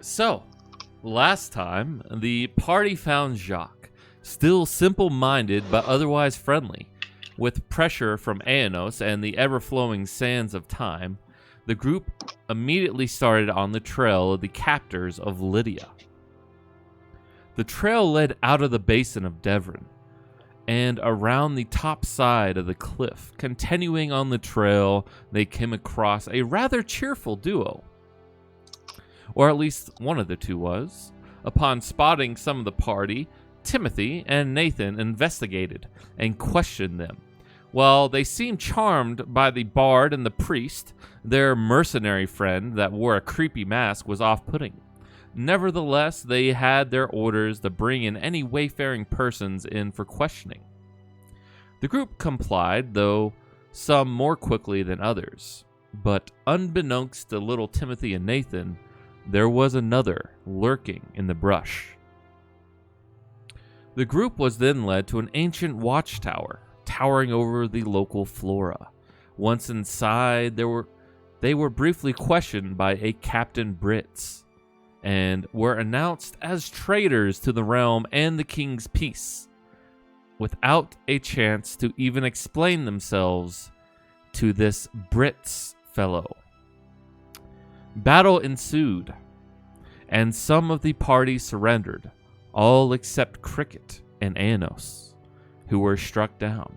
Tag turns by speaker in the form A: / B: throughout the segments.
A: So, last time, the party found Jacques, still simple-minded but otherwise friendly. With pressure from Aenos and the ever-flowing sands of time, the group immediately started on the trail of the captors of Lydia. The trail led out of the basin of Devon and around the top side of the cliff. Continuing on the trail, they came across a rather cheerful duo. Or at least one of the two was. Upon spotting some of the party, Timothy and Nathan investigated and questioned them. While they seemed charmed by the bard and the priest, their mercenary friend that wore a creepy mask was off-putting. Nevertheless, they had their orders to bring in any wayfaring persons in for questioning. The group complied, though some more quickly than others. But unbeknownst to little Timothy and Nathan, there was another lurking in the brush. The group was then led to an ancient watchtower, towering over the local flora. Once inside, they were briefly questioned by a Captain Brits, and were announced as traitors to the realm and the king's peace, without a chance to even explain themselves to this Brits fellow. Battle ensued, and some of the party surrendered, all except Cricket and Aenos, who were struck down.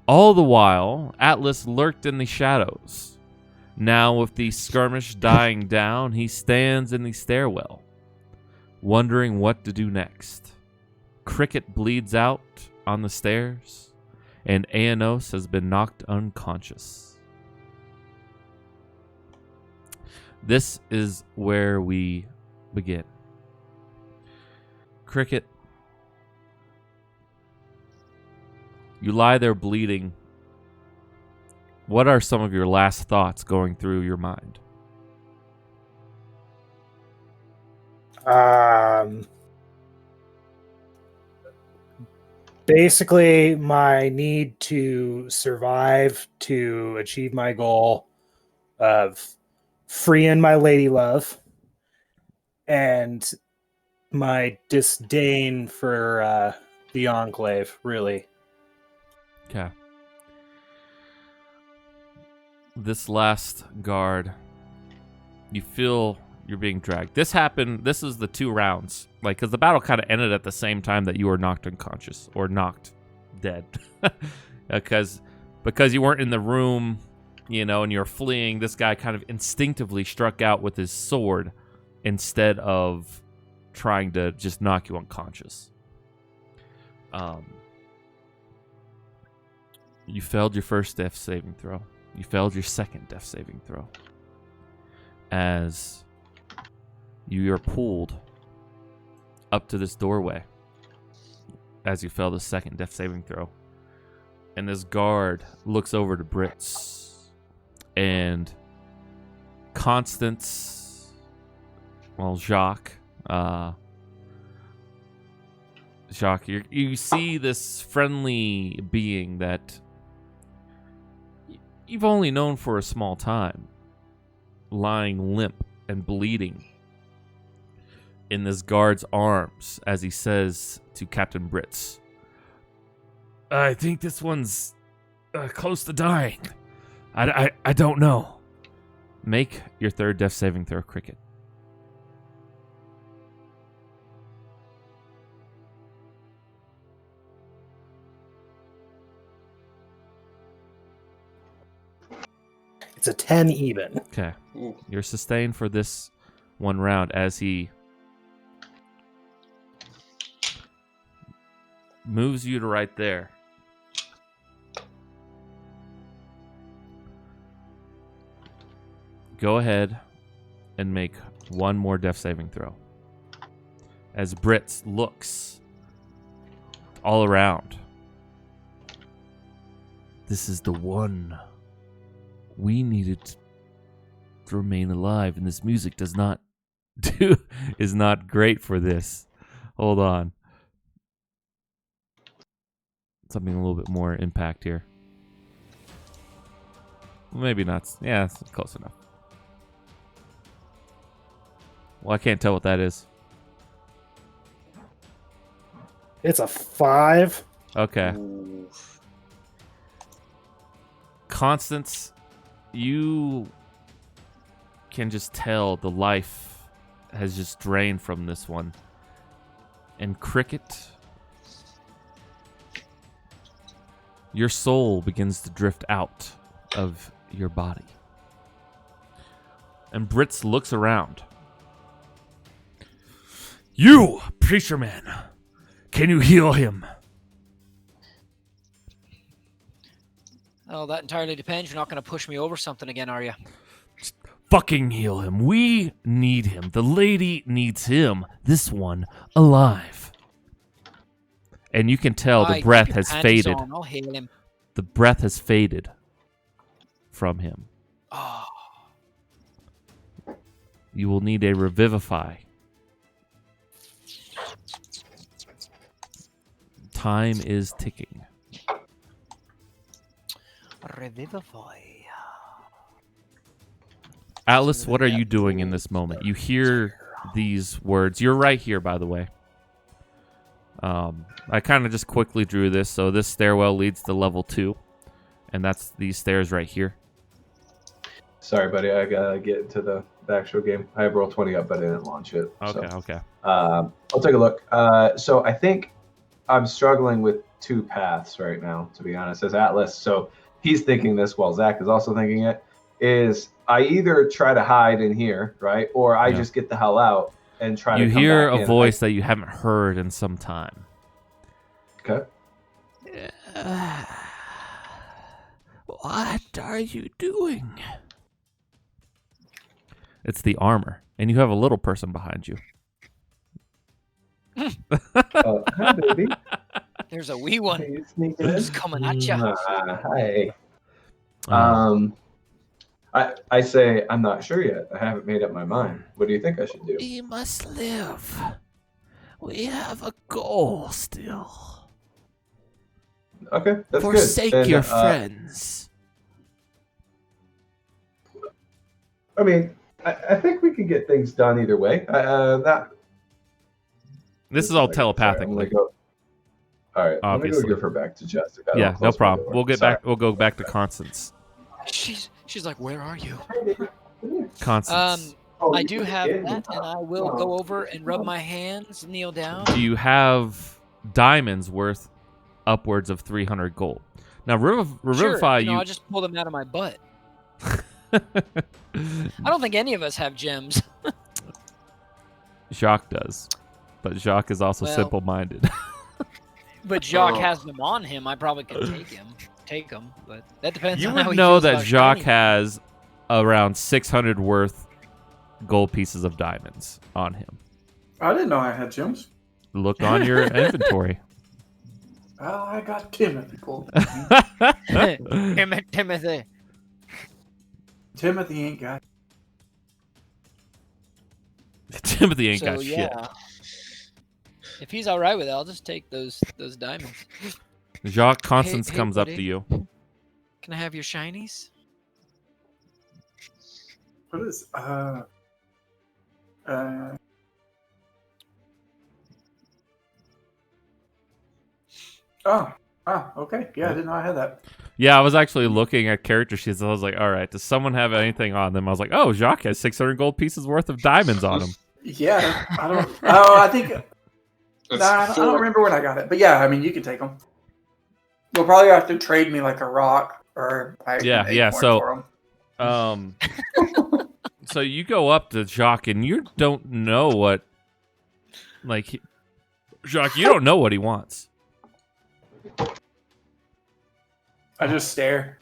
A: All the while, Atlas lurked in the shadows. Now, with the skirmish dying down, he stands in the stairwell, wondering what to do next. Cricket bleeds out on the stairs, and Aenos has been knocked unconscious. This is where we begin. Cricket, you lie there bleeding. What are some of your last thoughts going through your mind?
B: Basically, my need to survive to achieve my goal of freeing my lady love, and my disdain for the Enclave, really.
A: Okay. This last guard, you feel you're being dragged. This happened, this is the 2 rounds. Like, because the battle kind of ended at the same time that you were knocked unconscious, or knocked dead. Because you weren't in the room, and you're fleeing, this guy kind of instinctively struck out with his sword instead of trying to just knock you unconscious. You failed your first death saving throw. You failed your second death saving throw. As you are pulled up to this doorway as you fail the second death saving throw. And this guard looks over to Brits. And Constance, Jacques, you see this friendly being that you've only known for a small time, lying limp and bleeding in this guard's arms as he says to Captain Brits, I think this one's close to dying. I don't know. Make your third death saving throw, Cricket.
B: It's a 10 even.
A: Okay. You're sustained for this one round as he moves you to right there. Go ahead and make one more death saving throw. As Brits looks all around. This is the one we needed to remain alive, and this music is not great for this. Hold on. Something a little bit more impact here. Maybe not. Yeah, it's close enough. Well, I can't tell what that is.
B: It's a 5.
A: Okay.
C: Ooh.
A: Constance, you can just tell the life has just drained from this one. And Cricket, your soul begins to drift out of your body. And Brits looks around. You, preacher man, can you heal him?
D: Oh, that entirely depends. You're not going to push me over something again, are you?
A: Fucking heal him. We need him. The lady needs him. This one alive. And you can tell the breath has faded.
D: I'll heal him.
A: The breath has faded from him.
D: Oh.
A: You will need a revivify. Time is ticking.
D: Revivify.
A: Atlas, what are you doing in this moment? You hear these words. You're right here, by the way. I kind of just quickly drew this. So this stairwell leads to level 2. And that's these stairs right here.
E: Sorry, buddy. I gotta get into the actual game. I have Roll20 up, but I didn't launch it.
A: Okay.
E: I'll take a look. So I think I'm struggling with 2 paths right now, to be honest, as Atlas. So he's thinking this while Zach is also thinking it. Is I either try to hide in here, right, or I just get the hell out and try to come back in.
A: You hear a voice that you haven't heard in some time.
E: Okay.
A: What are you doing? It's the armor, and you have a little person behind you.
E: Hi, baby.
D: There's a wee one.
E: Hey, you sneaking in?
D: Just coming at you.
E: Hi. I say I'm not sure yet. I haven't made up my mind. What do you think I should do?
A: We must live. We have a goal still.
E: Okay, that's good.
A: Forsake
E: Then,
A: your friends.
E: I mean, I think we can get things done either way.
A: This is all
E: Sorry,
A: telepathically.
E: I'm gonna go. All right,
A: Obviously.
E: I'm gonna go give her back to Jessica.
A: Yeah, no
E: Close my
A: problem.
E: door.
A: We'll get
E: Sorry.
A: back. We'll go back to Constance.
D: She's like, where are you?
A: Constance.
D: I do have that, and I will go over and rub my hands, kneel down.
A: Do you have diamonds worth upwards of 300 gold? Now, revivify
D: Sure.
A: you.
D: I just pull them out of my butt. I don't think any of us have gems.
A: Jacques does, but Jacques is also
D: Well,
A: simple-minded.
D: But Jacques has them on him. I probably could take them, but that depends
A: You
D: on how
A: would
D: he
A: know
D: feels
A: that
D: about
A: Jacques
D: shiny.
A: has around 600 worth gold pieces of diamonds on him.
C: I didn't know I had gems.
A: Look on your inventory.
C: Well, I got Timothy. Cool.
D: Timothy.
C: Timothy ain't got.
A: Timothy ain't
D: So
A: got shit.
D: yeah, if he's all right with it, I'll just take those diamonds.
A: Jacques, Constance
D: Hey,
A: comes up
D: buddy.
A: to you.
D: Can I have your shinies?
C: What is okay. Yeah, I didn't know I had that.
A: Yeah, I was actually looking at character sheets. I was like, all right, does someone have anything on them? I was like, oh, Jacques has 600 gold pieces worth of diamonds on him.
C: Yeah, I don't. Oh, I think.
F: That's
C: I don't remember when I got it, but yeah, I mean, you can take them. You'll probably have to trade me like a rock or like
A: Yeah,
C: an
A: yeah,
C: acorn
A: so-
C: for 'em.
A: So you go up to Jacques and you don't know what, Jacques, you don't know what he wants.
C: I just stare.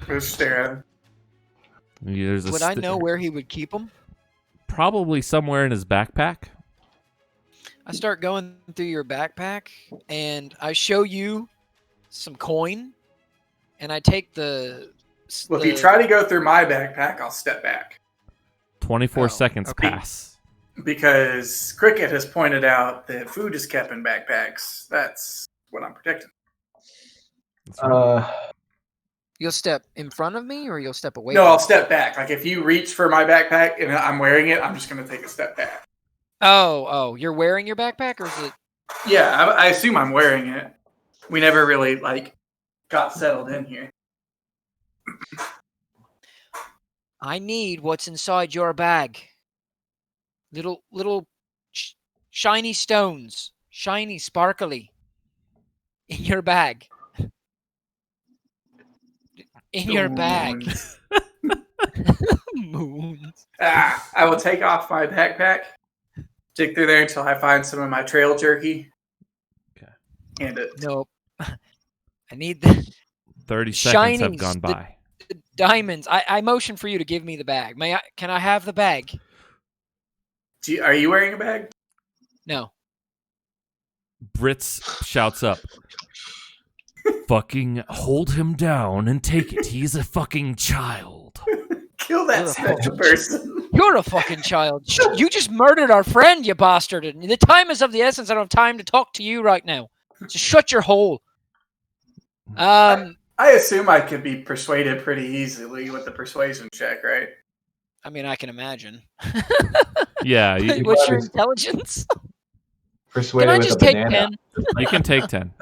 C: Just stare at him.
A: There's a
D: Would I know where he would keep them?
A: Probably somewhere in his backpack.
D: I start going through your backpack, and I show you some coin, and I take the.
C: Well, if you try to go through my backpack, I'll step back
A: 24
D: Oh,
A: seconds
D: okay.
A: pass.
C: because Cricket has pointed out that food is kept in backpacks. That's what I'm protecting.
A: That's right.
D: You'll step in front of me, or you'll step away?
C: No,
D: from
C: I'll
D: me?
C: step back. Like if you reach for my backpack and I'm wearing it, I'm just gonna take a step back.
D: Oh, you're wearing your backpack, or is it?
C: Yeah, I assume I'm wearing it. We never really got settled in here.
D: I need what's inside your bag. Little shiny stones, shiny, sparkly, in your bag. In your bag. Moons.
C: I will take off my backpack, dig through there until I find some of my trail jerky.
A: Okay.
C: Hand it.
D: Nope. I need the
A: 30 seconds have
D: shinies,
A: gone by.
D: the diamonds. I motion for you to give me the bag. Can I have the bag?
C: Are you wearing a bag?
D: No.
A: Brits shouts up. Fucking hold him down and take it. He's a fucking child.
C: Kill that
D: You're a
C: special
D: fucking
C: person.
D: You're a fucking child. You just murdered our friend, you bastard. And the time is of the essence. I don't have time to talk to you right now. Just shut your hole.
C: I assume I could be persuaded pretty easily with the persuasion check, right?
D: I mean, I can imagine.
A: Yeah,
D: What's your intelligence?
E: Persuaded
D: Can I
E: with
D: just
E: a
D: take
E: banana.
D: 10?
A: you can take 10.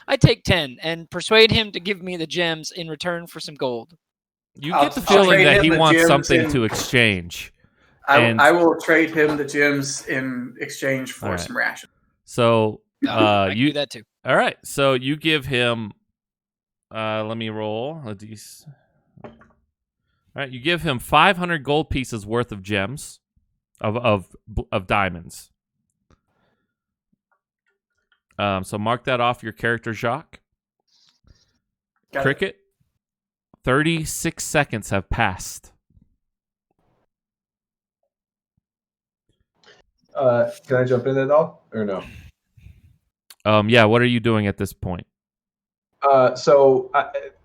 D: I take 10 and persuade him to give me the gems in return for some gold.
A: You
C: I'll
A: get the
C: trade
A: feeling that
C: him
A: he
C: the
A: wants
C: gems
A: something
C: in-
A: to exchange. And-
C: I will trade him the gems in exchange for
A: All right.
C: some rations.
A: So
D: I can
A: you
D: do that too.
A: all right? So you give him. Let me roll a d. All right, you give him 500 gold pieces worth of gems, of diamonds. So mark that off your character, Jacques.
C: Got it.
A: Cricket. 36 seconds have passed.
E: Can I jump in at all or no?
A: Yeah. What are you doing at this point?
E: So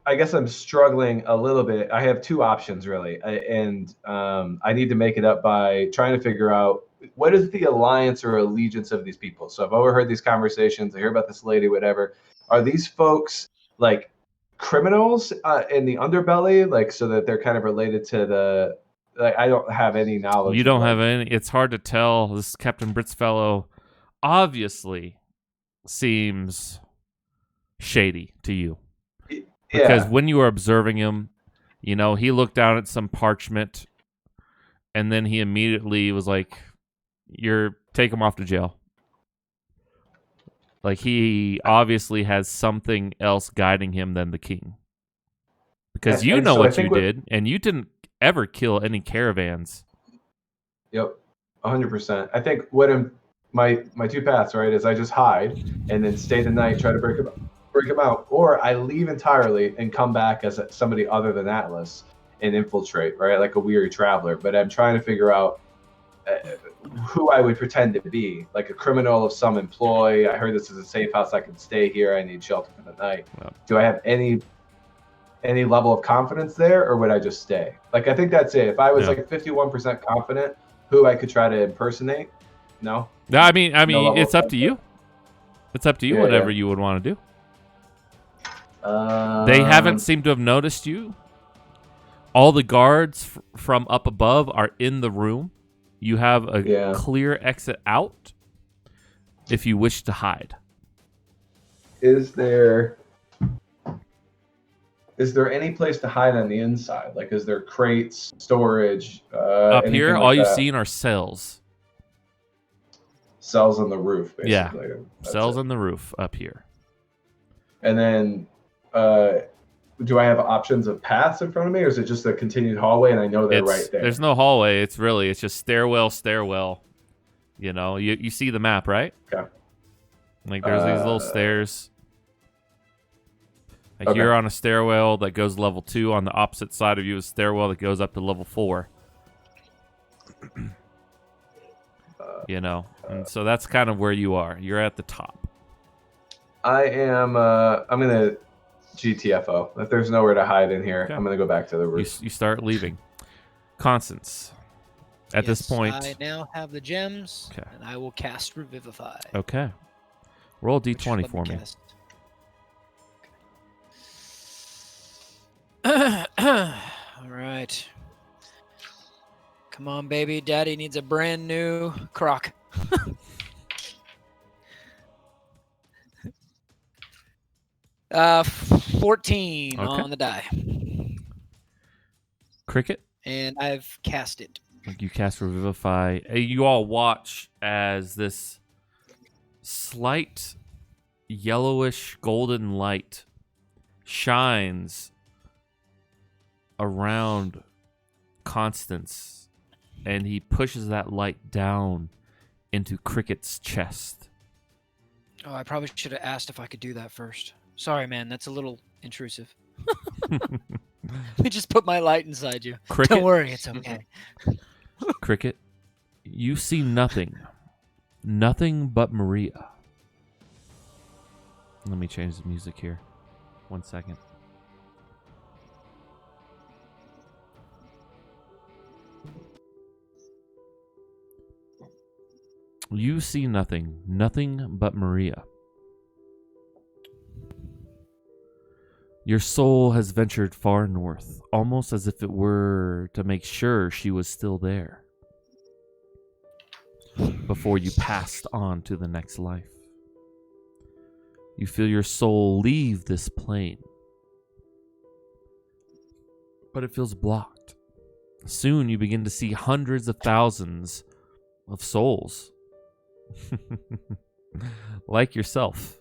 E: I guess I'm struggling a little bit. I have two options really, and I need to make it up by trying to figure out what is the alliance or allegiance of these people. So I've overheard these conversations. I hear about this lady, whatever. Are these folks like criminals in the underbelly, like so that they're kind of related to the? Like I don't have any knowledge.
A: You
E: of,
A: don't
E: like,
A: have any. It's hard to tell. This Captain Brits fellow obviously seems shady to you. Because
E: Yeah.
A: when you were observing him, you know, he looked down at some parchment and then he immediately was like, take him off to jail. Like he obviously has something else guiding him than the king. Because you
E: And
A: know
E: so I
A: what you
E: think what-
A: did, and you didn't ever kill any caravans.
E: Yep, 100%. I think what my two paths, right, is I just hide and then stay the night, try to break him out, or I leave entirely and come back as somebody other than Atlas and infiltrate, right, like a weary traveler. But I'm trying to figure out who I would pretend to be, like a criminal of some employ. I heard this is a safe house. I can stay here. I need shelter for the night.
A: Yep.
E: Do I have any level of confidence there, or would I just stay? Like, I think that's it. If I was
A: Yeah.
E: like 51% confident who I could try to impersonate, no.
A: No, I mean,
E: level
A: it's
E: of
A: up to you. It's up to you,
E: Yeah,
A: whatever
E: yeah.
A: you would want to do. They haven't seemed to have noticed you. All the guards from up above are in the room. You have a
E: Yeah.
A: clear exit out if you wish to hide.
E: Is there any place to hide on the inside? Like, is there crates, storage?
A: Up
E: anything
A: here,
E: like
A: all you've
E: that?
A: seen are cells.
E: Cells on the roof,
A: Yeah.
E: basically. That's
A: Cells
E: it.
A: on the roof up here.
E: And then, do I have options of paths in front of me, or is it just a continued hallway and I know they're right there?
A: There's no hallway. It's just stairwell. You know, you see the map, right?
E: Okay.
A: Like there's these little stairs. Like
E: Okay.
A: you're on a stairwell that goes level 2. On the opposite side of you is a stairwell that goes up to level 4. You know, and so that's kind of where you are. You're at the top.
E: I am. I'm gonna GTFO. If there's nowhere to hide in here,
A: Okay.
E: I'm gonna go back to the
A: You,
E: roof.
A: you start leaving. Constance, at this
D: Yes,
A: point,
D: I now have the gems,
A: Okay.
D: and I will cast Revivify.
A: okay, roll a
D: which
A: d20
D: let
A: for me.
D: cast. All right. Come on, baby. Daddy needs a brand new crock. 14
A: Okay.
D: on the die.
A: Cricket,
D: And I've cast it.
A: you cast Revivify. You all watch as this slight yellowish golden light shines around Constance, and he pushes that light down into Cricket's chest.
D: Oh, I probably should have asked if I could do that first. Sorry, man. That's a little intrusive. Let me just put my light inside you.
A: Cricket,
D: Don't worry. It's okay.
A: Cricket, you see nothing. Nothing but Maria. Let me change the music here. 1 second. You see nothing. Nothing but Maria. Your soul has ventured far north, almost as if it were to make sure she was still there before you passed on to the next life. You feel your soul leave this plane, but it feels blocked. Soon you begin to see hundreds of thousands of souls, like yourself.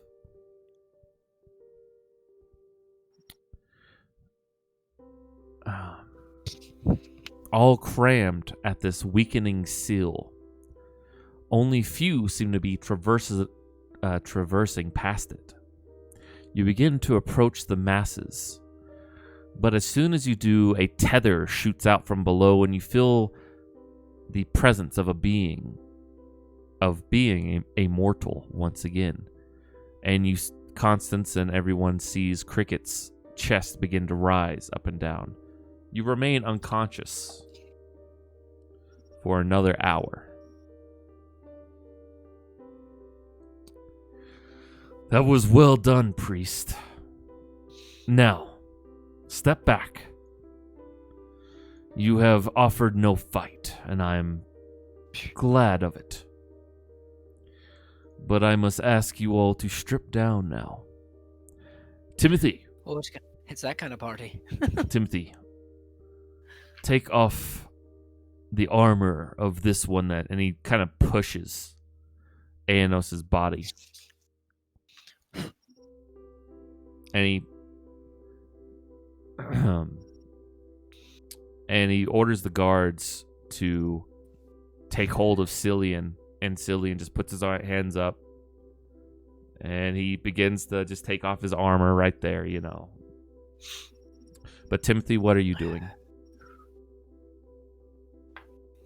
A: All crammed at this weakening seal. Only few seem to be traversing past it. You begin to approach the masses, but as soon as you do, a tether shoots out from below, and you feel the presence of being a mortal once again. And you, Constance, and everyone sees Cricket's chest begin to rise up and down. You remain unconscious for another hour. That was well done, priest. Now, step back. You have offered no fight, and I am glad of it. But I must ask you all to strip down now. Timothy.
D: Well, it's that kind of party.
A: Timothy. Take off the armor of this one and he kind of pushes Aenos's body. And he orders the guards to take hold of Cillian, and Cillian just puts his hands up, and he begins to just take off his armor right there, you know. But Timothy, what are you doing?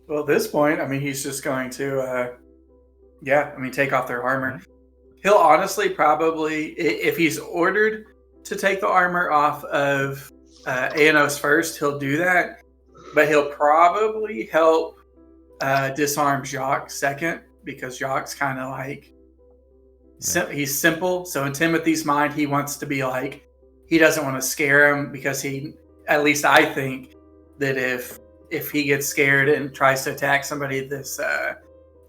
C: Well, at this point, I mean, he's just going to, take off their armor. He'll honestly probably, if he's ordered to take the armor off of Aenos first, he'll do that. But he'll probably help disarm Jacques second, because Jacques kind of like, he's simple. So in Timothy's mind, he wants to be like, he doesn't want to scare him, because at least I think that if he gets scared and tries to attack somebody, this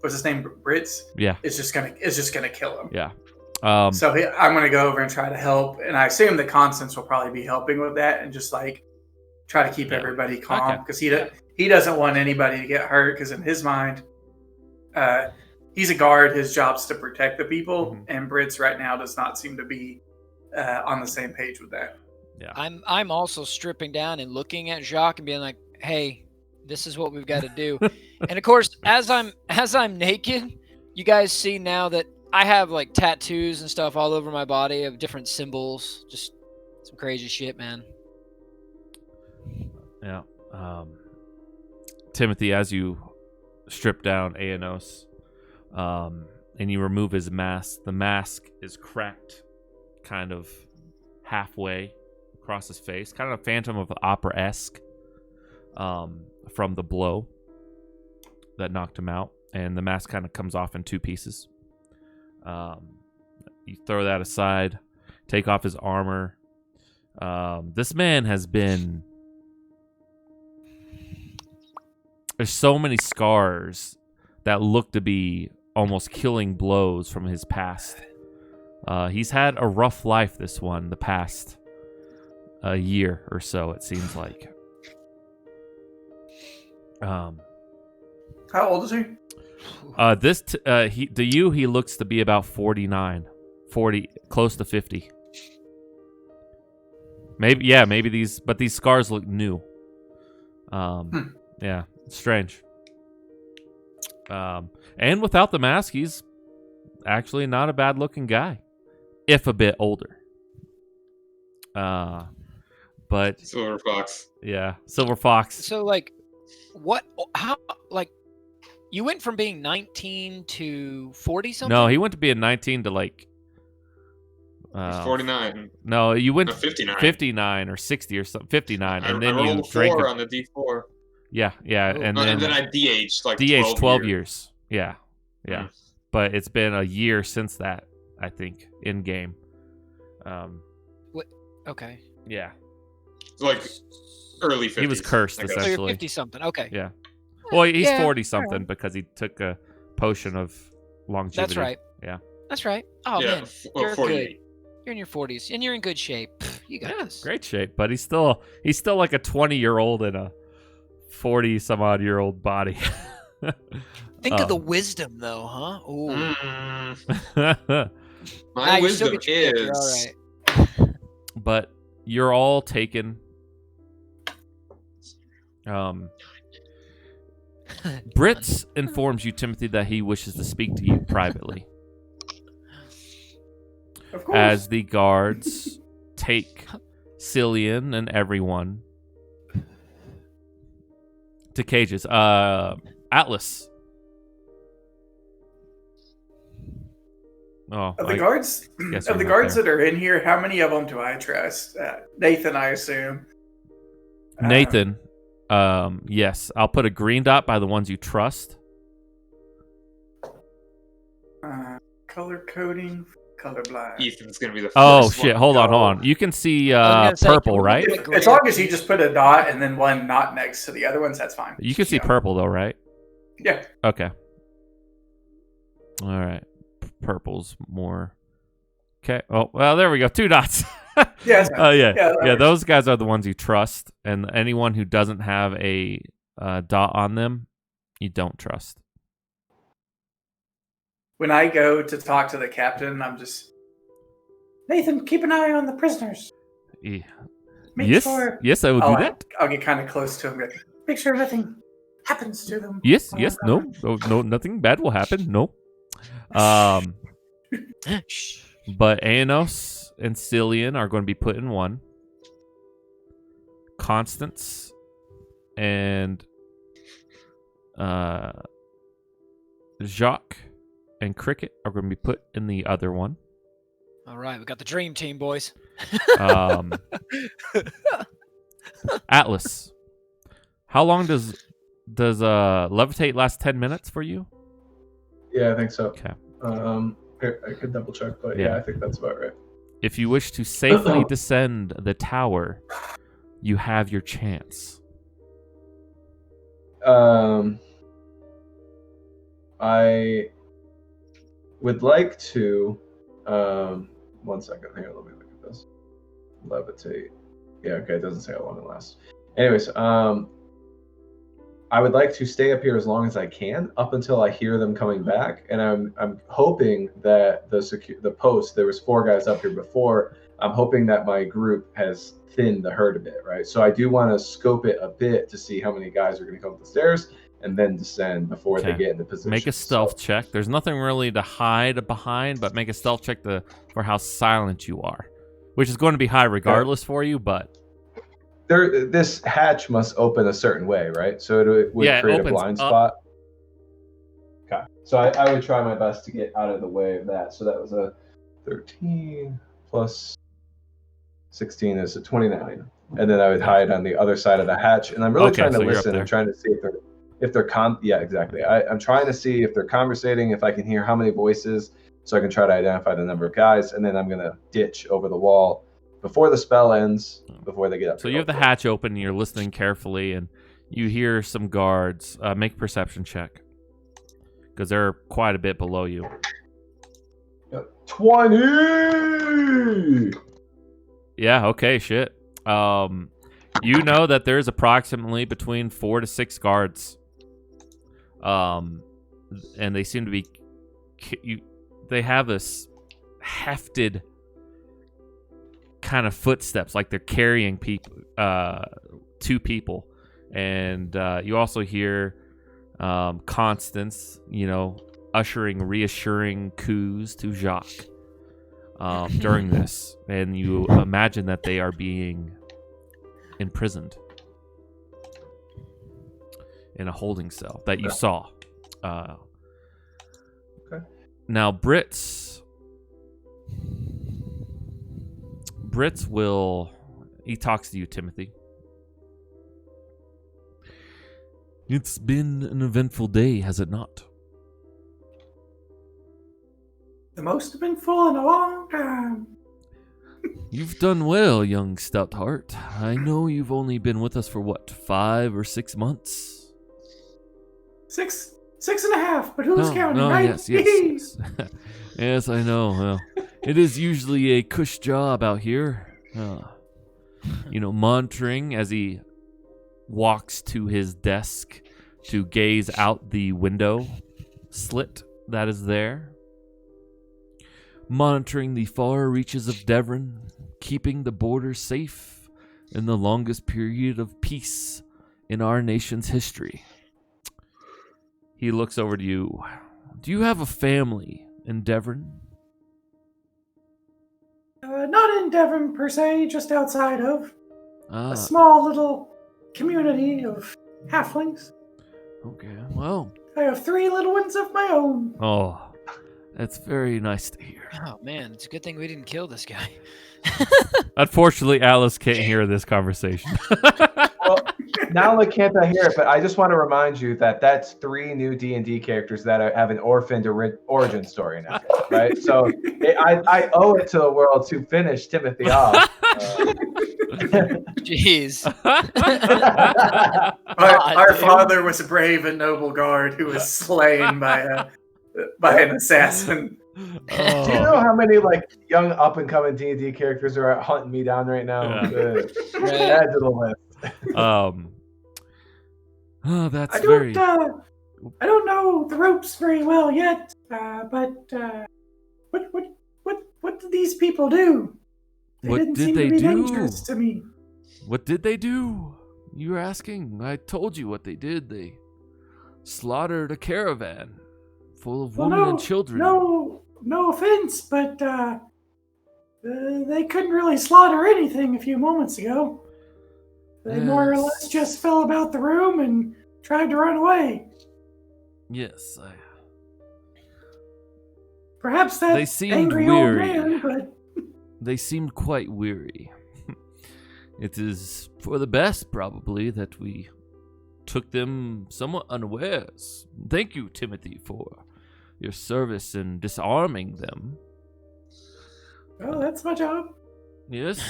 C: what's his name, Brits?
A: Yeah,
C: it's just gonna kill him.
A: Yeah.
C: So I'm gonna go over and try to help, and I assume that Constance will probably be helping with that, and just like try to keep everybody calm, because he doesn't want anybody to get hurt, because in his mind, he's a guard. His job's to protect the people, and Brits right now does not seem to be on the same page with that.
A: Yeah.
D: I'm also stripping down and looking at Jacques and being like, hey, this is what we've got to do. And of course, as I'm naked, you guys see now that I have like tattoos and stuff all over my body of different symbols. Just some crazy shit, man.
A: Yeah. Timothy, as you strip down Aenos, and you remove his mask, the mask is cracked kind of halfway across his face, kind of Phantom of the Opera-esque, from the blow that knocked him out, and the mask kind of comes off in two pieces. You throw that aside, take off his armor, This man has been. There's so many scars that look to be almost killing blows from his past. He's had a rough life, the past year or so, it seems like.
C: How old is he?
A: He looks to be about 49, 40, close to 50. Maybe these scars look new. Yeah, strange. And without the mask, he's actually not a bad looking guy, if a bit older. But
F: Silver Fox.
A: Yeah, Silver Fox.
D: So you went from being 19 to 40 something?
A: No, he went to being 19 to like
F: 49.
A: No, you went
F: 59.
A: 59 or 60 or something. 59, and then
F: I rolled
A: you
F: a
A: drank
F: 4 on the D4.
A: Yeah,
F: And then I DH'd like
A: 12 years. Yeah. But it's been a year since that, I think, in game.
D: Okay.
A: Yeah.
F: Like early 50s.
A: He was cursed,
F: I guess.
A: essentially.
D: So you're 50 something. Okay.
A: Yeah. Well, he's
D: Yeah,
A: 40 something
D: alright.
A: because he took a potion of longevity.
D: That's right.
A: Yeah.
D: That's right. Oh
F: Yeah,
D: man, you're
F: 48.
D: good. You're in your 40s and you're in good shape. You got
A: Yeah,
D: this.
A: great shape, but he's still like a 20-year-old in a 40-some-odd-year-old body.
D: Think of the wisdom, though, huh? Ooh.
F: My
D: you still
F: wisdom
D: get your pick, you're all
F: is
D: right.
A: But you're all taken. Brits informs you, Timothy, that he wishes to speak to you privately.
C: Of course.
A: As the guards take Cillian and everyone to cages. Atlas. Oh,
C: Of the guards,
A: guess
C: of
A: you're
C: the
A: not
C: guards
A: there.
C: that are in here, how many of them do I trust? Nathan, I assume.
A: Nathan. Yes, I'll put a green dot by the ones you trust.
C: Color coding, colorblind.
F: Ethan's gonna be the first
A: Oh shit!
F: one.
A: Hold on. You can see
D: I was gonna say,
A: purple,
D: can we
A: right?
D: do it?
C: As long as you just put a dot and then one not next to the other ones, that's fine.
A: You can see
C: Yeah.
A: purple though, right?
C: Yeah.
A: Okay. All right. Purple's more. Okay. Oh well, there we go. 2 dots.
C: Yeah. That's fine.
A: Oh yeah.
C: that
A: Yeah.
C: works.
A: Those guys are the ones you trust, and anyone who doesn't have a dot on them, you don't trust.
C: When I go to talk to the captain, I'm just Nathan. Keep an eye on the prisoners.
A: Yeah.
C: Make
A: Yes.
C: sure.
A: Yes, I will do that.
C: I'll get kind of close to him. Like, make sure nothing happens to them.
A: Yes. Yes. No. No. Nothing bad will happen. No.
D: Shh.
A: But Aenos and Cillian are going to be put in one. Constance and Jacques and Cricket are going to be put in the other one.
D: All right, we got the dream team, boys.
A: Atlas, how long does levitate last? 10 minutes for you?
E: Yeah, I think so.
A: Okay.
E: Here, I could double check, but
A: Yeah.
E: yeah, I think that's about right.
A: If you wish to safely descend the tower, you have your chance.
E: I would like to. 1 second here. Let me look at this. Levitate. Yeah. Okay. It doesn't say how long it lasts. Anyways, I would like to stay up here as long as I can, up until I hear them coming back. And I'm hoping that the post, there was 4 guys up here before. I'm hoping that my group has thinned the herd a bit, right? So I do want to scope it a bit to see how many guys are going to come up the stairs and then descend before they
A: Okay.
E: get into position.
A: Make a stealth check. There's nothing really to hide behind, but make a stealth check for how silent you are, which is going to be high regardless for you, but...
E: This hatch must open a certain way, right? So it would
A: Yeah, it
E: create a
A: opens
E: blind
A: up.
E: spot. Okay. So I would try my best to get out of the way of that. So that was a 13 plus 16 is a 29. And then I would hide on the other side of the hatch. And I'm really
A: Okay,
E: trying to
A: so you're up
E: listen
A: there.
E: and trying to see if they're yeah, exactly. I'm trying to see if they're conversating, if I can hear how many voices, so I can try to identify the number of guys. And then I'm going to ditch over the wall before the spell ends, before they get up.
A: So you have the hatch open, and you're listening carefully, and you hear some guards. Make a perception check, because they're quite a bit below you.
E: 20!
A: Yeah, okay, shit. You know that there's approximately between 4 to 6 guards. And they seem to be... They have this hefted kind of footsteps, like they're carrying people, 2 people. And you also hear Constance, ushering reassuring coups to Jacques during this. And you imagine that they are being imprisoned in a holding cell that you saw.
E: Okay.
A: Now, Brits will... He talks to you, Timothy. It's been an eventful day, has it not?
C: The most eventful in a long time.
A: You've done well, young Stoutheart. I know you've only been with us for 5 or 6 months?
C: 6.5, but who's counting, right?
A: Yes. Yes, I know. Well, it is usually a cush job out here. Monitoring as he walks to his desk to gaze out the window slit that is there. Monitoring the far reaches of Devon, keeping the border safe in the longest period of peace in our nation's history. He looks over to you. Do you have a family in Devon?
C: Not in Devon, per se, just outside of.
A: Ah,
C: A small little community of halflings.
A: okay. Well,
C: I have 3 little ones of my own.
A: oh, that's very nice to hear.
D: Oh man, it's a good thing we didn't kill this guy.
A: Unfortunately, Alice can't hear this conversation.
E: Well, not only can't I hear it, but I just want to remind you that that's 3 new D&D characters that have an orphaned origin story now, right? So I owe it to the world to finish Timothy off.
D: Jeez.
C: Our father was a brave and noble guard who was slain by an assassin.
E: Do you know how many young up and coming D&D characters are hunting me down right now?
A: Yeah.
E: Add to the list.
A: That's
C: I
A: very...
C: don't know the ropes very well yet, but what did these people do?
A: What
C: didn't
A: did
C: seem
A: they
C: to be
A: do?
C: dangerous to me.
A: What did they do? You were asking. I told you what they did. They slaughtered a caravan full of women and children.
C: No offense, but they couldn't really slaughter anything a few moments ago. They more or less just fell about the room and tried to run away.
A: Yes,
C: Perhaps that
A: they seemed
C: angry
A: weary.
C: old man, but
A: They seemed quite weary. It is for the best, probably, that we took them somewhat unawares. Thank you, Timothy, for your service in disarming them.
C: oh, that's my job.
A: Yes,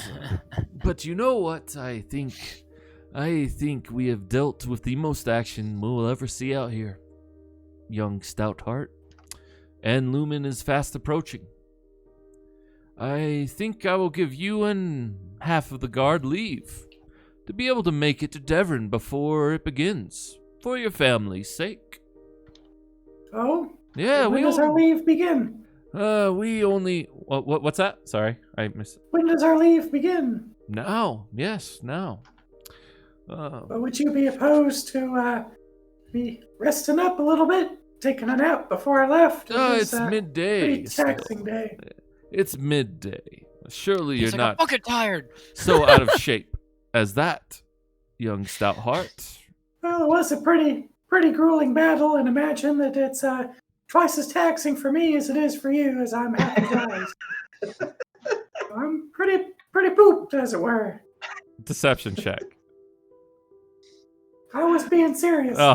A: but you know what? I think we have dealt with the most action we'll ever see out here, young Stoutheart, and Lumen is fast approaching. I think I will give you and half of the guard leave to be able to make it to Devon before it begins, for your family's sake.
C: Oh,
A: Yeah,
C: when does our leave begin?
A: We only... What's that? Sorry, I missed it.
C: When does our leave begin?
A: Now. Yes, now.
C: But would you be opposed to me resting up a little bit, taking a nap before I left?
A: It's midday.
C: Pretty taxing
A: still.
C: day.
A: It's midday. Surely
D: He's
A: you're
D: like,
A: not
D: I'm fucking tired.
A: so out of shape as that, young Stoutheart.
C: Well, it was a pretty grueling battle, and imagine that it's twice as taxing for me as it is for you, as I'm half the size. I'm pretty pooped, as it were.
A: Deception check.
C: I was being serious.
A: Oh.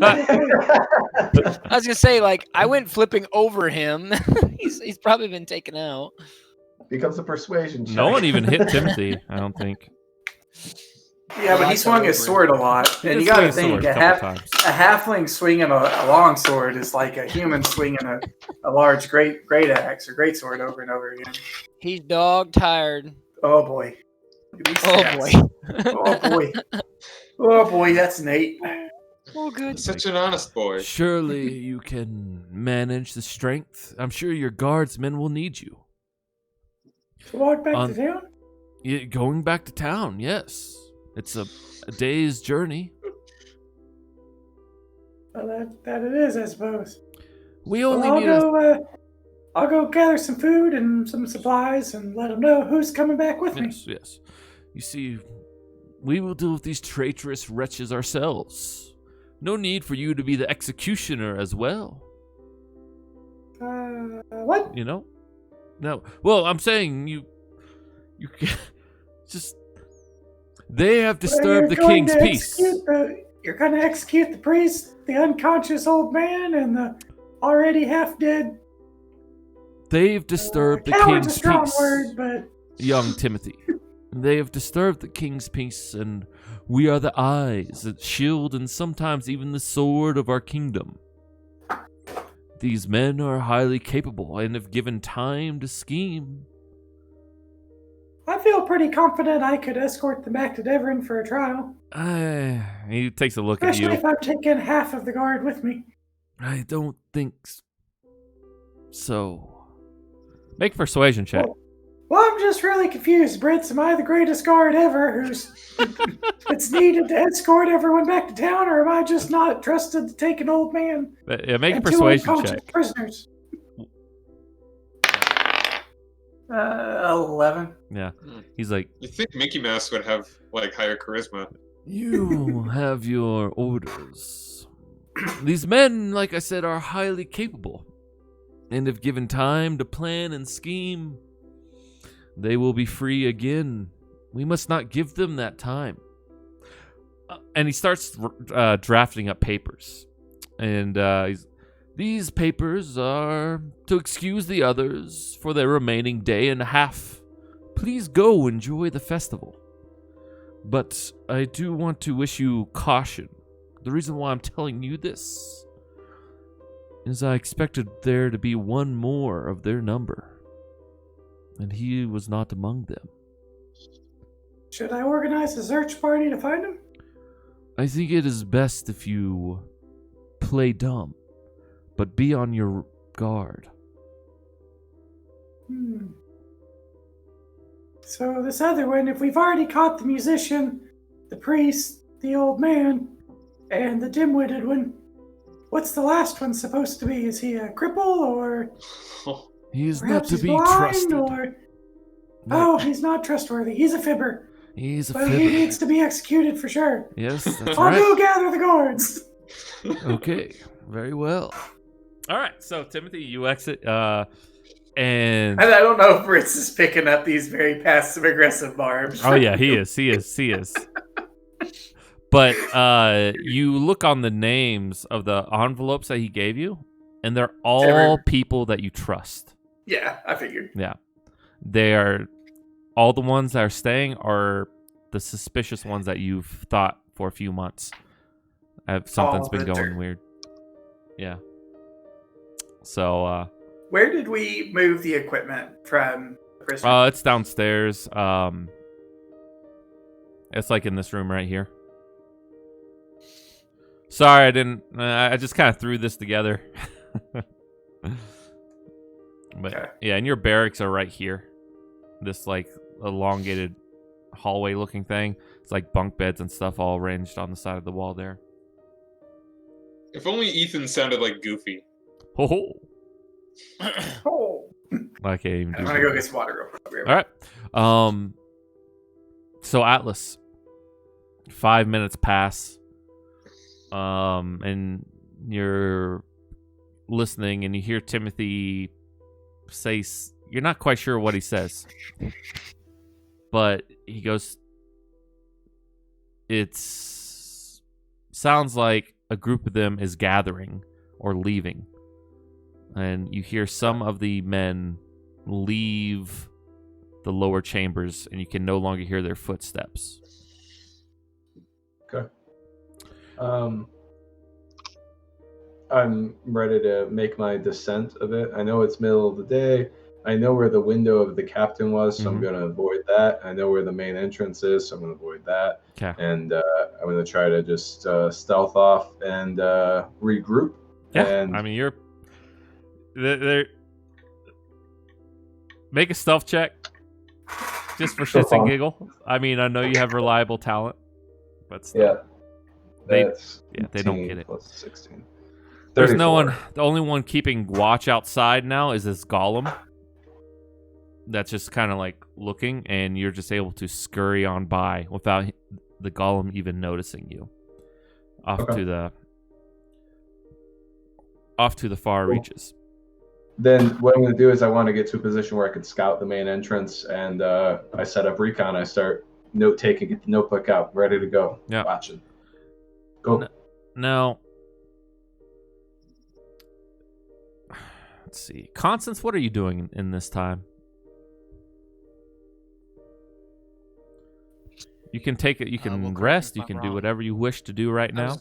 D: I was gonna say, I went flipping over him. he's probably been taken out.
E: becomes a persuasion check.
A: No one even hit Timothy, I don't think.
C: Yeah, but he swung his sword a lot, and you got to think a halfling swinging a long sword is like a human swinging a large great axe or great sword over and over again.
D: He's dog tired.
C: Oh boy.
D: Oh boy.
C: Oh boy. Oh boy, that's Nate.
D: Oh good.
F: Such an honest boy.
A: Surely you can manage the strength. I'm sure your guardsmen will need you.
B: Walk back to town?
A: Yeah, going back to town, yes. It's a day's journey.
B: Well, that it is, I suppose.
A: We only need
B: I'll go gather some food and some supplies and let them know who's coming back with me.
A: Yes. You see, we will deal with these traitorous wretches ourselves. No need for you to be the executioner as well.
B: What?
A: You know? No. Well, I'm saying you can just... They have disturbed the king's peace.
B: You're going to execute the priest, the unconscious old man, and the already half-dead...
A: They've disturbed the king's
B: a strong
A: peace,
B: word, but...
A: young Timothy. They have disturbed the king's peace, and we are the eyes, the shield, and sometimes even the sword of our kingdom. These men are highly capable, and if given time to scheme...
B: I feel pretty confident I could escort them back to Devon for a trial.
A: He takes a look at you.
B: Especially if I'm taking half of the guard with me.
A: I don't think so. Make a persuasion check.
B: Well, I'm just really confused, Brits. Am I the greatest guard ever it's needed to escort everyone back to town, or am I just not trusted to take an old man?
A: Yeah, make a persuasion check.
B: Prisoners.
C: 11.
A: Yeah. He's like,
F: You think Mickey Mouse would have like higher charisma?
A: you have your orders. These men, like I said, are highly capable. And if given time to plan and scheme, they will be free again. We must not give them that time. And he starts drafting up papers. And these papers are to excuse the others for their remaining day and a half. Please go enjoy the festival. But I do want to issue caution. The reason why I'm telling you this is I expected there to be one more of their number, and he was not among them.
B: Should I organize a search party to find him?
A: I think it is best if you play dumb, but be on your guard.
B: So this other one, if we've already caught the musician, the priest, the old man, and the dim-witted one, what's the last one supposed to be? Is he a cripple, or
A: He is not
B: perhaps
A: to
B: he's
A: be
B: blind,
A: trusted.
B: or... Oh, he's not trustworthy. He's a fibber.
A: He's a
B: But
A: fibber.
B: he needs to be executed for sure.
A: Yes, that's
B: I'll
A: right.
B: go gather the guards.
A: Okay, very well. All right, so Timothy, you exit, and
C: I don't know if Fritz is picking up these very passive-aggressive barbs.
A: oh yeah, he is. But you look on the names of the envelopes that he gave you, and they're all people that you trust.
C: Yeah, I figured.
A: Yeah, they are all the ones that are staying are the suspicious ones that you've thought for a few months. Something's been going weird. Yeah. So,
C: where did we move the equipment from the prison?
A: it's downstairs. It's like in this room right here. Sorry, I didn't. I just kind of threw this together. But
C: Okay.
A: yeah, and your barracks are right here. This like elongated hallway-looking thing. It's like bunk beds and stuff all arranged on the side of the wall there.
F: If only Ethan sounded like Goofy.
A: Ho
C: Oh.
A: I can't even do
C: I'm gonna go get some water real quick.
A: All right. So Atlas, 5 minutes pass. And you're listening, and you hear Timothy say, you're not quite sure what he says, but he goes, sounds like a group of them is gathering or leaving. And you hear some of the men leave the lower chambers, and you can no longer hear their footsteps.
E: Okay. I'm ready to make my descent of it. I know it's middle of the day. I know where the window of the captain was, so I'm going to avoid that. I know where the main entrance is, so I'm going to avoid that.
A: Okay.
E: And I'm going to try to just stealth off and regroup.
A: Yeah,
E: And
A: I mean, they're make a stealth check, just for shits and giggle. I mean, I know you have reliable talent, but still, they don't get it.
E: Plus 16.
A: There's no
E: 34.
A: one. The only one keeping watch outside now is this golem. That's just kind of like looking, and you're just able to scurry on by without the golem even noticing you. Off to the far reaches.
E: Then what I'm going to do is I want to get to a position where I can scout the main entrance, and I set up recon. I start note taking, get the notebook out, ready to go.
A: Yeah.
E: Watching. Go.
A: Now, let's see. Constance, what are you doing in this time? You can take it. You can rest. You can do whatever you wish to do right now.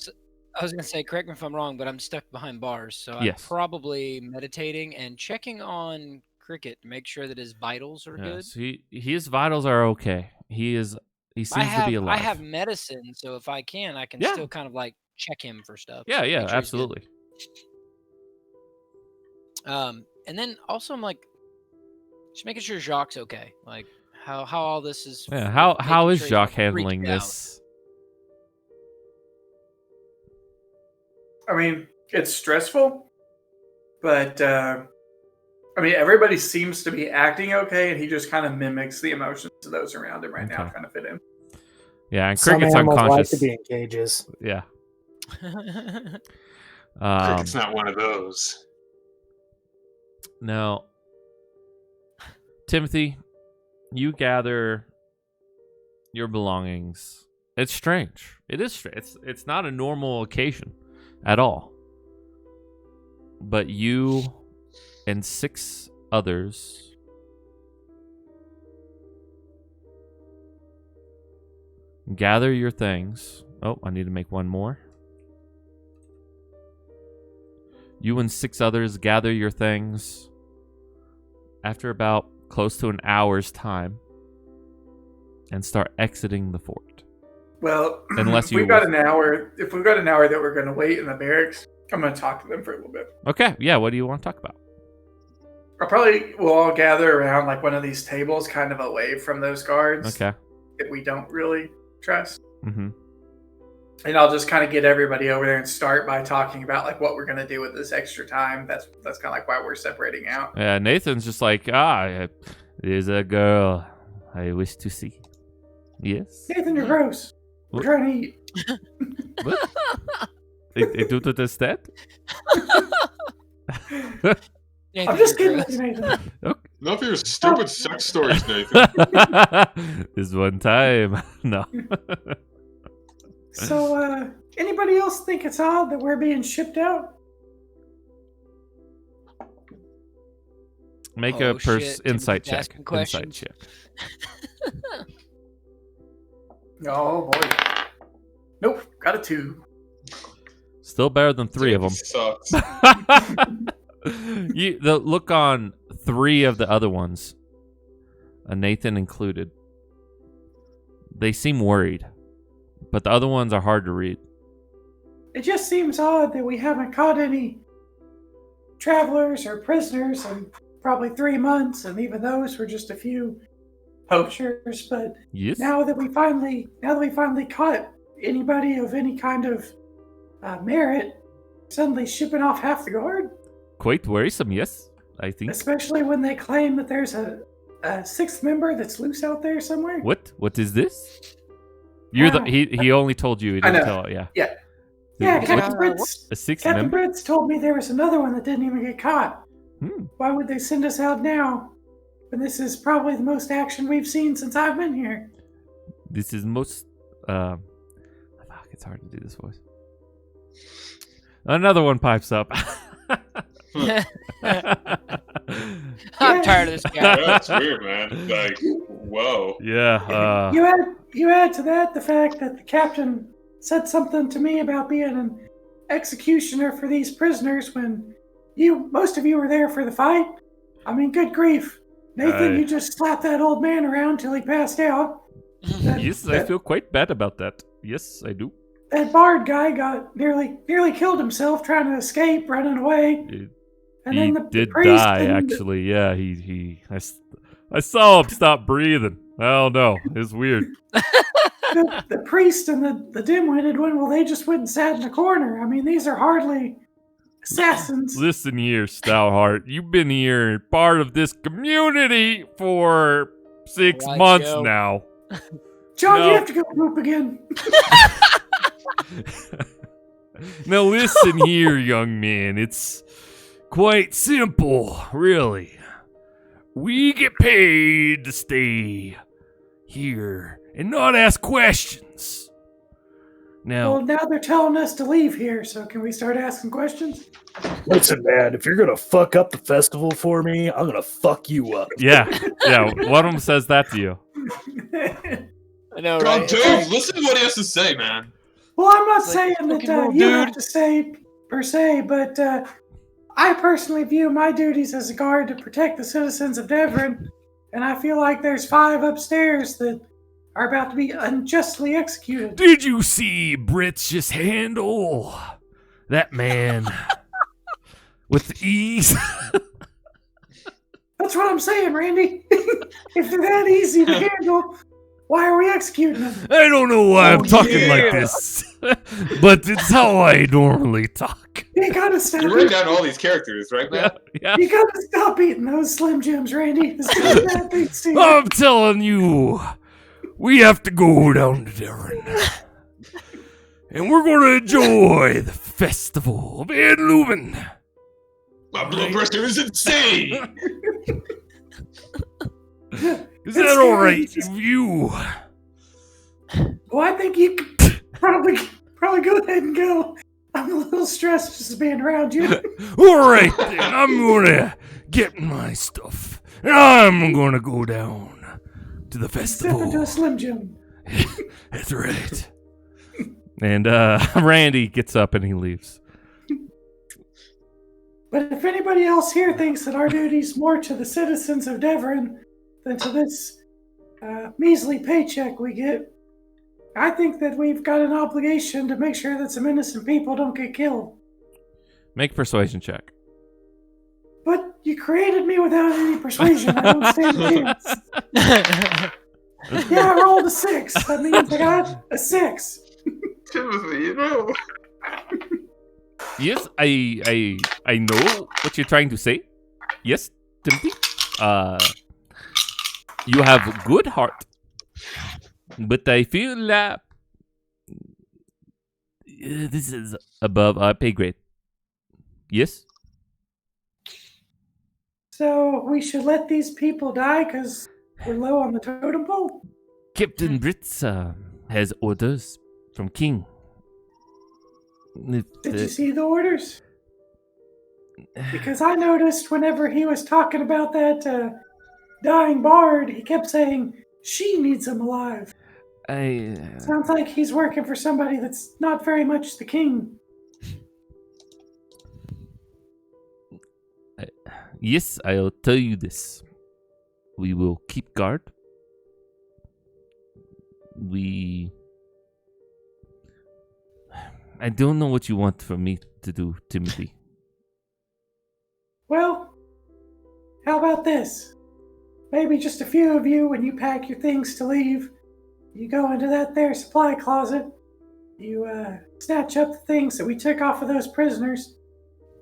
D: I was going to say, correct me if I'm wrong, but I'm stuck behind bars, so I'm probably meditating and checking on Cricket to make sure that his vitals are good.
A: So his vitals are okay. He seems to be alive.
D: I have medicine, so if I can still kind of like check him for stuff.
A: Yeah,
D: sure
A: absolutely.
D: And then also I'm like, just making sure Jacques okay. Like how all this is.
A: Yeah, how is Jacques handling this?
C: I mean, it's stressful, but I mean, everybody seems to be acting okay, and he just kind of mimics the emotions of those around him right now, trying to fit in.
A: Yeah, and
G: Some
A: Cricket's
G: animals
A: unconscious.
G: like to be in cages.
A: Yeah.
F: Cricket's not one of those.
A: Now, Timothy, you gather your belongings. It's strange. It is strange. It's not a normal occasion at all. But you and 6 others gather your things. Oh, I need to make one more. You and 6 others gather your things after about close to an hour's time and start exiting the fort.
C: Well,
A: unless
C: we've got an hour. If we've got an hour that we're going to wait in the barracks, I'm going to talk to them for a little bit.
A: Okay, yeah. What do you want to talk about?
C: We'll all gather around like one of these tables, kind of away from those guards.
A: Okay.
C: That we don't really trust.
A: Mm-hmm.
C: And I'll just kind of get everybody over there and start by talking about like what we're going to do with this extra time. That's kind of like why we're separating out.
A: Yeah, Nathan's just like, there's a girl I wish to see. Yes.
B: Nathan, you're gross. We're trying to eat.
A: What? Ik doe het instead?
B: I'm just kidding with you, Nathan.
A: Okay.
F: Enough of your stupid sex stories, Nathan.
A: This one time. No.
B: So, anybody else think it's odd that we're being shipped out?
A: Make
D: Oh,
A: a
D: shit.
A: insight
D: Timothy's
A: check.
D: asking
A: Insight
D: questions.
A: check.
C: Oh boy. Nope, got a 2.
A: Still better than 3 of them.
F: Sucks.
A: The look on 3 of the other ones, Nathan included, they seem worried, but the other ones are hard to read.
B: It just seems odd that we haven't caught any travelers or prisoners in probably 3 months, and even those were just a few poachers. But
A: Yes.
B: now that we finally caught anybody of any kind of merit, suddenly shipping off half the guard.
A: Quite worrisome, yes, I think.
B: Especially when they claim that there's a 6th member that's loose out there somewhere.
A: What is this? You're
B: Wow.
A: he only told you. He
C: I
A: didn't
C: know.
A: tell. Yeah.
C: Yeah.
B: Yeah,
A: What-
B: Captain Brits.
A: a 6th
B: Captain
A: member.
B: Brits told me there was another one that didn't even get caught.
A: Hmm.
B: Why would they send us out now? And this is probably the most action we've seen since I've been here.
A: This is most. Fuck, it's hard to do this voice. Another one pipes up.
D: I'm tired of this guy.
F: That's weird, man. Like, Whoa.
A: Yeah.
B: You add to that the fact that the captain said something to me about being an executioner for these prisoners when most of you were there for the fight. I mean, good grief. Nathan, you just slapped that old man around till he passed out.
A: Yes, I feel quite bad about that. Yes, I do.
B: That Bard guy got nearly killed himself trying to escape, running away. And
A: He
B: then the
A: did
B: priest
A: die,
B: and
A: actually. Yeah, I saw him stop breathing. I don't know. It's weird.
B: the priest and the dim-witted one, well, they just went and sat in the corner. I mean, these are hardly assassins.
A: Listen here, Stoutheart. You've been here, part of this community for 6
D: Right,
A: months
D: Joe.
A: now.
B: John,
A: No.
B: you have to go poop again.
A: Now listen here, young man. It's quite simple, really. We get paid to stay here and not ask questions. Now,
B: Well, now they're telling us to leave here, so can we start asking questions?
G: Listen, man, if you're gonna fuck up the festival for me, I'm gonna fuck you up.
A: yeah, one of them says that to you.
D: I know,
F: God,
D: right?
F: dude, listen to what he has to say, man.
B: Well, I'm not
D: It's like,
B: saying that
D: fucking little
B: you have
D: dude.
B: to stay per se, but I personally view my duties as a guard to protect the citizens of Devon, and I feel like there's 5 upstairs that are about to be unjustly executed.
A: Did you see Brits just handle that man with ease?
B: That's what I'm saying, Randy. If they're that easy to handle, why are we executing them?
A: I don't know why I'm talking
F: yeah.
A: like this, but it's how I normally talk.
B: You gotta stop.
F: You write down all these characters, right, man?
A: Yeah.
B: You gotta stop eating those Slim Jims, Randy. This is a bad thing to
A: I'm telling you, we have to go down to Darren. And we're going to enjoy the festival of Ed Lubin.
F: My blood pressure is insane.
A: Is that all right with you?
B: Well, I think you could probably go ahead and go. I'm a little stressed just being around you.
A: All right, then. I'm going to get my stuff. And I'm going to go down to the
B: Step into a
A: festival.
B: Slim Jim.
A: That's right. And Randy gets up and he leaves.
B: But if anybody else here thinks that our duty's more to the citizens of Devon than to this measly paycheck we get, I think that we've got an obligation to make sure that some innocent people don't get killed.
A: Make a persuasion check.
B: But you created me without any persuasion. I don't stand a chance. Yeah, I rolled a 6. That means I got a 6.
F: Timothy, you know.
A: Yes, I know what you're trying to say. Yes, Timothy. You have a good heart, but I feel that this is above our pay grade. Yes.
B: So we should let these people die because we're low on the totem pole?
A: Captain Brits has orders from King.
B: Did you see the orders? Because I noticed whenever he was talking about that dying bard, he kept saying, she needs him alive. Sounds like he's working for somebody that's not very much the king.
A: Yes, I'll tell you this. We will keep guard. I don't know what you want from me to do, Timothy.
B: Well, how about this? Maybe just a few of you, when you pack your things to leave, you go into that there supply closet, you snatch up the things that we took off of those prisoners,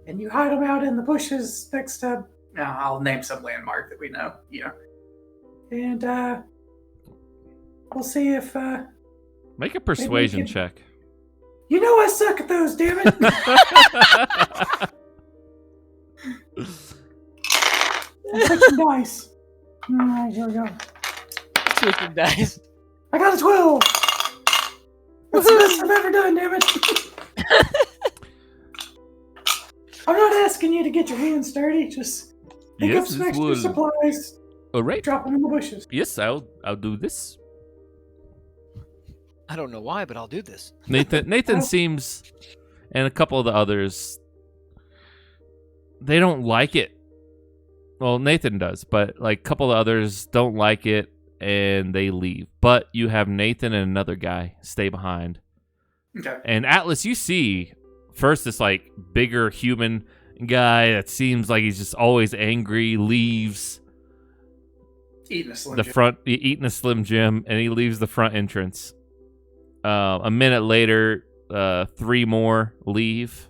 B: and you hide them out in the bushes next to...
C: Now I'll name some landmark that we know. Yeah.
B: And we'll see if...
A: Make a persuasion
B: can-
A: check.
B: You know I suck at those, damn it! I'll take some dice. Alright, here we go.
D: Chicken dice.
B: I got a 12! That's the best I've ever done, damn it! I'm not asking you to get your hands dirty, just pick up
A: Yes,
B: some
A: it
B: extra
A: will.
B: supplies.
A: All right.
B: Drop them in the bushes.
A: Yes, I'll do this.
D: I don't know why, but I'll do this.
A: Nathan seems, and a couple of the others, they don't like it. Well, Nathan does, but like a couple of others don't like it, and they leave. But you have Nathan and another guy stay behind.
C: Okay.
A: And Atlas, you see first this like bigger human guy that seems like he's just always angry, leaves
C: Eating a Slim
A: the
C: Jim.
A: front, eating a Slim Jim, and he leaves the front entrance. A minute later, 3 more leave.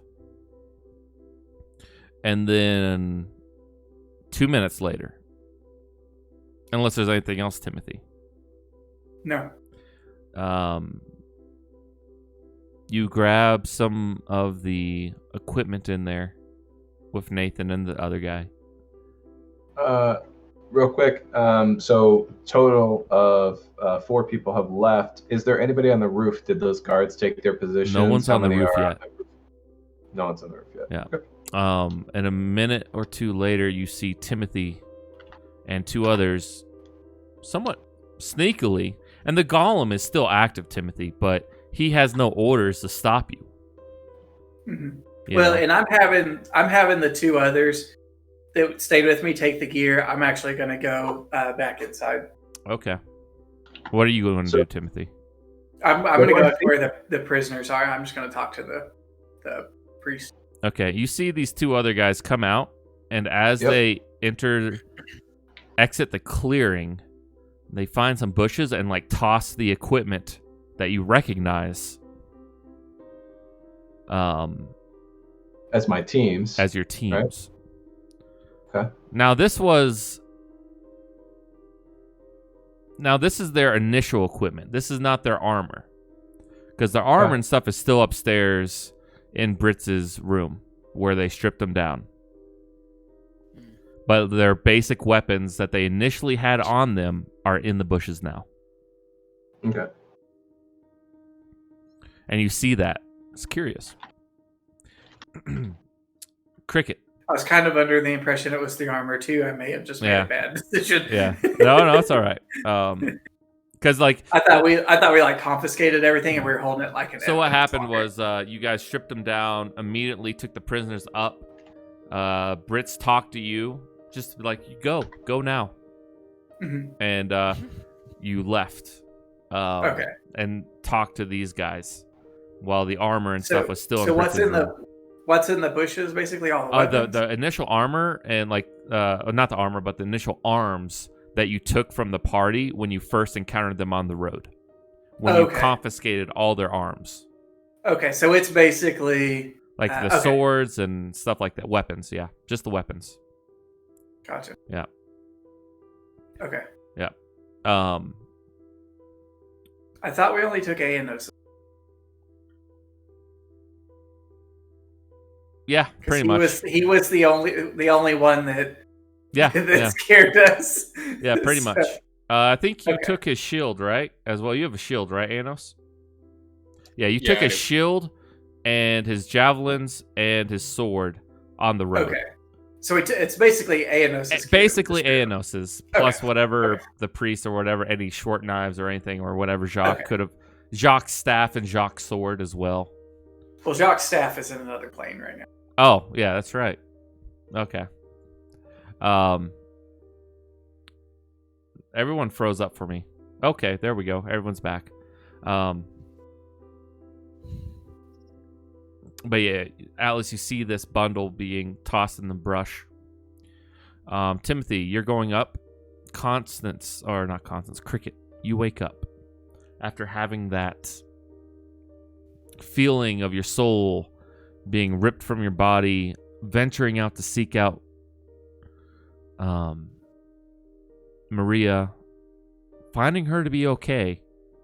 A: And then 2 minutes later, unless there's anything else, Timothy,
C: No.
A: you grab some of the equipment in there with Nathan and the other guy.
E: Real quick, so total of 4 people have left. Is there anybody on the roof? Did those guards take their positions?
A: No one's
E: How
A: on the
E: many
A: roof
E: are
A: yet.
E: on the roof? No one's on the roof yet.
A: Yeah.
E: Okay.
A: And a minute or 2 later, you see Timothy and 2 others somewhat sneakily, and the golem is still active, Timothy, but he has no orders to stop you.
C: Mhm.
A: You
C: Well,
A: know?
C: and I'm having the 2 others that stayed with me take the gear. I'm actually going to go back inside.
A: Okay. What are you going to do, Timothy?
C: I'm going to go where the prisoners are. I'm just going to talk to the priest.
A: Okay, you see these 2 other guys come out, and as
E: Yep.
A: they exit the clearing, they find some bushes and like toss the equipment that you recognize
E: As my teams.
A: as your teams.
E: Okay.
A: Now this is their initial equipment. This is not their armor, because their armor
E: Okay.
A: and stuff is still upstairs in Britz's room where they stripped them down. But their basic weapons that they initially had on them are in the bushes now.
E: Okay.
A: And you see that. It's curious. Cricket.
C: I was kind of under the impression it was the armor too. I may have just made
A: Yeah.
C: a bad decision.
A: Yeah. No, it's all right. Because like,
C: I thought we like confiscated everything and we were holding it like an.
A: so what
C: evidence
A: happened
C: locker.
A: was you guys stripped them down, immediately took the prisoners up. Brits talked to you, just like, go now,
C: Mhm.
A: and you left.
C: Okay.
A: And talked to these guys while the armor and stuff was still.
C: So
A: in
C: what's
A: Britz's
C: in
A: room.
C: what's in the bushes? Basically all the weapons.
A: The initial armor and like not the armor, but the initial arms that you took from the party when you first encountered them on the road, when you
C: Okay.
A: confiscated all their arms,
C: Okay, so it's basically
A: like the
C: okay.
A: swords and stuff like that, weapons. Yeah, just the weapons.
C: Gotcha.
A: Yeah.
C: Okay.
A: I
C: I thought we only took A in those.
A: Yeah,
C: 'Cause
A: pretty much.
C: He was the only one that
A: Yeah,
C: that
A: yeah,
C: scared us.
A: yeah, pretty
C: So-
A: much. I think you
C: Okay.
A: took his shield, right? As well, you have a shield, right, Anos? Yeah, you
F: Yeah,
A: took
F: I
A: his
F: do.
A: shield and his javelins and his sword on the road.
C: Okay. So it's basically Anos.
A: It's basically Anos's plus
C: Okay.
A: whatever
C: Okay.
A: the priest or whatever, any short knives or anything or whatever Jacques
C: Okay.
A: could have. Jacques' staff and Jacques' sword as well.
C: Well, Jacques' staff is in another plane right now.
A: Oh, yeah, that's right. Okay. Everyone froze up for me. Okay, there we go. Everyone's back. But yeah, Alice, you see this bundle being tossed in the brush. Timothy, you're going up. Constance, or not Constance, Cricket, you wake up after having that feeling of your soul being ripped from your body, venturing out to seek out Maria, finding her to be okay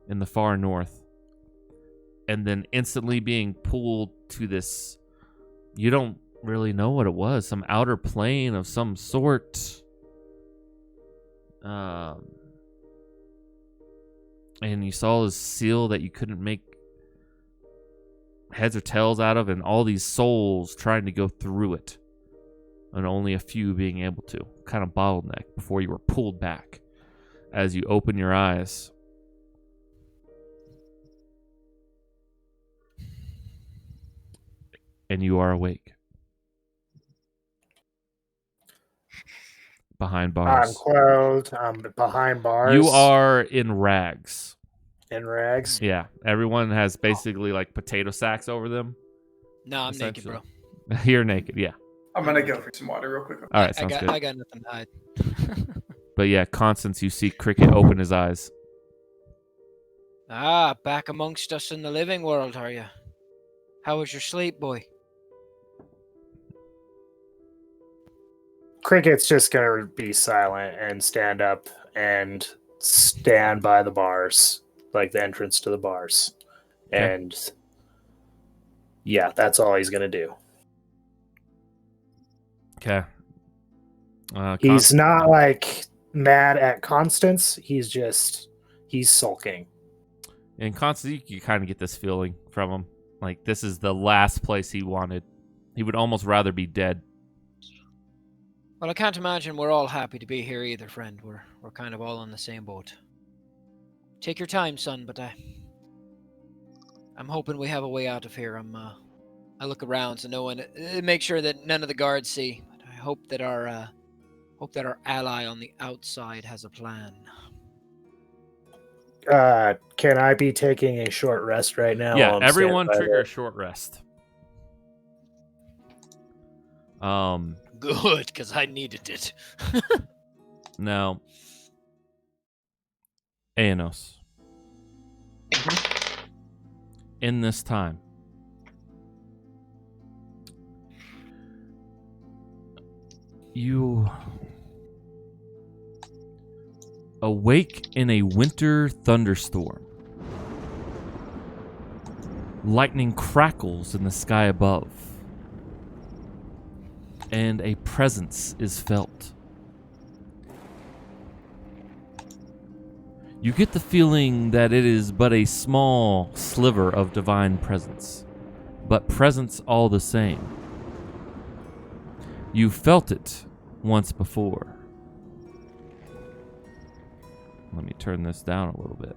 A: in the far north, and then instantly being pulled to this, you don't really know what it was, some outer plane of some sort. And you saw this seal that you couldn't make heads or tails out of, and all these souls trying to go through it. and only a few being able to, kind of bottleneck before you were pulled back. As you open your eyes, and you are awake. Behind
G: I'm
A: bars.
G: clothed. I'm behind bars.
A: You are in rags.
G: in rags.
A: Yeah, everyone has basically like potato sacks over them.
D: No, I'm naked, bro.
A: You're naked, yeah.
C: I'm gonna go for some water real quick.
A: All right, sounds good.
D: I got nothing to hide.
A: But yeah, Constance, you see Cricket open his eyes.
D: Ah, back amongst us in the living world, are you? How was your sleep, boy?
G: Cricket's just gonna be silent and stand up and stand by the bars, like the entrance to the bars.
A: Okay.
G: And yeah, that's all he's gonna do.
A: Okay.
G: He's not like mad at Constance. He's sulking.
A: And Constance, you kind of get this feeling from him. Like, this is the last place he wanted. He would almost rather be dead.
D: Well, I can't imagine we're all happy to be here either, friend. We're kind of all on the same boat. Take your time, son, but I'm hoping we have a way out of here. I look around so no one make sure that none of the guards see. But I hope that our ally on the outside has a plan.
G: Can I be taking a short rest right now?
A: Yeah,
G: while I'm
A: everyone
G: standing by
A: trigger a
G: the-
A: short rest.
D: Good, because I needed it.
A: Now, Aenos. In this time, you awake in a winter thunderstorm. Lightning crackles in the sky above, and a presence is felt. You get the feeling that it is but a small sliver of divine presence, but presence all the same. You felt it once before. Let me turn this down a little bit.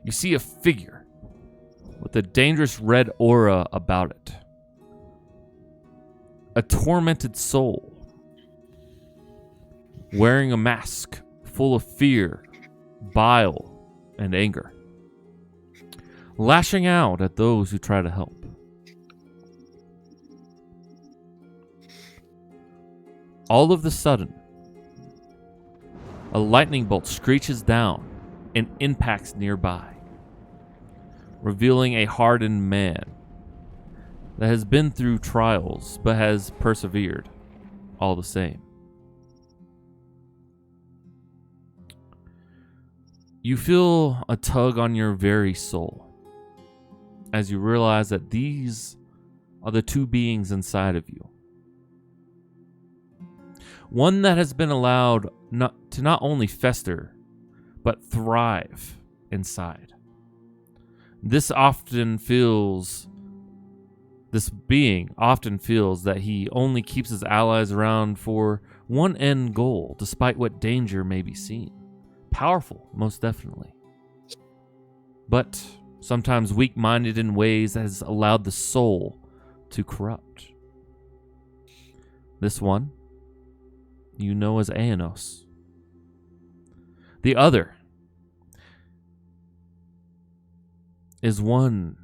A: You see a figure with a dangerous red aura about it. A tormented soul, wearing a mask full of fear, bile, and anger, lashing out at those who try to help. All of a sudden, a lightning bolt screeches down and impacts nearby, revealing a hardened man that has been through trials but has persevered all the same. You feel a tug on your very soul as you realize that these are the two beings inside of you. One that has been allowed not only fester, but thrive inside. This being often feels that he only keeps his allies around for one end goal, despite what danger may be seen. Powerful, most definitely. But sometimes weak-minded in ways that has allowed the soul to corrupt. This one, you know as Aenos. The other is one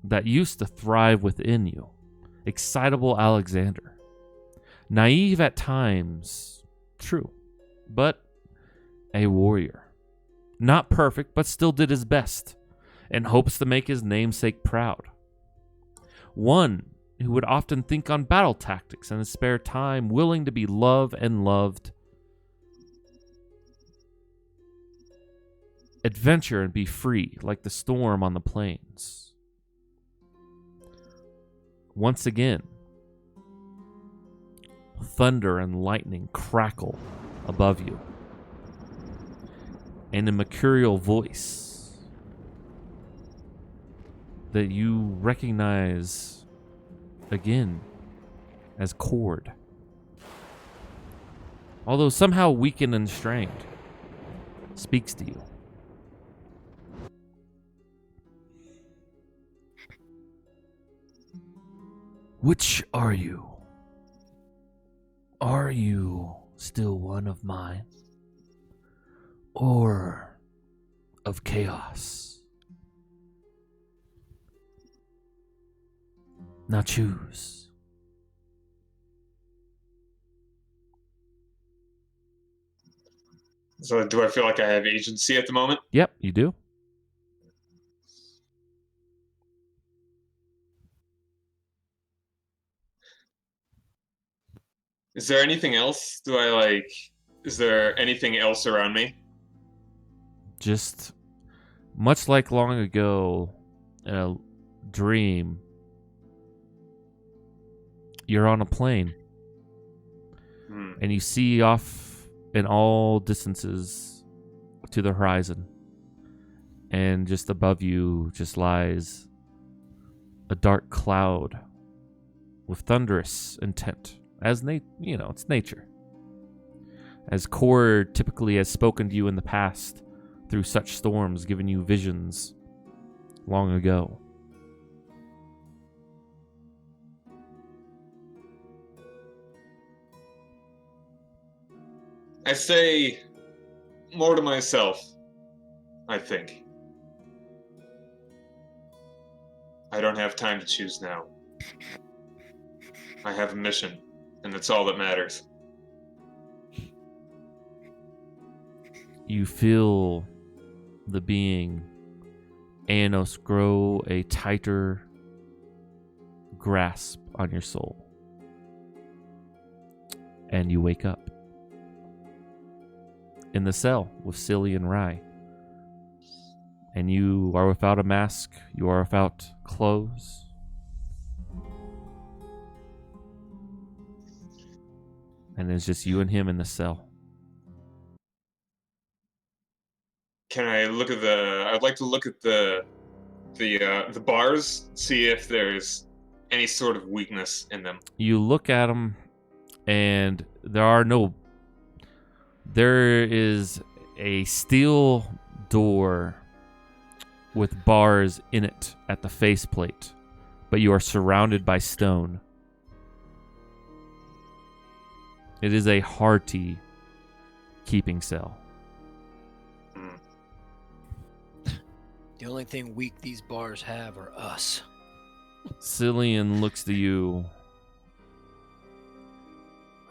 A: that used to thrive within you. Excitable Alexander. Naive at times, true, but a warrior. Not perfect, but still did his best, and hopes to make his namesake proud. One who would often think on battle tactics in his spare time, willing to be loved and loved. Adventure and be free, like the storm on the plains. Once again, thunder and lightning crackle above you. And a mercurial voice that you recognize again as Cord, although somehow weakened and strained, speaks to you. Which are you? Are you still one of mine? Or of chaos? Now choose.
F: So do I feel like I have agency at the moment?
A: Yep, you do.
F: Is there anything else? Is there anything else around me?
A: Just much like long ago in a dream, you're on a plane and you see off in all distances to the horizon, and just above you just lies a dark cloud with thunderous intent, as it's nature, as Cord typically has spoken to you in the past through such storms, giving you visions long ago.
F: I say more to myself, I think. I don't have time to choose now. I have a mission, and that's all that matters.
A: You feel the being Anos grow a tighter grasp on your soul. And you wake up in the cell with Silly and Rye. And you are without a mask, you are without clothes. And it's just you and him in the cell.
F: Can I look at I'd like to look at the bars, see if there's any sort of weakness in them.
A: You look at them, and there is a steel door with bars in it at the faceplate, but you are surrounded by stone. It is a hearty keeping cell.
D: The only thing weak these bars have are us.
A: Cillian looks to you.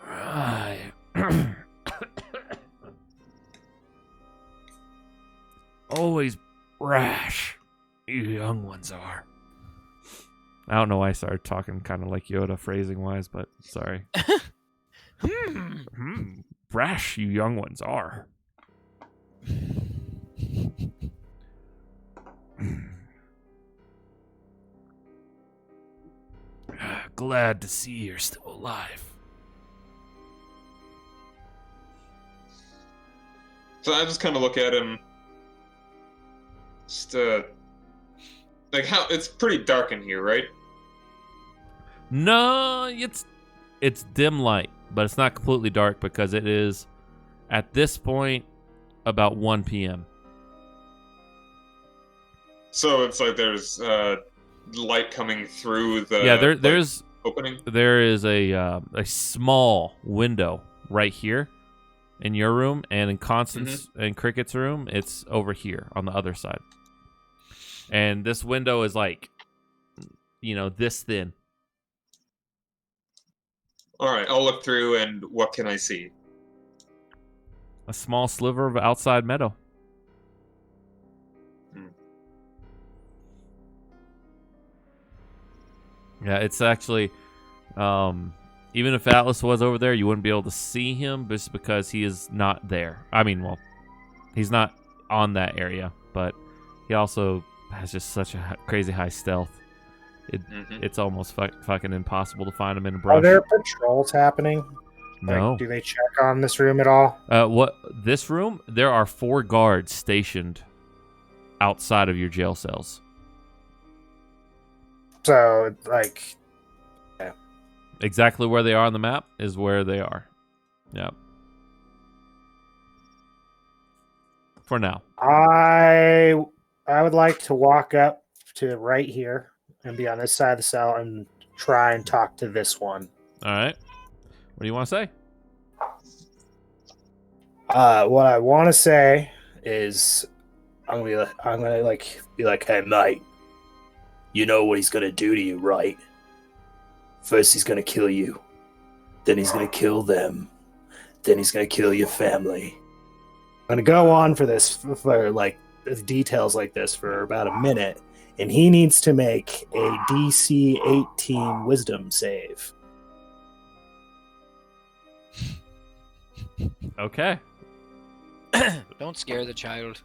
A: Right. Always brash, you young ones are. I don't know why I started talking kind of like Yoda phrasing-wise, but sorry. Brash, you young ones are. Glad to see you're still alive.
F: So I just kind of look at him. Just like how it's pretty dark in here, right?
A: No, it's dim light, but it's not completely dark because it is at this point about 1 p.m.
F: So it's like there's light coming through the
A: there's
F: opening.
A: There is a small window right here in your room, and in Constance and Cricket's room, it's over here on the other side. And this window is like, this thin.
F: All right, I'll look through, and what can I see?
A: A small sliver of outside meadow. Yeah, it's actually, even if Atlas was over there, you wouldn't be able to see him just because he is not there. I mean, well, he's not on that area, but he also has just such a crazy high stealth. It's almost fucking impossible to find him in a brush.
G: Are there patrols happening?
A: No.
G: Like, do they check on this room at all?
A: This room? There are 4 guards stationed outside of your jail cells.
G: So, like,
A: Exactly where they are on the map is where they are. Yep. For now.
G: I would like to walk up to right here and be on this side of the cell and try and talk to this one.
A: All right. What do you want to say?
G: What I want to say is, I'm gonna be like, hey mate, you know what he's gonna do to you, right? First he's gonna kill you, then he's gonna kill them, then he's gonna kill your family. I'm gonna go on for like details like this for about a minute, and he needs to make a DC 18 Wisdom save.
A: Okay.
D: Don't scare the child.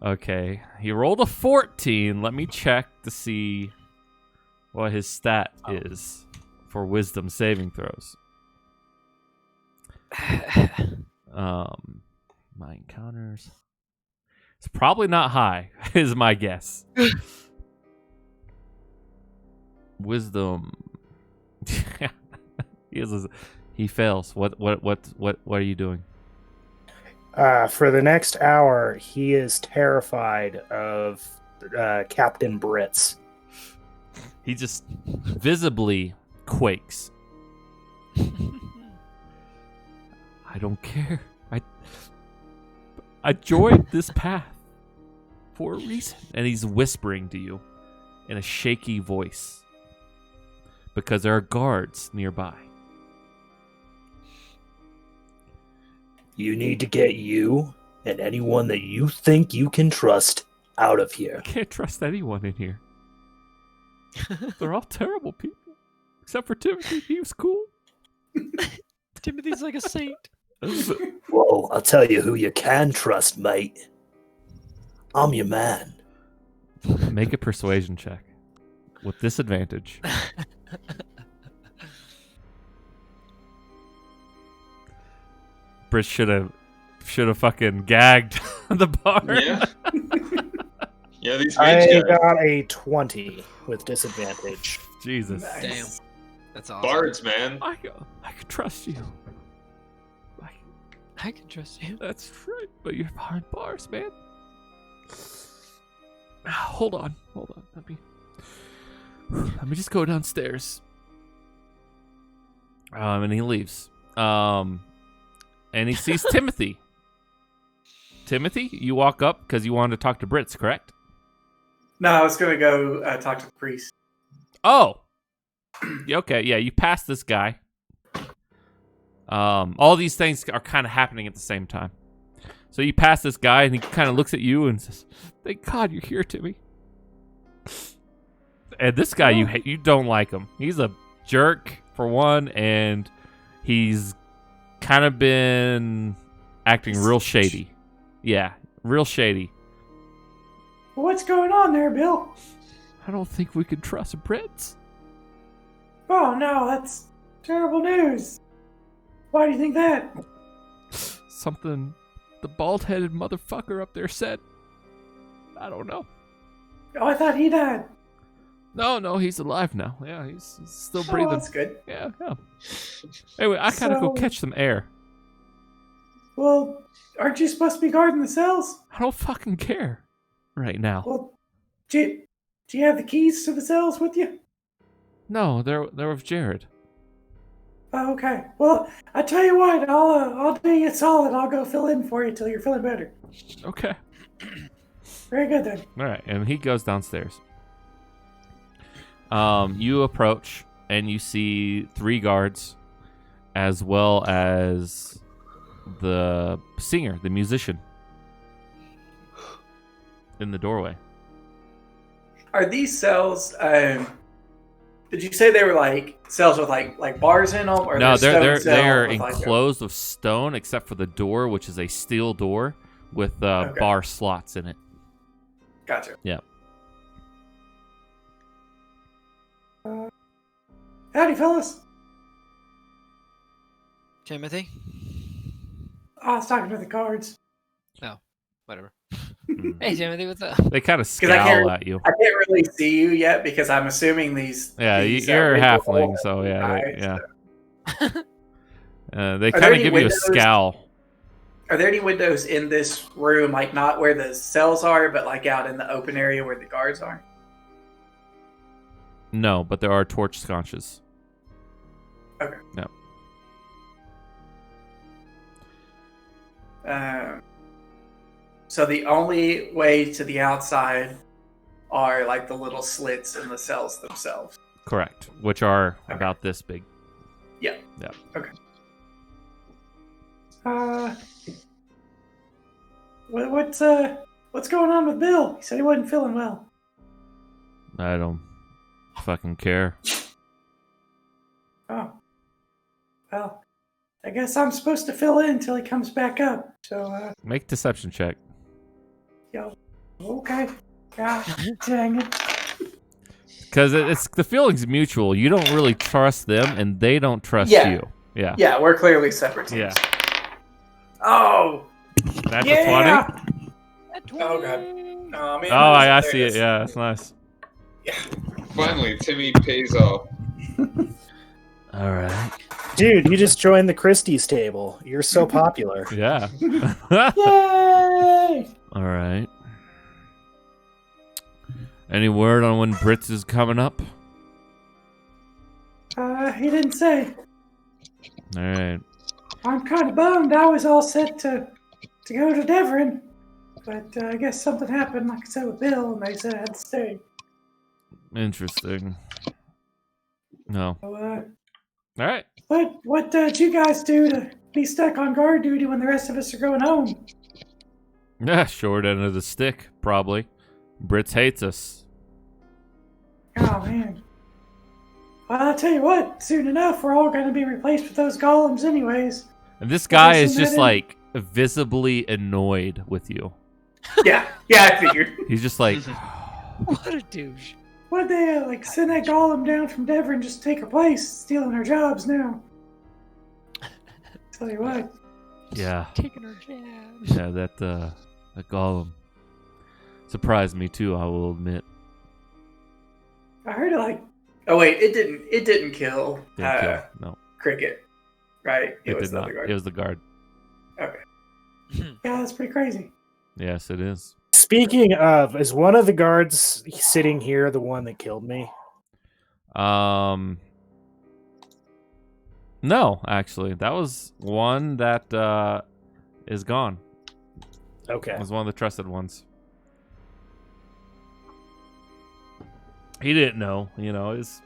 A: Okay. He rolled a 14. Let me check to see what his stat is for wisdom saving throws. My encounters. It's probably not high, is my guess. Wisdom. He fails. What are you doing?
G: For the next hour, he is terrified of Captain Brits.
A: He just visibly quakes. I don't care. I joined this path for a reason. And he's whispering to you in a shaky voice because there are guards nearby.
G: You need to get you and anyone that you think you can trust out of here.
A: I can't trust anyone in here. They're all terrible people. Except for Timothy. He was cool.
D: Timothy's like a saint.
G: Well, I'll tell you who you can trust, mate. I'm your man.
A: Make a persuasion check. With disadvantage. Britt should have fucking gagged the bar.
F: Yeah. Yeah, these
G: I
F: mage guys.
G: got a 20 with disadvantage.
A: Jesus.
D: Damn. That's awesome.
F: Bards, man.
A: I can trust you.
D: I can trust you.
A: That's right, but you're behind bars, man. Hold on. Let me just go downstairs. And he leaves. And he sees Timothy. Timothy, you walk up because you wanted to talk to Brits, correct?
C: No, I was going to go talk to the priest.
A: Oh. Okay, yeah, you pass this guy. All these things are kind of happening at the same time. So you pass this guy, and he kind of looks at you and says, "Thank God you're here, Timmy." And this guy, you don't like him. He's a jerk for one, and he's kind of been acting real shady. Yeah, real shady.
B: What's going on there, Bill?
A: I don't think we can trust Brits.
B: Oh no, that's terrible news. Why do you think that?
A: Something the bald-headed motherfucker up there said. I don't know.
B: Oh, I thought he died.
A: No, he's alive now. Yeah, he's still
C: Oh,
A: breathing.
C: that's good.
A: Yeah. Anyway, I gotta go catch some air.
B: Well, aren't you supposed to be guarding the cells?
A: I don't fucking care right now.
B: Well, do you have the keys to the cells with you?
A: No, they're with Jared.
B: Oh, okay. Well, I tell you what, I'll do you a solid. I'll go fill in for you till you're feeling better.
A: Okay.
B: Very good then.
A: All right, and he goes downstairs. You approach and you see 3 guards, as well as the singer, the musician, in the doorway.
C: Are these cells? Did you say they were like cells with like bars in them? Or
A: No,
C: they're
A: they're
C: with, like,
A: enclosed with stone, except for the door, which is a steel door with bar slots in it.
C: Gotcha.
A: Yeah.
B: Howdy, fellas.
D: Timothy?
B: I was talking to the guards.
D: Whatever. Hey, Timothy, what's up?
A: They kind of
C: 'Cause I can't-
A: scowl at you.
C: I can't really see you yet because I'm assuming these.
A: Yeah,
C: these,
A: you're a
C: windows
A: halfling,
C: all
A: so
C: have
A: yeah,
C: eyes,
A: yeah.
C: so-
A: They
C: Are there
A: kind of
C: any
A: give you a
C: windows-
A: scowl.
C: Are there any windows in this room, like not where the cells are, but like out in the open area where the guards are?
A: No, but there are torch sconces.
C: Okay.
A: No.
C: So the only way to the outside are like the little slits in the cells themselves.
A: Correct. Which are
C: Okay.
A: about this big.
C: Yeah.
A: Yeah.
C: Okay.
B: What's going on with Bill? He said he wasn't feeling well.
A: I don't fucking care.
B: Oh. Well, I guess I'm supposed to fill in until he comes back up. So,
A: Make deception check.
B: okay. Gosh, dang it.
A: Because it's the feeling's mutual. You don't really trust them, and they don't trust
C: Yeah.
A: you. Yeah.
C: Yeah, we're clearly separate teams.
A: Yeah.
C: Oh.
A: That's a
B: Yeah!
A: 20?
C: Oh god. Oh man.
A: Oh, I
C: there
A: see it.
C: is.
A: Yeah, that's nice.
F: Finally, Timmy pays off.
A: All right.
G: Dude, you just joined the Christie's table. You're so popular.
A: Yeah.
B: Yay!
A: All right. Any word on when Brits is coming up?
B: He didn't say.
A: All right.
B: I'm kind of bummed. I was all set to go to Devon, but I guess something happened, like I said, with Bill, and they said I had to stay.
A: Interesting. No.
B: So,
A: All right.
B: what did you guys do to be stuck on guard duty when the rest of us are going home?
A: Yeah, short end of the stick, probably. Brits hates us.
B: Oh man. Well, I'll tell you what. Soon enough, we're all going to be replaced with those golems, anyways.
A: And this guy
B: Okay,
A: is
B: so
A: just
B: that
A: like visibly annoyed with you.
C: Yeah, I figured.
A: He's just like,
D: What a douche.
B: What'd they send that golem down from Devon just to take her place, stealing her jobs now? Tell you what.
A: yeah,
D: Taking her jab.
A: yeah, that golem surprised me too. I will admit.
B: I heard it
C: Oh wait, it didn't kill
A: Didn't kill. No,
C: Cricket, right?
A: it
C: was
A: did
C: the
A: not.
C: other guard.
A: It was the guard.
C: Okay.
B: yeah, that's pretty crazy.
A: Yes, it is.
G: Speaking of, is one of the guards sitting here the one that killed me?
A: No, actually, that was one that is gone.
G: Okay.
A: It was one of the trusted ones. He didn't know, it's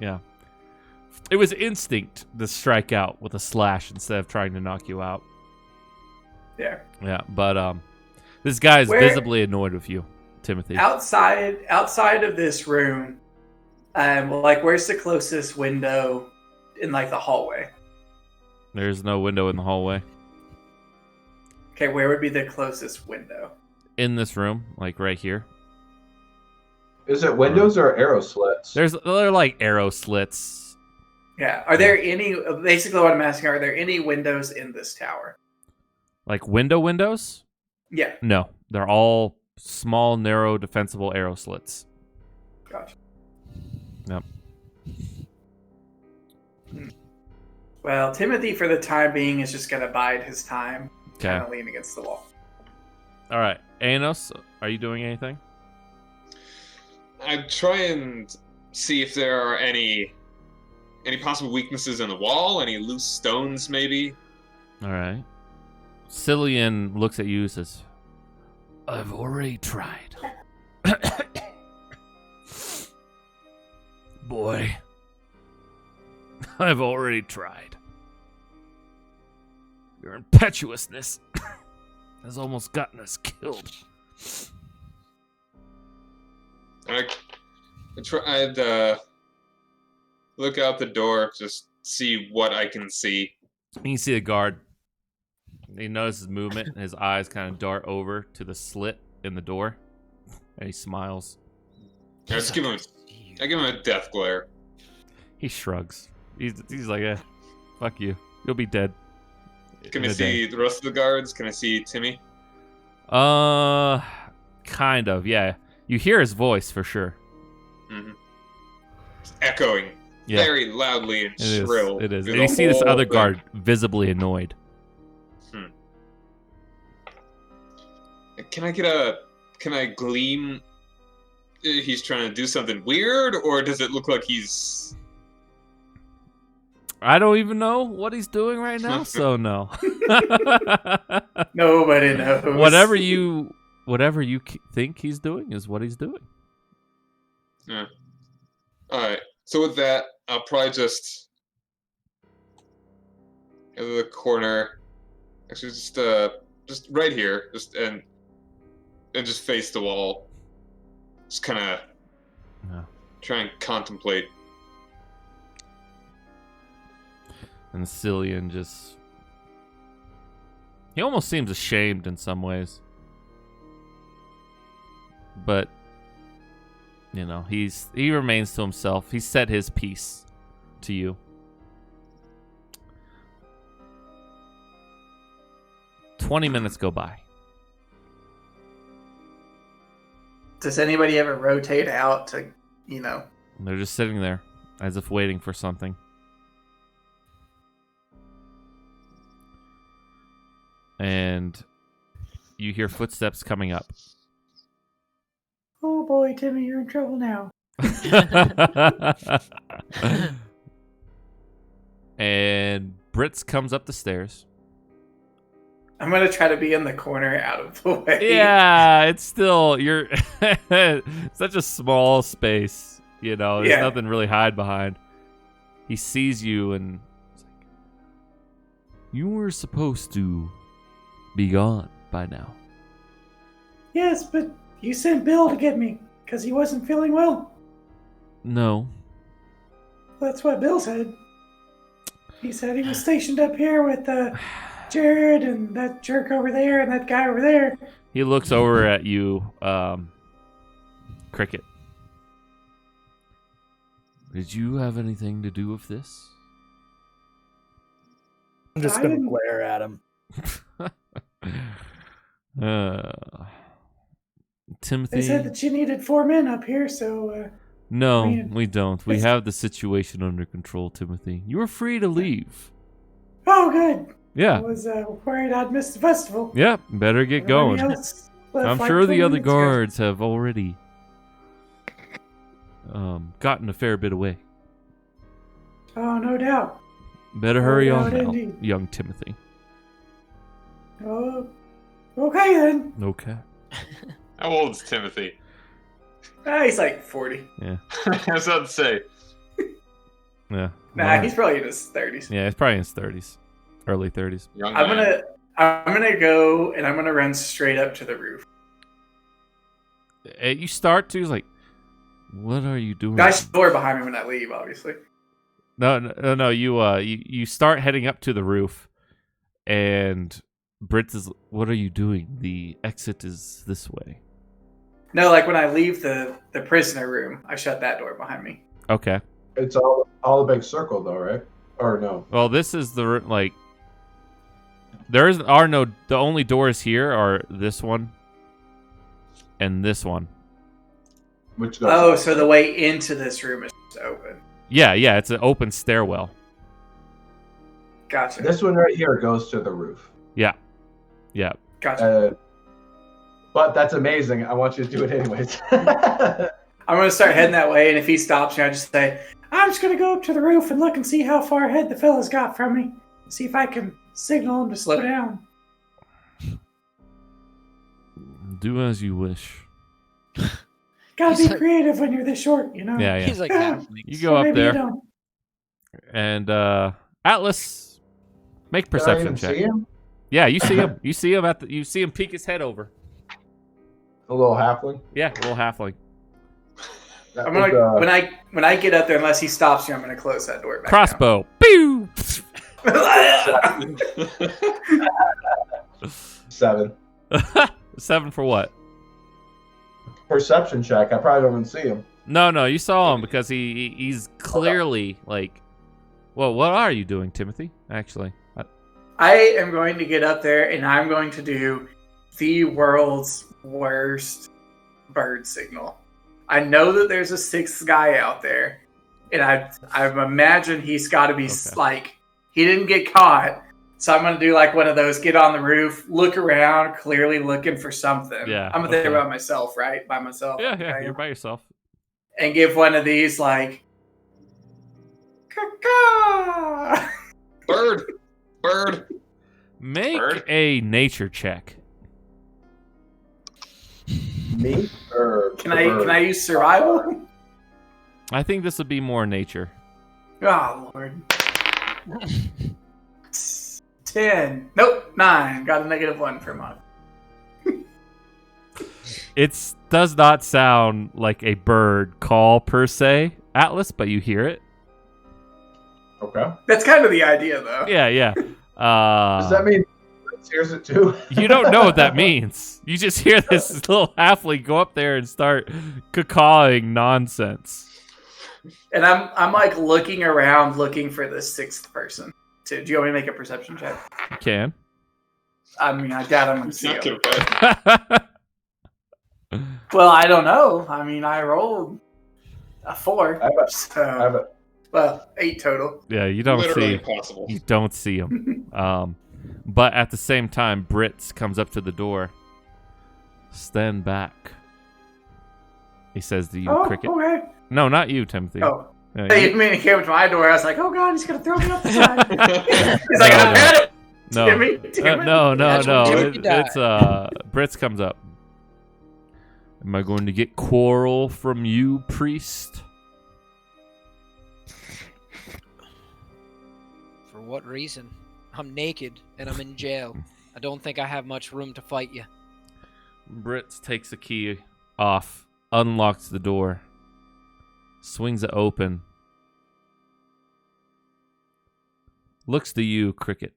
A: yeah. It was instinct to strike out with a slash instead of trying to knock you out.
C: Yeah.
A: Yeah, but this guy is
C: Where-
A: visibly annoyed with you, Timothy.
C: Outside of this room, where's the closest window in the hallway?
A: There's no window in the hallway.
C: Okay, where would be the closest window?
A: In this room, like right here.
E: Is it windows or arrow slits?
A: They're like arrow slits.
C: Yeah. Are there any? Basically, what I'm asking: are there any windows in this tower?
A: Like windows?
C: Yeah.
A: No. They're all small, narrow, defensible arrow slits.
C: Gotcha.
A: Yep.
C: Well, Timothy, for the time being, is just gonna bide his time,
A: Okay.
C: kind of lean against the wall.
A: All right. Anos, are you doing anything?
F: I'd try and see if there are any possible weaknesses in the wall, any loose stones, maybe.
A: All right. Cillian looks at you and says, I've already tried. Boy, I've already tried. Your impetuousness has almost gotten us killed.
F: I'd look out the door, just see what I can see.
A: You can see the guard. He notices movement, and his eyes kind of dart over to the slit in the door, and he smiles.
F: I just give him a death glare.
A: He shrugs. He's like, fuck you. You'll be dead.
F: Can
A: in
F: I
A: a day."
F: see the rest of the guards? Can I see Timmy?
A: Kind of, yeah. You hear his voice for sure.
F: Mm-hmm. It's echoing very loudly and shrill.
A: It is.
F: through
A: And
F: the
A: you see this
F: whole
A: other
F: thing.
A: guard visibly annoyed.
F: Can I gleam? He's trying to do something weird, or does it look like he's?
A: I don't even know what he's doing right now, so no.
C: Nobody knows.
A: Whatever you think he's doing is what he's doing.
F: Yeah. All right. So with that, I'll probably just go to the corner. Actually, just right here, and just face the wall. Just kind of try and contemplate.
A: And Cillian he almost seems ashamed in some ways. But he remains to himself. He said his piece to you. "20 minutes go by.
C: Does anybody ever rotate out to,
A: They're just sitting there as if waiting for something. And you hear footsteps coming up.
B: Oh boy, Timmy, you're in trouble now.
A: And Brits comes up the stairs.
C: I'm going to try to be in the corner out of the way.
A: Yeah, it's still, you're such a small space, there's nothing really hide behind. He sees you and he's like, "You were supposed to be gone by now."
B: Yes, but you sent Bill to get me because he wasn't feeling well.
A: No.
B: That's what Bill said. He said he was stationed up here with Jared and that jerk over there and that guy over there.
A: He looks over at you, Cricket. "Did you have anything to do with this?"
G: I'm just going to glare at him.
A: Timothy.
B: They said that you needed 4 men up here, so...
A: No,
B: I mean,
A: we don't. We have the situation under control, Timothy. You are free to leave.
B: Oh, good.
A: Yeah.
B: I was worried I'd miss the festival.
A: Yeah, better get going.
B: Everybody else left
A: I'm
B: like
A: sure
B: 20
A: the other
B: minutes ago.
A: guards have already gotten a fair bit away.
B: Oh, no doubt.
A: Better hurry on
B: doubt
A: now,
B: indeed.
A: young Timothy.
B: Oh, okay then.
A: Okay.
F: How old is Timothy?
C: He's like 40.
A: Yeah.
F: I was about to say.
A: Yeah.
C: Nah, he's probably in his 30s.
A: Yeah, he's probably in his 30s. Early 30s.
F: Young
C: I'm
F: man.
C: gonna go and I'm gonna run straight up to the roof.
A: You start to, he's like, "What are you doing?"
C: Guys, door behind me when I leave, obviously.
A: No. You start heading up to the roof, and Brits is, "What are you doing? The exit is this way."
C: No, like when I leave the prisoner room, I shut that door behind me.
A: Okay.
E: It's all a big circle, though, right? Or no?
A: Well, this is the the only doors here are this one and this one.
E: Which goes
C: Oh, so the way into this room is just open.
A: Yeah, it's an open stairwell.
C: Gotcha.
E: This one right here goes to the roof.
A: Yeah.
C: Gotcha.
E: But that's amazing. I want you to do it anyways.
C: I'm gonna start heading that way, and if he stops me, I just say,
B: I'm just going to go up to the roof and look and see how far ahead the fella's got from me. See if I can signal him to slow down.
A: Do as you wish.
B: Gotta
D: He's
B: be
D: like-
B: creative when you're this short, you know?
A: Yeah.
D: He's like
B: Yeah.
D: halfling.
A: You go
B: Or
A: up
B: maybe
A: there,
B: You don't.
A: and Atlas, make a
E: Can I
A: perception
E: even
A: check.
E: see him?
A: Yeah, you see him. You see him peek his head over.
E: A little halfling.
A: Yeah, a little halfling.
E: That
C: I'm
E: was,
C: gonna when I get up there, unless he stops me, I'm gonna close that door back.
A: Crossbow. Pew!
C: Down.
E: 7.
A: 7 for what?
E: Perception check. I probably don't even see him.
A: No, you saw him because he's clearly like. Well, what are you doing, Timothy? Actually,
C: I am going to get up there and I'm going to do the world's worst bird signal. I know that there's a sixth guy out there, and I imagine he's got to be like, he didn't get caught. So I'm gonna do like one of those: get on the roof, look around, clearly looking for something.
A: Yeah,
C: I'm there by myself, right? By myself.
A: Yeah, you're by yourself.
C: And give one of these like, caw.
F: Bird.
A: Make a nature check.
E: Me or
C: Can I use survival?
A: I think this would be more nature.
C: Oh Lord. 10. Nope. 9. Got a -1 for a month.
A: It does not sound like a bird call per se, Atlas, but you hear it.
E: Okay.
C: That's kind of the idea, though.
A: Yeah.
E: Does that mean Fritz hears it too?
A: You don't know what that means. You just hear this little halfling go up there and start cawing nonsense.
C: And I'm like looking around, looking for the sixth person. Too. Do you want me to make a perception check?
A: You can.
C: I mean, I doubt I'm going to see
F: Not
C: him.
F: too bad.
C: Well, I don't know. I mean, I rolled a 4. So, well, 8 total.
A: Yeah, you don't
F: Literally
A: see.
F: impossible.
A: You don't see him. But at the same time, Brits comes up to the door. Stand back. He says to you, Cricket.
C: Okay.
A: No, not you, Timothy.
C: Oh.
A: Yeah,
C: You mean he came to my door? I was like, oh god, he's going to throw me off the side. He's like, I had it.
A: no,
C: Timmy.
A: no.
D: That's when Timothy died.
A: It's Brits comes up. Am I going to get quarrel from you, priest?
D: For what reason? I'm naked and I'm in jail. I don't think I have much room to fight you.
A: Brits takes the key off, unlocks the door, swings it open, looks to you, Cricket.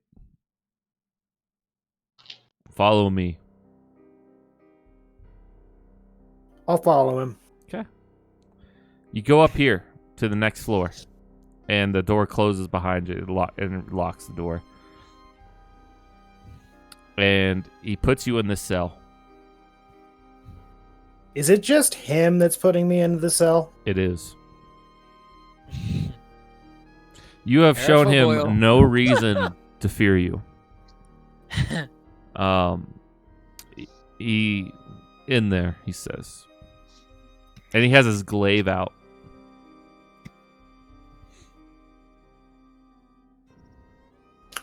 A: Follow me.
G: I'll follow him.
A: Okay. You go up here to the next floor, and the door closes behind you and locks the door. And he puts you in the cell.
G: Is it just him that's putting me into the cell?
A: It is. You have
D: Careful,
A: shown him
D: Boyle.
A: no reason to fear you. He in there, he says. And he has his glaive out.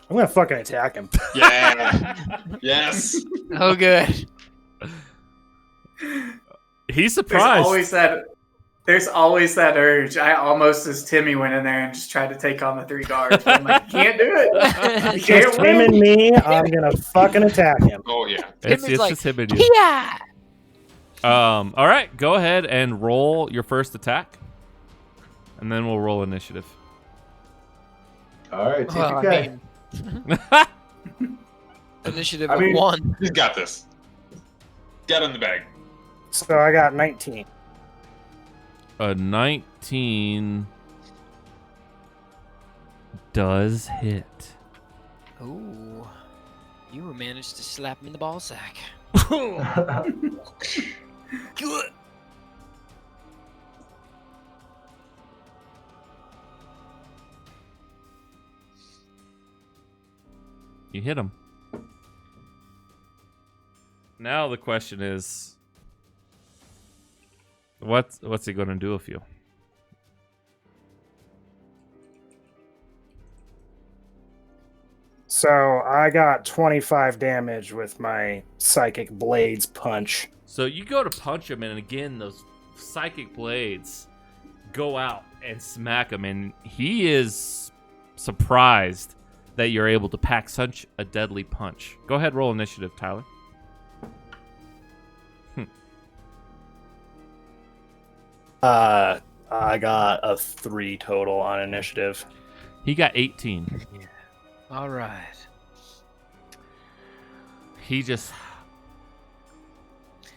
G: I'm gonna fucking attack him.
F: Yeah. Yes.
D: Oh, good.
A: He's surprised.
C: There's always that urge. I almost, as Timmy, went in there and just tried to take on the 3 guards. But I'm like, you can't do it. You can't
G: Just him and
C: win.
G: me, I'm gonna fucking attack him.
F: Oh yeah.
A: It's
D: Timmy's like,
A: just him and you.
D: yeah.
A: All right, go ahead and roll your first attack. And then we'll roll initiative.
E: All right,
D: Well, I
E: TPK.
D: mean, initiative
E: I mean-
D: of 1.
F: He's got this. Get in the bag.
G: So I got 19.
A: A 19 does hit.
D: Ooh. You managed to slap him in the ball sack. Good.
A: You hit him. Now the question is, what's he going to do with you?
G: So I got 25 damage with my psychic blades punch.
A: So you go to punch him, and again, those psychic blades go out and smack him, and he is surprised that you're able to pack such a deadly punch. Go ahead, roll initiative, Tyler.
G: I got a 3 total on initiative.
A: He got 18.
D: All right.
A: He just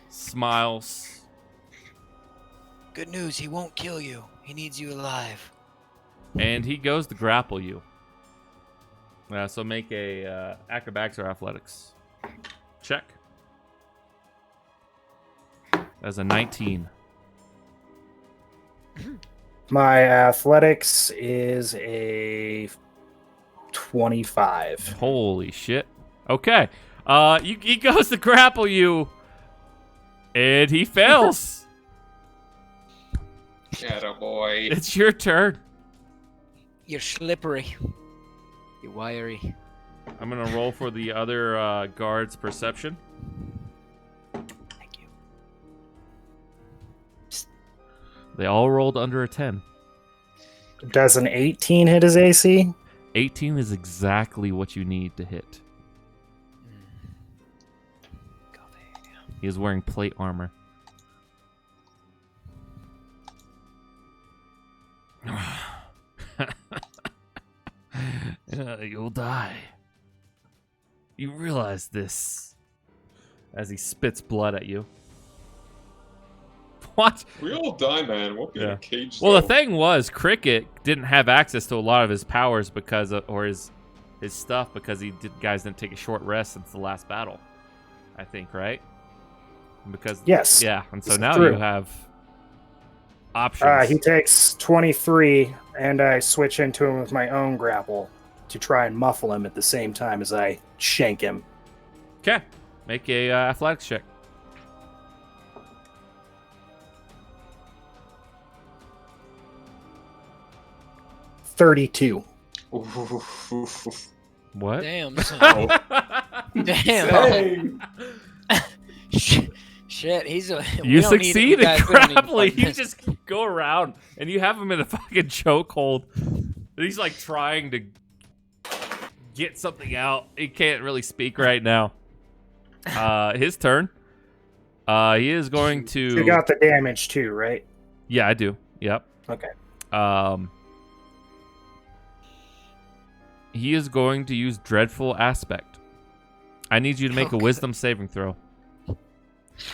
A: smiles.
D: Good news, he won't kill you. He needs you alive.
A: And he goes to grapple you. So make a acrobatics or athletics check. As a 19.
G: My athletics is a 25.
A: Holy shit. Okay. He goes to grapple you, and he fails.
F: Attaboy.
A: It's your turn.
D: You're slippery. You're wiry.
A: I'm going to roll for the other guard's perception.
D: Thank you.
A: They all rolled under a 10.
G: Does an 18 hit his AC?
A: 18 is exactly what you need to hit.
D: Go there.
A: He is wearing plate armor. You'll die. You realize this. As he spits blood at you. What?
F: We all die, man. We'll be in
A: Yeah.
F: a cage.
A: Well, the
F: though.
A: thing was, Cricket didn't have access to a lot of his powers because of, or his stuff because guys didn't take a short rest since the last battle. I think, right? Because
G: Yes.
A: yeah, and so
G: This is
A: now
G: true.
A: you have options.
G: He takes 23, and I switch into him with my own grapple to try and muffle him at the same time as I shank him.
A: Okay, make a athletics check.
G: 32.
A: What?
D: Damn, son. Damn.
C: Dang.
D: Shit, he's a.
A: You succeed in
D: we don't need
A: grappling. You
D: fucking-
A: just go around and you have him in a fucking chokehold. He's like trying to get something out. He can't really speak right now. His turn. He is going to.
G: You got the damage too, right?
A: Yeah, I do. Yep.
G: Okay.
A: He is going to use Dreadful Aspect. I need you to make a
D: Okay.
A: Wisdom saving throw.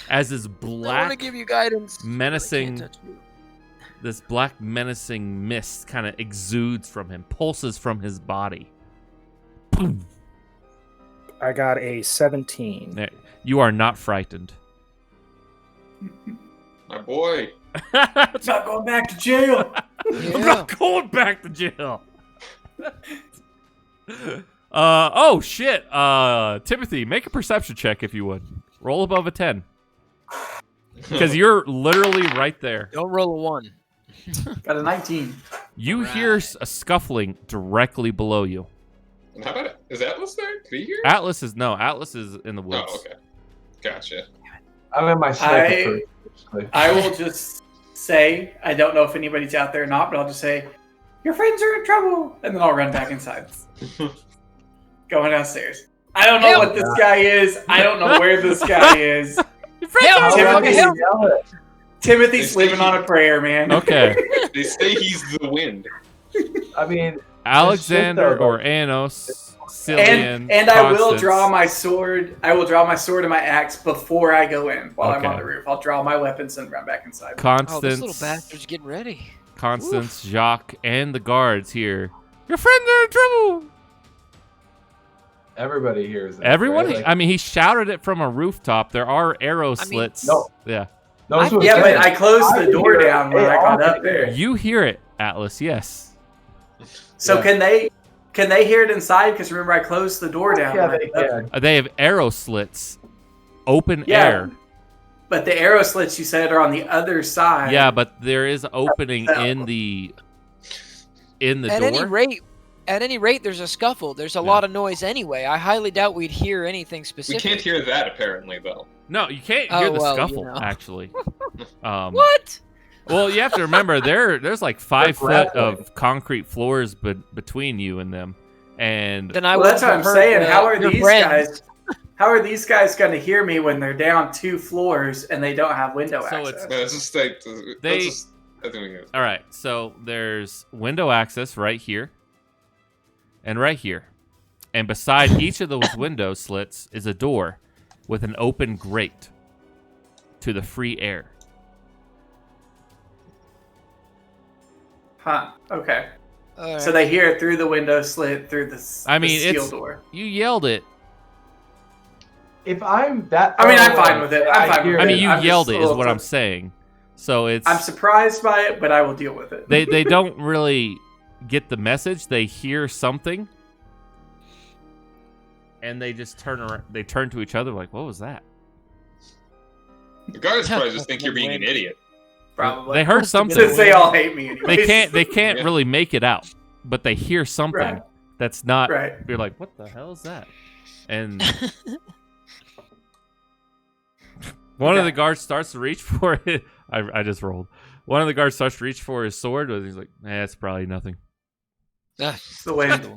A: As this
D: I want to
A: black,
D: give you guidance.
A: menacing-
D: But I can't touch you.
A: this black menacing mist kind of exudes from him, pulses from his body. Boom.
G: I got a 17.
A: There. You are not frightened.
F: My boy.
C: It's not going back to jail.
A: I'm
D: Yeah.
A: not going back to jail. Oh shit. Timothy, make a perception check if you would. Roll above a 10. Because you're literally right there.
D: Don't roll a 1.
C: Got a 19.
A: You hear a scuffling directly below you.
F: And how about it? Is Atlas there? Can he hear?
A: Atlas is in the woods.
F: Oh, okay. Gotcha.
E: I'm in my sniper.
C: I will just say, I don't know if anybody's out there or not, but I'll just say, your friends are in trouble, and then I'll run back inside. Going downstairs. I don't know what this guy is. I don't know where this guy is.
D: Help!
C: Timothy-
D: Help!
C: Timothy's living on a prayer, man.
A: Okay.
F: They say he's the wind.
E: I mean,
A: Alexander
E: though,
A: or Anos, Cillian,
C: And I will
A: Constance.
C: draw my sword. I will draw my sword and my axe before I go in while I'm
A: Okay.
C: on the roof. I'll draw my weapons and run back inside.
D: Oh, this
A: Constance,
D: little bastard's getting ready.
A: Constance, Jacques, and the guards here. Your friends are in trouble.
E: everybody hears that.
A: Everyone,
E: right? Like,
A: I mean, he shouted it from a rooftop. There are arrow
D: I mean-
A: slits.
E: No.
A: Yeah.
E: those were
C: Yeah, but
E: good.
C: I closed
E: I
C: the door
E: hear it.
C: down when
E: They
C: I
E: all
C: got
E: can
C: up
E: hear
C: there.
E: it.
A: You hear it, Atlas, yes.
C: So
E: Yeah.
C: can they hear it inside? Because remember, I closed the door down.
E: Yeah,
C: when I
E: they
C: got up.
E: can.
A: They have arrow slits. Open
C: Yeah.
A: air.
C: But the arrow slits you said are on the other side.
A: Yeah, but there is opening
C: So-
A: in the
D: At any rate, there's a scuffle. There's a lot of noise anyway. I highly doubt we'd hear anything
F: We
D: specific.
F: can't hear that apparently, though.
A: No, you can't
D: Oh,
A: hear the
D: well, you
A: scuffle,
D: know.
A: actually.
D: What?
A: Well, you have to remember there's like 5 foot
E: grappling.
A: of concrete floors between you and them, and
D: Then I
C: Well, that's what I'm
D: wouldn't have
C: saying.
D: heard,
C: How are
D: your
C: these
D: friends.
C: guys? How are these guys going to hear me when they're down 2 floors and they don't have window
A: So
C: access?
A: it's-
F: No, it's just like
A: They-
F: I think we can.
A: all right. So there's window access right here, and right here, and beside each of those window slits is a door with an open grate to the free air.
C: Huh. Okay.
D: All
C: So
D: right.
C: they hear it through the window slit through the
A: I mean,
C: the steel
A: it's-
C: door.
A: You yelled it
E: if I'm that,
C: I mean, I'm fine with it. I'm fine with it.
A: I mean, you
C: I'm
A: yelled
C: just
A: it,
C: a
A: is
C: little
A: what I'm saying. So it's.
C: I'm surprised by it, but I will deal with it.
A: They don't really get the message. They hear something, and they just turn around. They turn to each other like, "What was that?"
F: The guards probably just think you're being an idiot.
C: Probably.
A: They heard something.
C: Since they all hate me anyways.
A: They can't
F: Yeah.
A: really make it out, but they hear something
C: Right.
A: that's not.
C: Right.
A: You're like, "What the hell is that?" And one of the guards starts to reach for it. I just rolled. One of the guards starts to reach for his sword, but he's like, it's probably nothing.
C: It's the wind.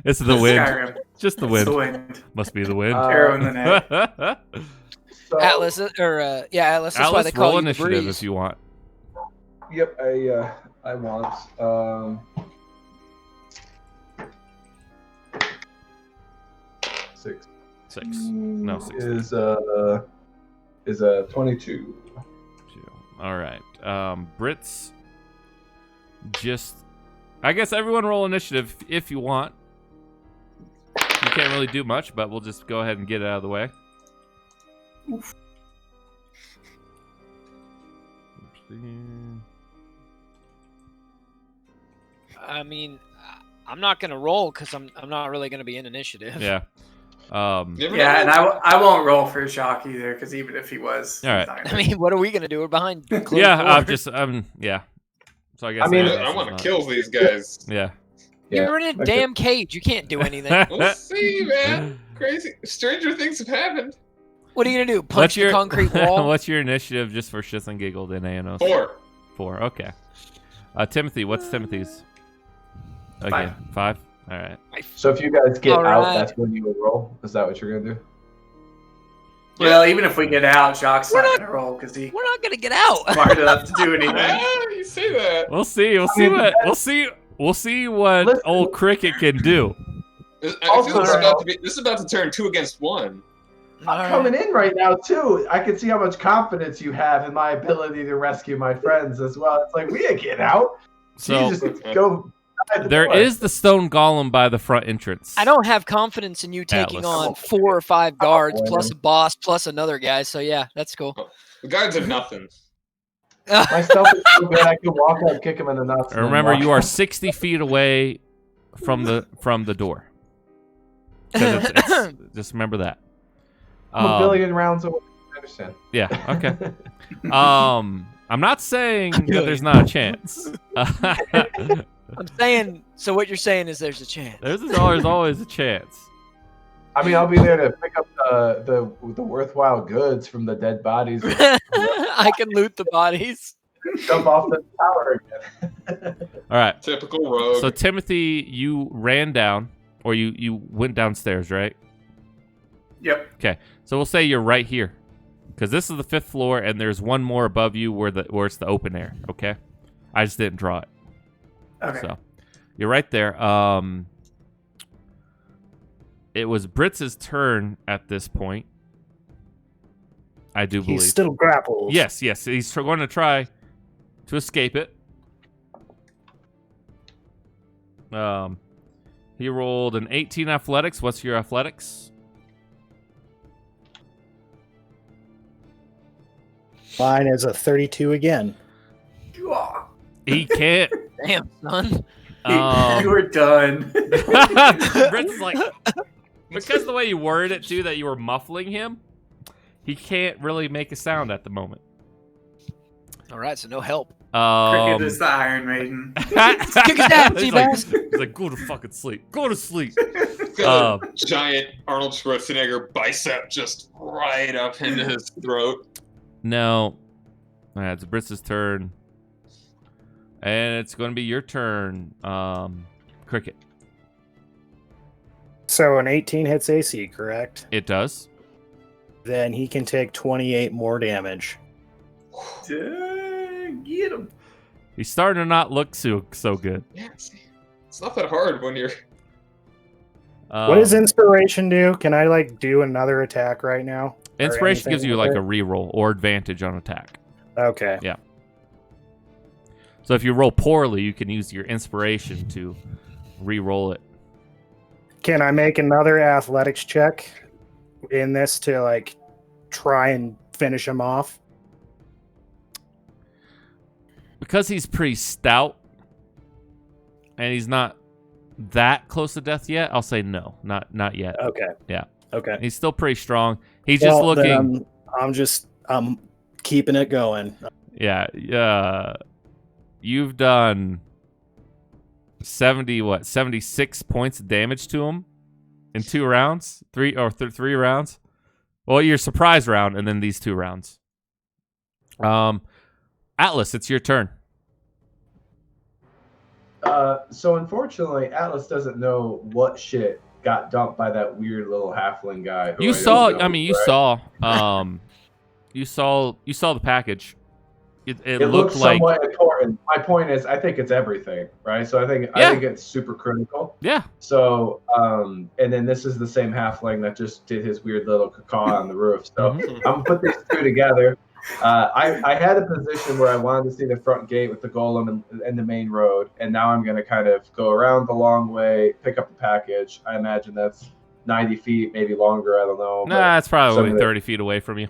A: It's the wind.
C: Skyrim.
A: Just the
C: It's
A: wind.
C: the wind.
A: Must be the wind.
C: Arrow in the neck.
E: So,
D: Atlas, Atlas. That's why
A: Alice,
D: they call
A: roll
D: you the
A: initiative
D: breeze.
A: if you want.
E: Yep, I want. 6
A: No, 6.
E: is a 22.
A: All right. Brits. Just, I guess everyone roll initiative if you want. You can't really do much, but we'll just go ahead and get it out of the way.
D: I mean, I'm not gonna roll because I'm not really gonna be in initiative.
A: Yeah.
C: Yeah, and I won't roll for Jacques either, because even if he was,
A: All right.
C: he's not
D: I
C: gonna-
D: mean, what are we gonna do? We're behind. closed
A: Yeah,
D: doors.
A: yeah. So I guess
E: I mean,
A: Alice
F: I
A: is
F: want
A: not-
F: to kill these guys.
A: Yeah.
D: You're in a
E: okay.
D: damn cage. You can't do anything.
F: We'll see, man. Crazy. Stranger things have happened.
D: What are you gonna do? Punch the concrete wall?
A: What's your initiative just for shits and giggles in ANOS?
F: 4.
A: 4, okay. Timothy, what's Timothy's? Again, 5? All right.
E: So if you guys get
D: All
E: out,
D: right.
E: that's when you will roll. Is that what you're gonna do?
C: Well, even if we get out, Jacques not gonna roll because he's
D: We're not gonna get out.
C: smart enough to do anything.
F: Ah, you say that.
A: We'll see. We'll see what
E: Listen.
A: old Cricket can do.
F: I
E: Also,
F: feel this is about to turn 2 against 1.
E: I'm coming in right now too. I can see how much confidence you have in my ability to rescue my friends as well. It's like we ain't get out.
A: So
E: You just go.
A: there is the stone golem by the front entrance.
D: I don't have confidence in you taking
A: Atlas.
D: on 4 or 5 guards
E: boy.
D: plus a boss plus another guy. So yeah, that's cool.
F: The guards have nothing.
E: My stealth is so good. I can walk up, kick him in the nuts. and then
A: Remember,
E: walk
A: you are
E: out.
A: 60 feet away from the door. 'Cause it's, just remember that.
E: I'm a billion rounds away. I understand.
A: Yeah. Okay. I'm not saying that there's not a chance.
D: I'm saying. So what you're saying is there's a chance.
A: there's always a chance.
E: I mean, I'll be there to pick up the worthwhile goods from the dead bodies. And
D: I can loot the bodies.
E: jump off the tower again.
A: All right.
F: Typical rogue.
A: So Timothy, you ran down, or you went downstairs, right?
C: Yep.
A: Okay. So we'll say you're right here, because this is the 5th floor, and there's one more above you where it's the open air. Okay. I just didn't draw it.
C: Okay.
A: So you're right there. It was Britz's turn at this point. I do believe.
G: He's still grappled.
A: Yes. He's going to try to escape it. He rolled an 18 athletics. What's your athletics?
G: Mine is a 32 again.
C: Aw,
A: He can't.
D: Damn, son.
C: you were done.
A: Britt's is like, because of the way you worded it too, that you were muffling him, he can't really make a sound at the moment.
D: All right, so no help.
C: Cricket is the Iron Maiden.
D: Kick his ass,
A: he's,
D: Seabass.
A: he's like, go to fucking sleep. Go to sleep.
F: Got a giant Arnold Schwarzenegger bicep just right up into his throat.
A: No. All right, it's Britz's turn. And it's going to be your turn, Cricket.
G: So an 18 hits AC, correct?
A: It does.
G: Then he can take 28 more damage.
C: Get him.
A: He's starting to not look so good.
F: Yeah, see, it's not that hard when you're.
G: What does inspiration do? Can I do another attack right now? Or
A: Inspiration gives
G: anything
A: you
G: with
A: like
G: it?
A: a reroll or advantage on attack.
G: Okay.
A: Yeah. So if you roll poorly, you can use your inspiration to re-roll it.
G: Can I make another athletics check in this to like try and finish him off?
A: Because he's pretty stout and he's not that close to death yet, I'll say no, not yet.
G: Okay.
A: Yeah.
G: Okay.
A: He's still pretty strong. He's just looking.
G: I'm keeping it going.
A: Yeah. You've done 76 points of damage to him in 2 rounds, 3 rounds. Well, your surprise round and then these 2 rounds. Atlas, it's your turn.
E: So unfortunately, Atlas doesn't know what shit got dumped by that weird little halfling guy. Who
A: You
E: I
A: saw.
E: don't know,
A: I mean, you
E: right?
A: saw. You saw the package. It
E: It
A: looked
E: looks
A: like.
E: somewhat important. My point is, I think it's everything, right? So I think it's super critical.
A: Yeah.
E: So, and then this is the same halfling that just did his weird little caca on the roof. So
A: Mhm.
E: I'm gonna put these 2 together. I had a position where I wanted to see the front gate with the golem and the main road, and now I'm gonna kind of go around the long way, pick up the package. I imagine that's 90 feet, maybe longer. I don't know.
A: Nah, it's probably
E: so
A: only 30 feet away from you.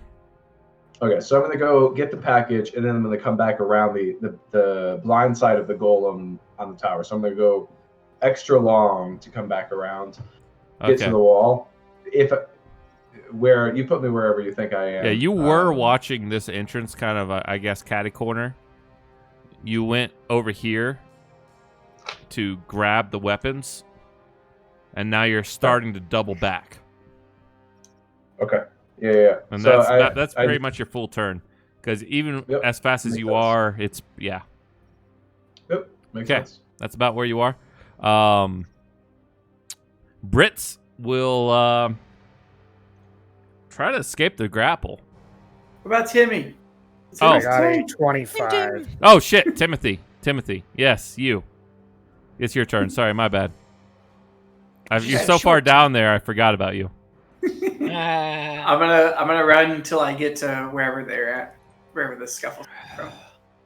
E: Okay, so I'm gonna go get the package, and then I'm gonna come back around the blind side of the golem on the tower. So I'm gonna go extra long to come back around, get to the wall. Where you put me wherever you think I am.
A: Yeah, you were watching this entrance, kind of, I guess, catty corner. You went over here to grab the weapons, and now you're starting to double back.
E: Okay. Yeah.
A: And
E: so
A: that's pretty much your full turn. Because even as fast as
E: Makes
A: you
E: sense.
A: are, it's, yeah.
E: Yep. Makes
A: Okay.
E: sense.
A: That's about where you are. Brits will try to escape the grapple.
C: What about Timmy?
A: Oh.
G: I got a 25.
A: Oh, shit. Timothy. Yes, you. It's your turn. Sorry, my bad. You're so far down there, I forgot about you.
C: I'm gonna run until I get to wherever they're at, wherever the scuffle's from.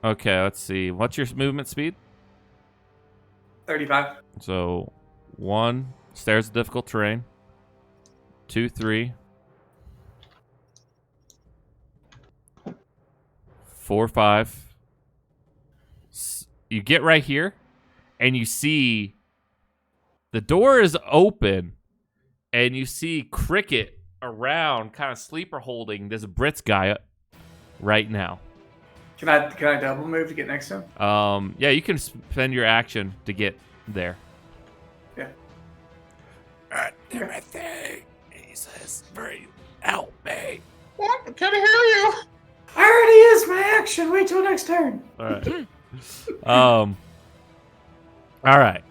A: Okay, let's see. What's your movement speed?
C: 35.
A: So, 1, stairs of difficult terrain. 2, 3. 4, 5. You get right here, and you see the door is open, and you see Cricket around, kind of sleeper holding this Brits guy right now.
C: Can I double move to get next to him?
A: Yeah, you can spend your action to get there.
C: Yeah.
A: Timothy, he says, help me.
F: What? I can't hear you.
B: I already used my action. Wait till next turn.
A: All right. All right.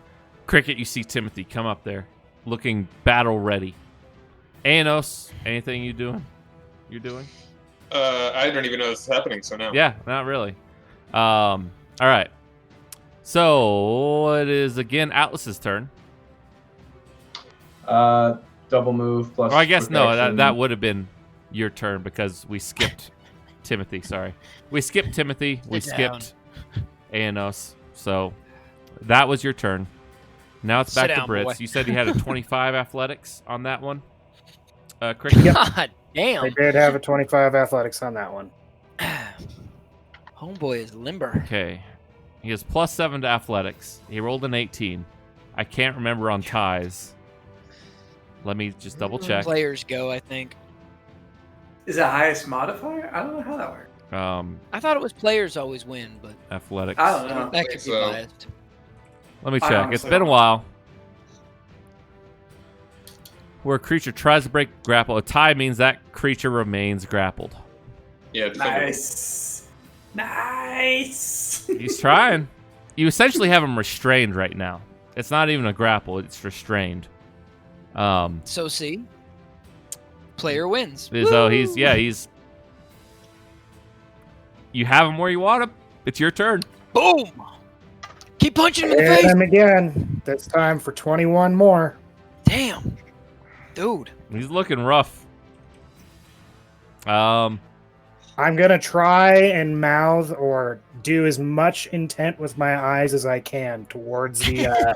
A: Cricket, you see Timothy come up there, looking battle ready. Anos, anything you're doing?
F: I don't even know this is happening, so no.
A: Yeah, not really. All right. So it is again Atlas's turn.
E: Double move plus.
A: Or I guess no,
E: protection.
A: that would have been your turn because we skipped Timothy. Sorry, we skipped Timothy. We skipped Anos. So that was your turn. Now it's back to Brits.
D: Boy.
A: You said you had a 25 athletics on that one. Cricket.
D: God damn.
G: I did have a 25 athletics on that one.
D: Homeboy is limber.
A: Okay. He has +7 to athletics. He rolled an 18. I can't remember on ties. Let me just double check.
D: Players go, I think.
C: Is it highest modifier? I don't know how that works.
D: I thought it was players always win, but
A: Athletics.
C: I don't know.
D: that could be
F: so.
D: biased.
A: Let me
C: I
A: check.
C: honestly
A: It's been a
C: don't.
A: while. Where a creature tries to break grapple, a tie means that creature remains grappled.
F: Yeah, defender.
C: Nice.
A: He's trying. You essentially have him restrained right now. It's not even a grapple, it's restrained.
D: So see, player wins.
A: So he's you have him where you want him. It's your turn.
D: Boom! Keep punching him in the
G: And
D: face.
G: him again. This time for 21 more.
D: Damn, dude.
A: He's looking rough.
G: I'm gonna try and mouth or do as much intent with my eyes as I can towards the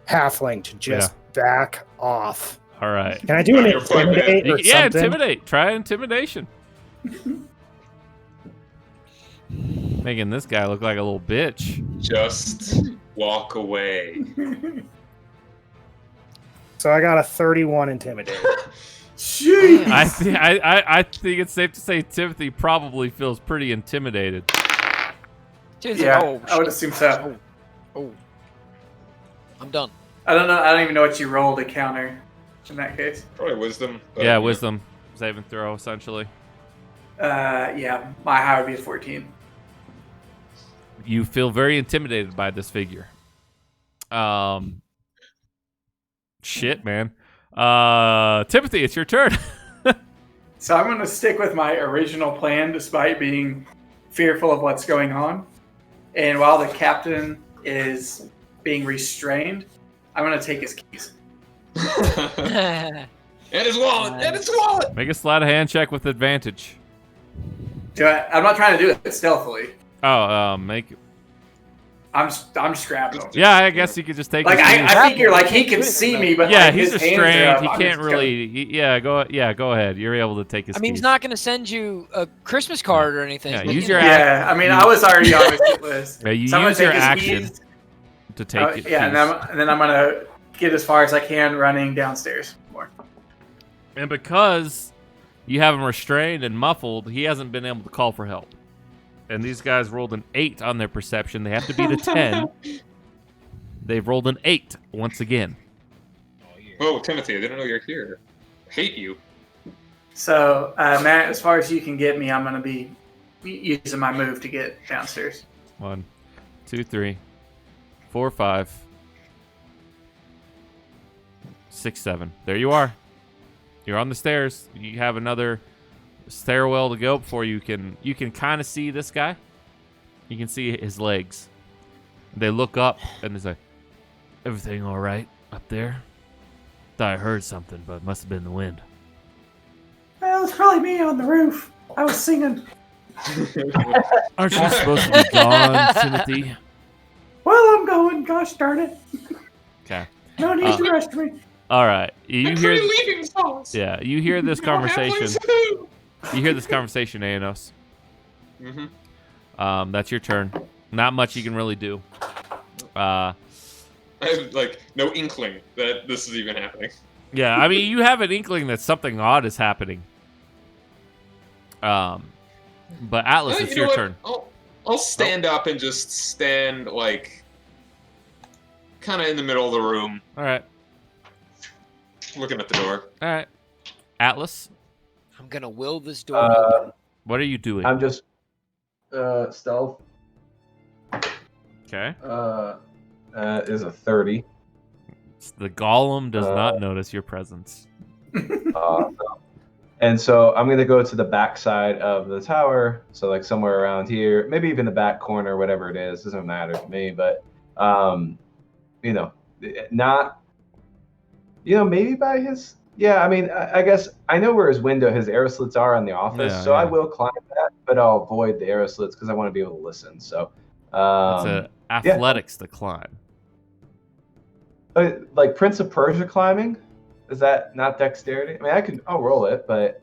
G: halfling to just back off.
A: All right.
G: Can I do an
F: You're fine, man.
G: intimidate or
A: Yeah,
G: something?
A: intimidate. Try intimidation. Making this guy look like a little bitch.
F: Just walk away.
G: So I got a 31 intimidate.
C: Jeez.
A: I think it's safe to say Timothy probably feels pretty intimidated.
D: Dude,
C: Yeah,
D: oh,
C: I would
D: shit.
C: assume so.
D: Oh. I'm done.
C: I don't know. I don't even know what you roll to counter in that case.
F: Probably wisdom. but,
A: Yeah, wisdom saving throw essentially.
C: Yeah, my high would be a 14.
A: You feel very intimidated by this figure. Shit, man. Timothy, it's your turn.
C: So I'm going to stick with my original plan despite being fearful of what's going on. And while the captain is being restrained, I'm going to take his keys.
F: And his wallet. And his wallet.
A: Make a sleight of hand check with advantage.
C: I'm not trying to do it stealthily.
A: Oh, make.
C: I'm just grabbing him.
A: Yeah, I guess you could just take.
C: Like
A: his keys.
C: I figure like he can see me, but
A: Yeah,
C: like,
A: he's
C: his hands are
A: restrained.
C: up.
A: He
C: I'm
A: can't
C: just
A: really. Go ahead. You're able to take his.
D: I mean,
A: keys.
D: he's not going to send you a Christmas card or anything.
A: Yeah,
D: but,
A: use
D: you
A: your
D: know.
C: Yeah, I mean, I was already on his hit list.
A: Yeah, you
C: So I'm gonna
A: use your
C: take his
A: action
C: keys.
A: to take it.
C: Yeah, and then I'm gonna get as far as I can running downstairs more.
A: And because you have him restrained and muffled, he hasn't been able to call for help. And these guys rolled an 8 on their perception. They have to beat a 10. They've rolled an 8 once again.
F: Oh, Timothy, I didn't know you're here. I hate you.
C: So, Matt, as far as you can get me, I'm gonna be using my move to get downstairs.
A: 1, 2, 3, 4, 5, 6, 7. There you are. You're on the stairs. You have another stairwell to go before you can kind of see this guy. You can see his legs. They look up and they say, "Everything all right up there? Thought I heard something, but it must have been the wind."
B: Well, it's probably me on the roof. I was singing.
A: Aren't you supposed to be gone, Timothy?
B: Well, I'm going. Gosh darn it.
A: Okay.
B: No need to rush me.
A: All right. You
F: I'm
A: hear?
F: leaving this house.
A: Yeah. You hear this conversation. You hear this conversation, Aenos.
F: Mm-hmm.
A: That's your turn. Not much you can really do.
F: I have like no inkling that this is even happening.
A: Yeah, I mean, you have an inkling that something odd is happening. But Atlas, it's
F: You know
A: your
F: what?
A: turn.
F: I'll stand up and just stand like kind of in the middle of the room,
A: All right.
F: looking at the door.
A: All right. Atlas,
D: I'm going to will this door open.
A: what are you doing?
E: I'm just stealth
A: Okay.
E: is a 30.
A: The golem does not notice your presence.
E: And so I'm going to go to the back side of the tower. So like somewhere around here, maybe even the back corner, whatever it is, doesn't matter to me. But, not, maybe by his, I mean, I guess I know where his arrow slits are on the office.
A: Yeah,
E: so I
A: yeah.
E: will climb that, but I'll avoid the arrow slits because I want to be able to listen. So,
A: It's a athletics to climb.
E: like Prince of Persia climbing, is that not dexterity? I mean, I'll roll it, but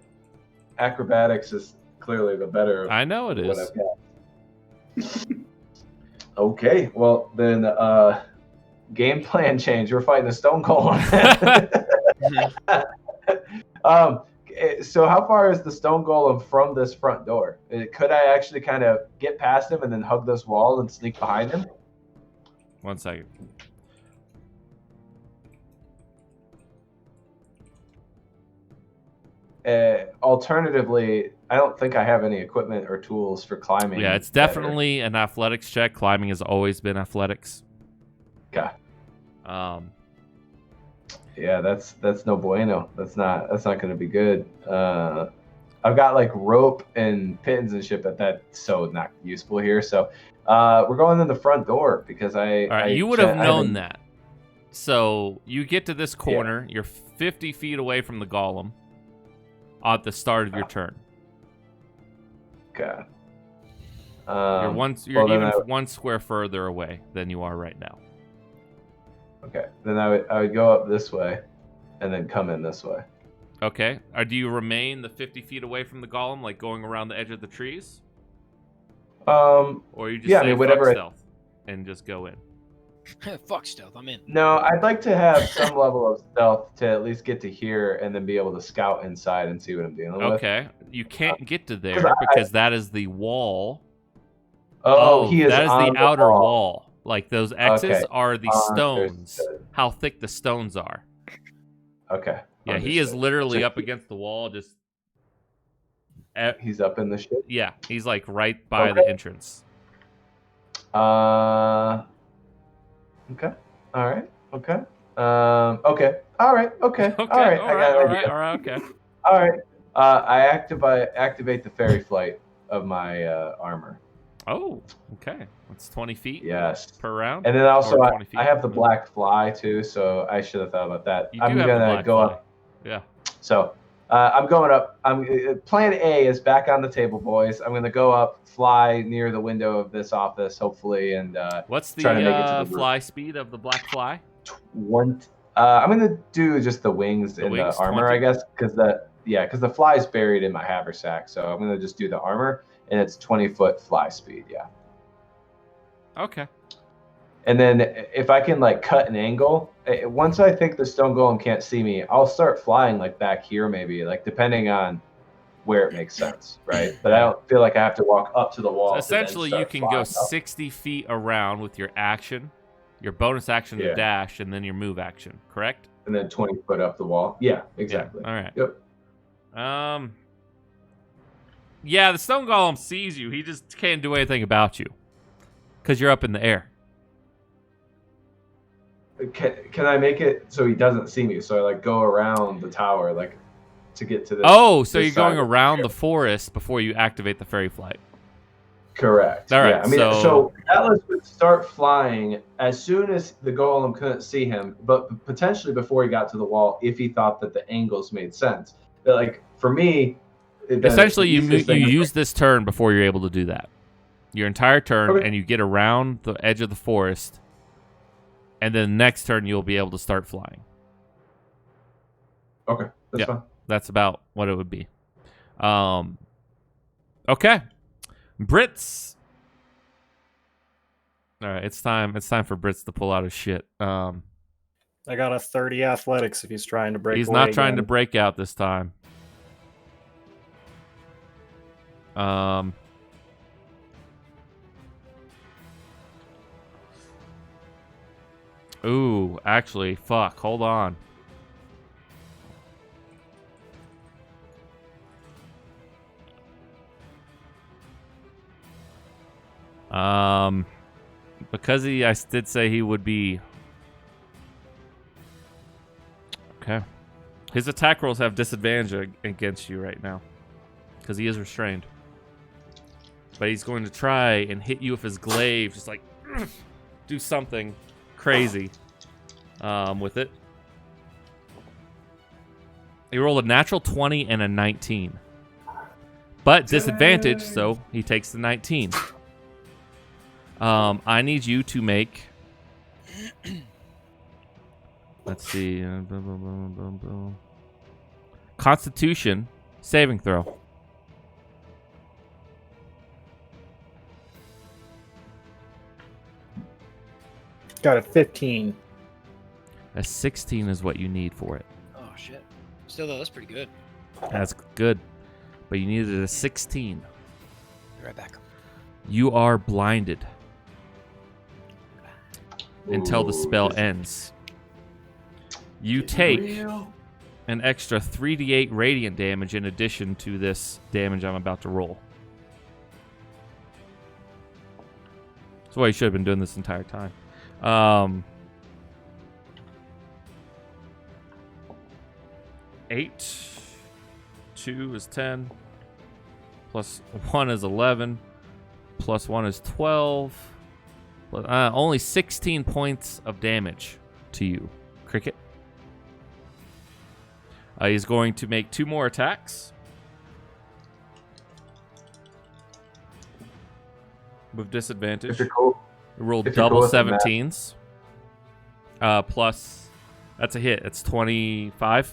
E: acrobatics is clearly the better.
A: I know it
E: what
A: is.
E: I've got. Okay, well then, game plan change. We're fighting a stone golem. So how far is the stone golem from this front door? Could I actually kind of get past him and then hug this wall and sneak behind him?
A: 1 second.
E: Alternatively, I don't think I have any equipment or tools for climbing.
A: Yeah, it's
E: better.
A: definitely an athletics check. Climbing has always been athletics.
E: Okay.
A: Yeah,
E: that's no bueno. That's not going to be good. I've got like rope and pins and shit, but that's so not useful here. So we're going in the front door because
A: All right, you would have
E: I
A: known
E: haven't-
A: that. So you get to this corner. You're 50 feet away from the golem at the start of your turn.
E: Okay.
A: You're
E: then
A: even 1 square further away than you are right now.
E: Okay. Then I would go up this way, and then come in this way.
A: Okay. Do you remain the 50 feet away from the golem, like going around the edge of the trees? Or you just
E: yeah,
A: say
E: I mean, whatever.
A: fuck stealth and just go in?
D: Fuck stealth, I'm in.
E: No, I'd like to have some level of stealth to at least get to here and then be able to scout inside and see what I'm dealing with.
A: Okay. You can't get to there because that is the wall.
E: Oh, he is
A: that is
E: on
A: the outer
E: wall.
A: wall. Like those X's
E: Okay.
A: are the stones.
E: Understood.
A: How thick the stones are.
E: Okay.
A: Yeah, he is
E: Understood.
A: literally
E: So
A: up against the wall. Just
E: he's up in the ship.
A: yeah, he's like right by
E: Okay.
A: the entrance.
E: Okay. All right. Okay. Okay. All right. Okay.
A: Okay.
E: All right. I got an idea.
A: All right. Okay.
E: All right. I activate the fairy flight of my armor.
A: Oh, okay. That's 20 feet
E: Yes.
A: per round.
E: And then also
A: Or
E: I
A: 20 feet.
E: have the black fly too, so I should have thought about that.
A: You do
E: I'm
A: have the
E: gonna
A: black
E: go
A: fly.
E: up.
A: Yeah.
E: So I'm going up. Plan A is back on the table, boys. I'm gonna go up, fly near the window of this office, hopefully, and
A: What's the
E: try to make it to the roof.
A: fly speed of the black fly?
E: I'm gonna do just the wings
A: The
E: and
A: wings,
E: the armor,
A: 20?
E: I guess, because the fly's buried in my haversack. So I'm gonna just do the armor, and it's 20-foot fly speed. Yeah.
A: Okay.
E: And then if I can like cut an angle, once I think the stone golem can't see me, I'll start flying like back here, maybe, like depending on where it makes sense, right? But I don't feel like I have to walk up to the wall.
A: So
E: to then
A: essentially,
E: start
A: you can
E: flying
A: go
E: up.
A: 60 feet around with your action, your bonus action to
E: Yeah.
A: dash, and then your move action. Correct?
E: And then 20 foot up the wall. Yeah, exactly.
A: Yeah. All right.
E: Yep.
A: Yeah, the stone golem sees you. He just can't do anything about you because you're up in the air.
E: Can I make it so he doesn't see me? So I like go around the tower, like to get to this.
A: Oh, so
E: this
A: you're going
E: side of
A: around
E: here.
A: the forest before you activate the fairy flight.
E: Correct.
A: All right,
E: Yeah, I mean, so Atlas would start flying as soon as the golem couldn't see him, but potentially before he got to the wall, if he thought that the angles made sense. But like for me,
A: Essentially, you
E: easiest thing is,
A: use this turn before you're able to do that. Your entire turn,
E: Okay.
A: and you get around the edge of the forest, and then next turn you'll be able to start flying.
E: Okay, that's
A: Yeah.
E: fine.
A: That's about what it would be. Okay. Brits. All right, it's time. It's time for Brits to pull out his shit.
G: I got a 30 athletics if he's trying to break
A: He's
G: away
A: not trying to
G: again.
A: break out this time. Ooh, actually, fuck. Hold on. Because I did say he would be. Okay. His attack rolls have disadvantage against you right now. Because he is restrained. But he's going to try and hit you with his glaive. Just like, do something crazy with it. He rolled a natural 20 and a 19. But disadvantage, so he takes the 19. I need you to make... Let's see. Constitution saving throw.
G: Got a 15.
A: A 16 is what you need for it.
D: Oh shit. Still though, that's pretty good.
A: That's good. But you needed a 16.
D: Be right back.
A: You are blinded until the
E: Ooh,
A: spell
E: this-
A: ends. You
C: Getting
A: take
C: real.
A: an extra 3d8 radiant damage in addition to this damage I'm about to roll. That's why you should have been doing this entire time. 8. 2 is 10. Plus 1 is 11. Plus 1 is 12. Only 16 points of damage to you, Cricket. He's going to make 2 more attacks. With disadvantage.
E: If you're cool,
A: Rolled
E: if you're
A: double
E: cool with the math.
A: 17s. Plus That's a hit. It's 25.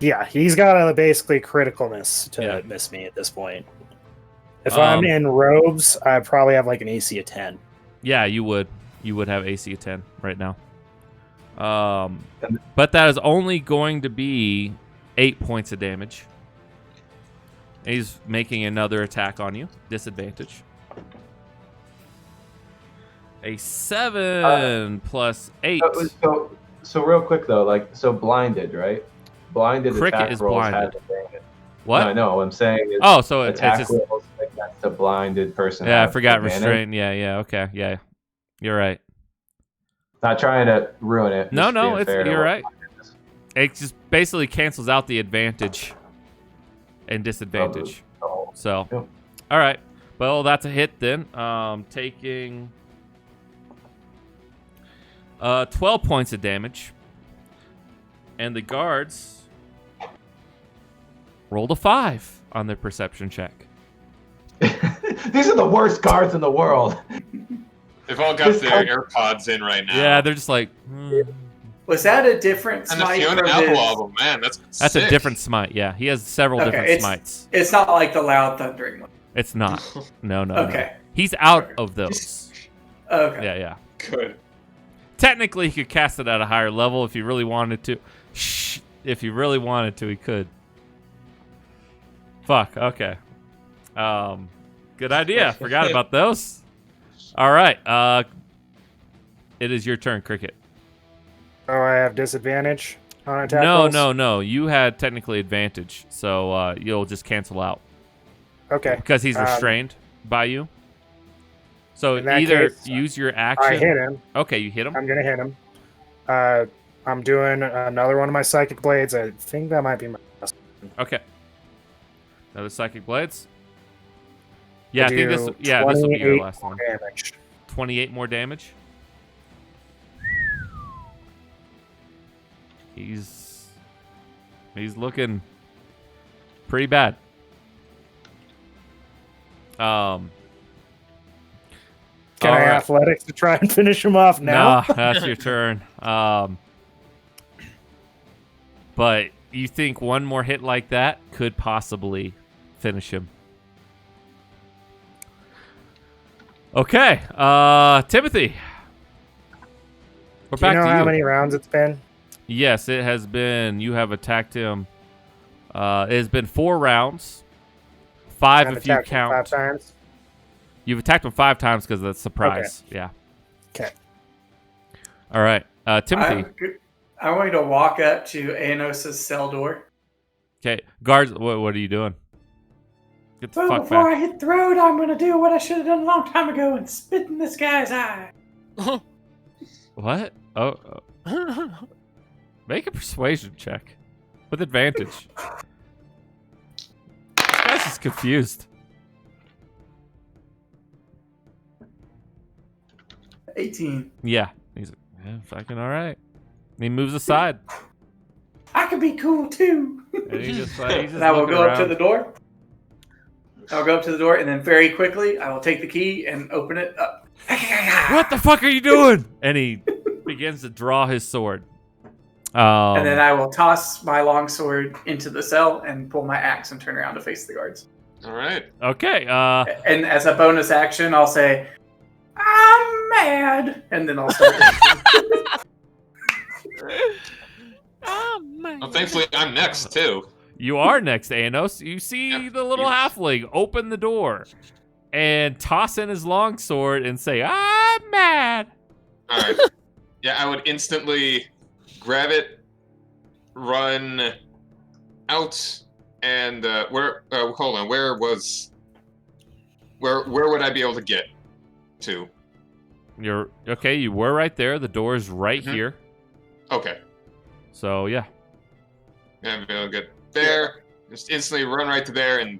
G: Yeah, he's got a basically criticalness to
A: Yeah.
G: miss me at this point. If I'm in robes, I probably have like an AC of 10.
A: Yeah, you would. You would have AC of 10 right now. But that is only going to be 8 points of damage. He's making another attack on you. Disadvantage. A 7 plus 8.
E: So real quick though, like blinded, right? Blinded
A: Cricket
E: attack
A: is
E: rolls
A: blinded.
E: have advantage.
A: What?
E: No, I know. What I'm saying is
A: Oh, so it's
E: attack
A: just...
E: rolls against a blinded person.
A: Yeah, I
E: have
A: forgot
E: advantage.
A: restraint. Yeah, okay. Yeah, you're right.
E: Not trying to ruin it.
A: No,
E: just being
A: it's
E: fair to
A: you're
E: what-
A: right. It just basically cancels out the advantage and disadvantage.
E: Oh,
A: So,
E: yeah.
A: all right. Well, that's a hit then. Taking 12 points of damage. And the guards rolled a 5 on their perception check.
E: These are the worst guards in the world.
F: They've all got their AirPods in right now.
A: Yeah, they're just like...
C: Was that a different
F: And the
C: smite
F: Fiona
C: from
F: Apple
C: his...
F: album, man, that's
A: That's
F: sick.
A: a different smite, yeah. He has several
C: Okay,
A: different smites.
C: It's not like the loud thundering one.
A: It's not. No.
C: Okay.
A: No. He's out of those.
C: Okay.
A: Yeah.
F: Good.
A: Technically, he could cast it at a higher level if he really wanted to. Shh. If he really wanted to, he could. Fuck. Okay. Good idea. Forgot about those. All right. It is your turn, Cricket.
G: Oh, I have disadvantage on attack rolls?
A: No. You had technically advantage, so you'll just cancel out
G: Okay.
A: because he's restrained by you. So
G: In that
A: either
G: case,
A: use your action.
G: I hit him.
A: Okay, you hit him.
G: I'm going to hit him. I'm doing another one of my psychic blades. I think that might be my last.
A: Okay. Another psychic blades. Yeah, I
G: Do
A: think this. Yeah, this will be your
G: 28
A: last one.
G: damage.
A: 28 more damage. He's looking pretty bad.
G: Can
A: all
G: I
A: right.
G: athletics to try and finish him off now?
A: No, that's your turn. But you think one more hit like that could possibly finish him. Okay, Timothy. We're
G: Do
A: back
G: you know
A: to
G: how
A: you.
G: many rounds it's been?
A: Yes, it has been. You have attacked him. It has been 4 rounds. 5
G: I've
A: if you
G: attacked him
A: count.
G: 5 times.
A: You've attacked him 5 times because of the surprise. Yeah.
G: Okay.
A: All right. Timothy.
C: I'm going to walk up to Anos's cell door.
A: Okay. Guards, what are you doing? Get the
B: Well,
A: fuck
B: before
A: back.
B: I hit the road, I'm gonna do what I should have done a long time ago and spit in this guy's eye.
A: What? Oh. Make a persuasion check with advantage. This guy's just confused.
C: 18.
A: Yeah. He's like, yeah, fucking all right. And he moves aside.
B: I could be cool too.
A: And he just, he's just
C: And I will
A: looking
C: go up to
A: around.
C: the door. I'll go up to the door, and then very quickly, I will take the key and open it up.
A: What the fuck are you doing? And he begins to draw his sword.
C: And then I will toss my longsword into the cell and pull my axe and turn around to face the guards.
F: All right.
A: Okay.
C: And as a bonus action, I'll say, "I'm mad," and then I'll start.
F: Well, thankfully, I'm next, too.
A: You are next, Anos. You see
F: Yep,
A: the little
F: yes.
A: halfling open the door and toss in his longsword and say, "I'm mad."
F: All right. Yeah, I would instantly grab it, run out, and hold on. Where would I be able to get to?
A: You're okay. You were right there. The door is right
F: Mhm.
A: here.
F: Okay.
A: So yeah.
F: Yeah, I'm able to get there. Just instantly run right to there and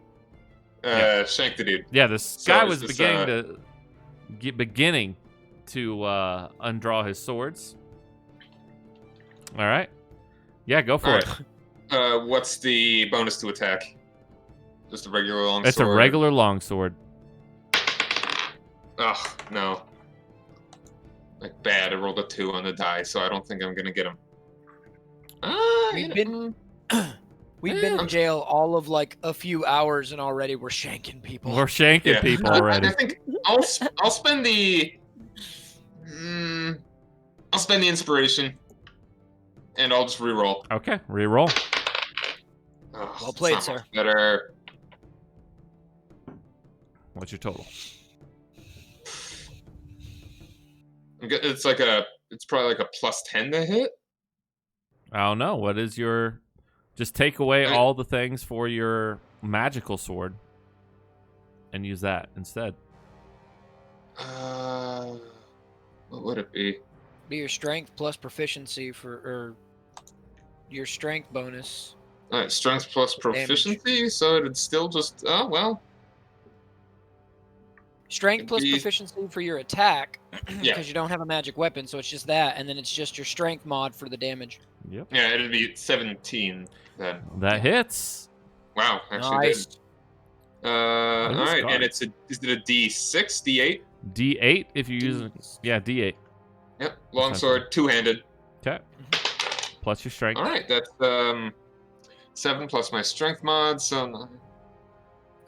F: shank the dude.
A: Yeah, this
F: So
A: guy
F: is
A: was
F: this,
A: beginning to undraw his swords. All right. Yeah, go for
F: All
A: it.
F: right. What's the bonus to attack? Just a regular long
A: It's
F: sword.
A: a regular longsword.
F: Ugh, no. like bad. I rolled a 2 on the die, so I don't think I'm gonna get him.
D: We've been in jail all of like a few hours, and already we're shanking people.
A: We're shanking people already.
F: I think I'll spend the inspiration, and I'll just reroll.
A: Okay, reroll.
F: Oh,
D: Well played,
F: it's not
D: sir.
F: much better.
A: What's your total?
F: It's probably like a +10 to hit.
A: I don't know. What is your... Just take away all the things for your magical sword and use that instead.
F: What would it be?
D: Be your strength plus proficiency or your strength bonus.
F: All right, strength plus proficiency, so it'd still just
D: Strength plus
F: be-
D: proficiency for your attack, because
F: Yeah.
D: you don't have a magic weapon, so it's just that, and then it's just your strength mod for the damage.
A: Yep.
F: Yeah, it'd be 17 then.
A: That hits.
F: Wow, actually
D: Nice.
F: did. All
A: What is
F: right,
A: guard?
F: and is it a D6, D8?
A: D8 if you use it. Yeah, D8.
F: Yep, longsword, two-handed.
A: Okay. Plus your strength.
F: All right, that's 7 plus my strength mod, so 9.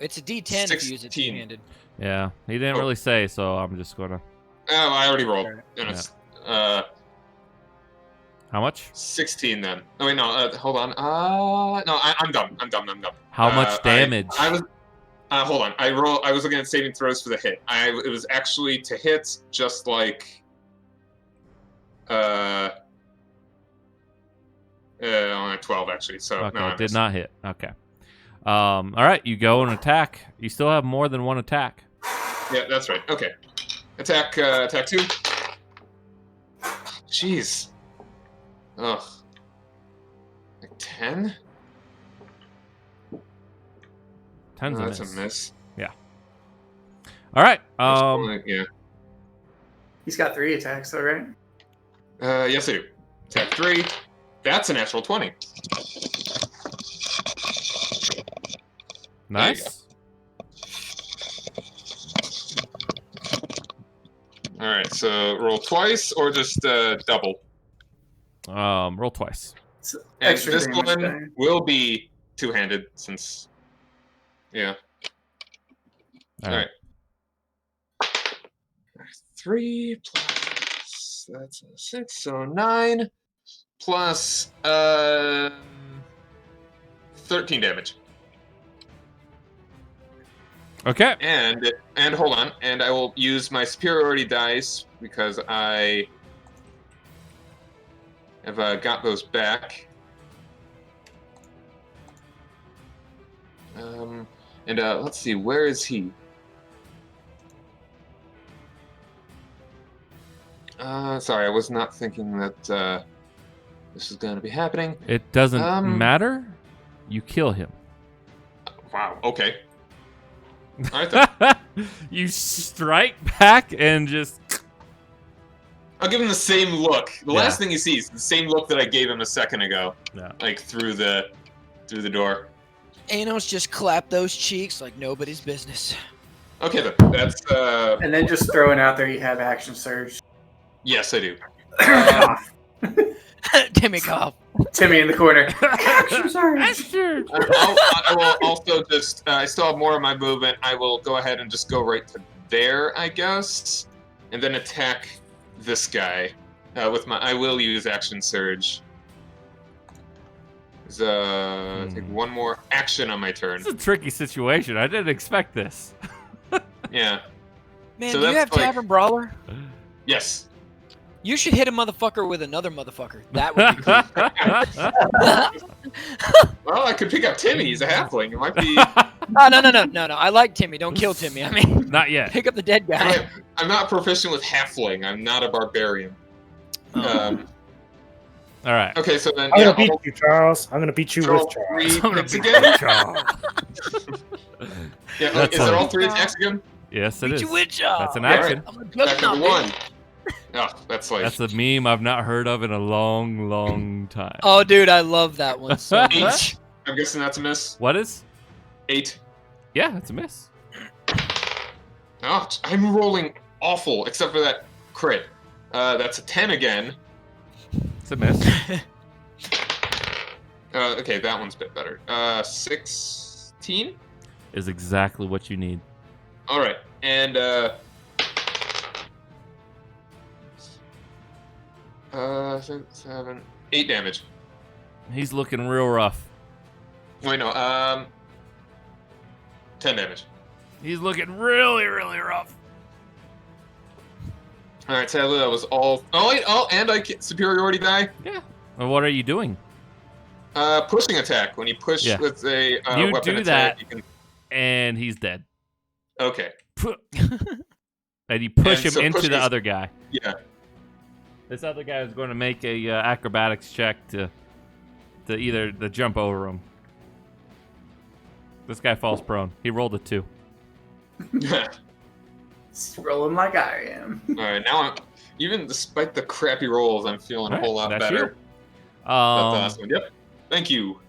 D: It's a D10 if you use it
F: 16.
D: two-handed.
A: Yeah, he didn't
F: Oh.
A: really say, so I'm just gonna...
F: Oh, I already rolled. And it's
A: How much?
F: 16 then. Oh wait, no, hold on. No, I'm done. I'm done.
A: How much damage?
F: I was. Hold on. I was looking at saving throws for the hit. It was actually to hit, just like. Only 12 actually. So
A: Okay,
F: no, I
A: did
F: missed.
A: not hit. Okay. All right, you go and attack. You still have more than one attack.
F: Yeah, that's right. Okay. Attack 2. Jeez. Ugh. Like 10?
A: 10's a
F: That's
A: miss.
F: a miss.
A: All right.
F: Yeah.
C: He's got 3 attacks, though, right?
F: Yes, I do. Attack 3. That's a natural 20.
A: Nice.
F: All right, so roll twice or just double.
A: Roll twice.
C: It's
F: And
C: extra
F: this
C: damage
F: one
C: die.
F: will be two-handed since, yeah.
A: All
F: All
A: right.
F: right. 3 plus that's a 6, so 9 plus 13 damage.
A: Okay.
F: And hold on, and I will use my superiority dice because I have got those back. And let's see, where is he? Sorry, I was not thinking that this is going to be happening.
A: It doesn't matter. You kill him.
F: Wow. Okay. All right then.
A: You strike back and just...
F: I'll give him the same look. The
A: Yeah.
F: last thing he sees, the same look that I gave him a second ago.
A: Yeah.
F: Like through the door.
D: Anos just clap those cheeks like nobody's business.
F: Okay then. That's
C: And then just throwing out there, you have action surge.
F: yes, I do.
D: Timmy cough.
C: Timmy in the corner. Action surge.
F: I will also just. I still have more of my movement. I will go ahead and just go right to there, I guess, and then attack this guy with my. I will use action surge. Take one more action on my turn.
A: It's a tricky situation. I didn't expect this.
F: Yeah.
D: Man,
F: So
D: do you
F: that's
D: have
F: like-
D: Tavern Brawler?
F: Yes.
D: You should hit a motherfucker with another motherfucker. That would be cool.
F: Well, I could pick up Timmy. He's a halfling. It might be.
D: No. I like Timmy. Don't kill Timmy. I mean,
A: Not yet.
D: pick up the dead guy.
F: I'm not proficient with halfling. I'm not a barbarian.
A: All right.
F: Okay, so then
G: I'm
F: yeah,
G: gonna beat
F: I'll
G: you, Charles. I'm gonna beat you
F: roll
G: with Charles.
F: 3 hits again. Yeah,
A: That's
F: is it all
A: fine.
F: 3 attacks again?
A: Yes, it
D: Beat
A: is.
D: you with job.
A: That's an
F: Yeah,
A: action.
D: I'm a
F: Back
D: juggernaut,
F: to the
D: baby.
F: 1. Oh, that's like
A: That's a meme I've not heard of in a long, long time.
D: Oh, dude, I love that one so much.
F: 8. I'm guessing that's a miss.
A: What is?
F: 8.
A: Yeah, it's a miss.
F: Oh, I'm rolling awful, except for that crit. That's a 10 again.
A: It's a miss.
F: Okay, that one's a bit better. 16
A: Is exactly what you need.
F: All right, and 7, 8 damage.
A: He's looking real rough.
F: Wait, no, 10 damage.
A: He's looking really, really rough.
F: All right, sadly that was all. Oh wait, and I get superiority die.
A: Yeah. Well, what are you doing?
F: Pushing attack. When you push with a
A: you
F: weapon
A: do
F: attack,
A: that,
F: you can.
A: And he's dead.
F: Okay.
A: And you push
F: And
A: him
F: so
A: into
F: pushing
A: the
F: is-
A: other guy.
F: Yeah.
A: This other guy is going to make a acrobatics check to either to jump over him. This guy falls prone. He rolled a 2.
C: It's rolling like I am.
F: All right, now even despite the crappy rolls, I'm feeling a whole lot
A: That's
F: better.
A: you.
F: That's awesome. Yep. Thank you.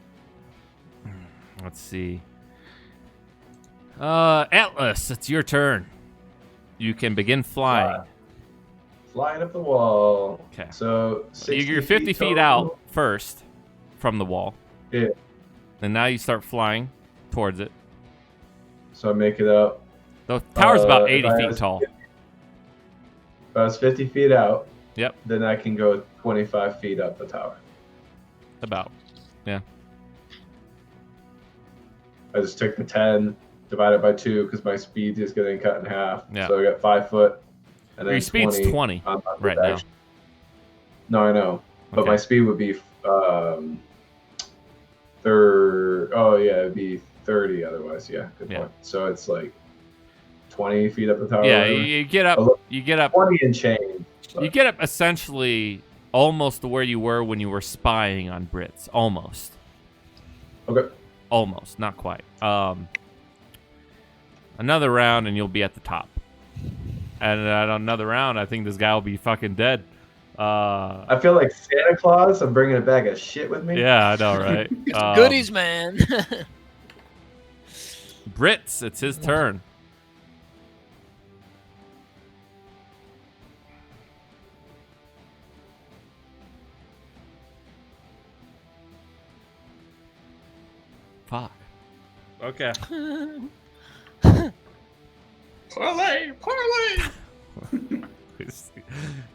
A: Let's see. Atlas, it's your turn. You can begin flying.
E: Flying up the wall.
A: Okay.
E: So 60
A: You're 50 feet
E: total.
A: out first from the wall.
E: Yeah.
A: And now you start flying towards it.
E: So I make it up.
A: The tower's about
E: if
A: 80
E: I
A: feet
E: was
A: tall.
E: 50 If I was 50 feet out,
A: Yep,
E: then I can go 25 feet up the tower.
A: about. Yeah.
E: I just took the 10, divided by 2, because my speed is getting cut in half.
A: Yeah.
E: So I got 5 foot. And then
A: Your speed's 20
E: on
A: right
E: the
A: now.
E: dash. No, I know. But
A: Okay.
E: my speed would be it'd be 30 otherwise. Yeah, good
A: Yeah.
E: point. So it's like 20 feet up the tower.
A: Yeah,
E: whatever.
A: you get up.
E: Oh, look.
A: You get up.
E: 20 and change.
A: You get up essentially almost to where you were when you were spying on Brits. Almost.
E: Okay.
A: Almost, not quite. Another round and you'll be at the top. And at another round, I think this guy will be fucking dead.
E: I feel like Santa Claus. I'm bringing a bag of shit with me.
A: Yeah, I know, right?
D: Goodies, man.
A: Brits, it's his turn. Fuck. Okay.
F: Parlay.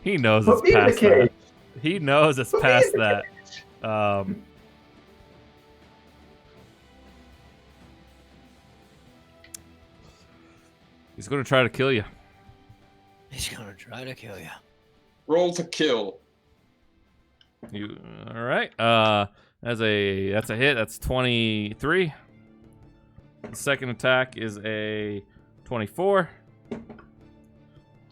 A: He knows
E: Put
A: it's
E: me in the
A: past
E: cage.
A: that. He knows it's
E: Put me
A: past
E: in the
A: that.
E: cage.
A: He's going to try to kill you.
D: He's gonna try to kill you.
F: Roll to kill.
A: You all right? That's a hit. That's 23. The second attack is a 24.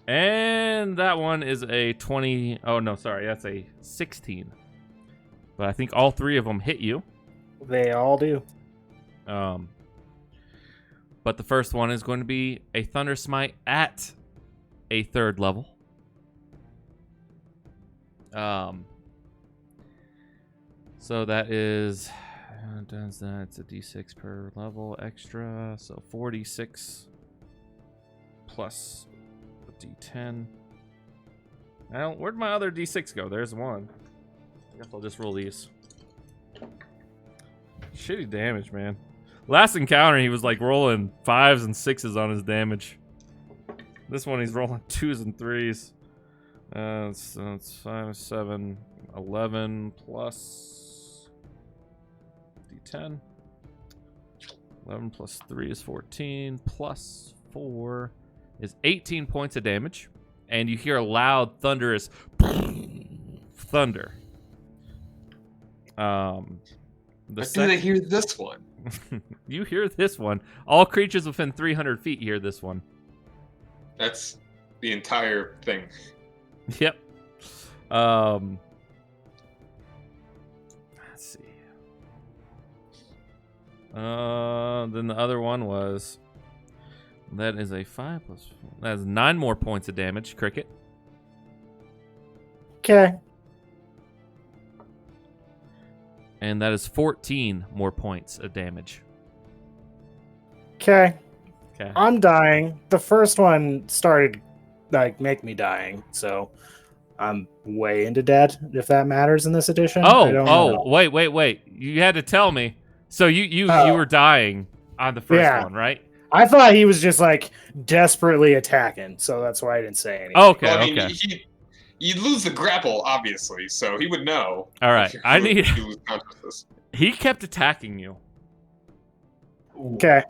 A: And that one is a 20. Oh no, sorry, that's a 16. But I think all 3 of them hit you.
G: They all do.
A: But the first one is going to be a Thunder Smite at a 3rd level. So that is does that. It's a d6 per level extra, so 46 plus a d10. Now, where'd my other d6 go? There's one. I guess I'll just roll these. Shitty damage, man. Last encounter, he was like rolling 5s and 6s on his damage. This one, he's rolling 2s and 3s. It's 5, 7, 11 plus d10. 11 plus 3 is 14. Plus 4 is 18 points of damage. And you hear a loud, thunderous thunder.
F: I think I hear this one.
A: You hear this one. All creatures within 300 feet hear this one.
F: That's the entire thing.
A: Yep. Let's see. Then the other one was... That is a 5 plus... That is 9 more points of damage, Cricket.
G: Okay.
A: And that is 14 more points of damage.
G: Okay.
A: Okay.
G: I'm dying. The first one started like make me dying, so I'm way into dead, if that matters in this edition. I don't know.
A: Wait. You had to tell me. So you were dying on the first one, right?
G: I thought he was just like desperately attacking, so that's why I didn't say anything.
A: Okay,
F: Well, I mean,
A: okay.
F: you'd lose the grapple, obviously, so he would know.
A: All right, I need.
F: You lose consciousness.
A: He kept attacking you.
G: Okay,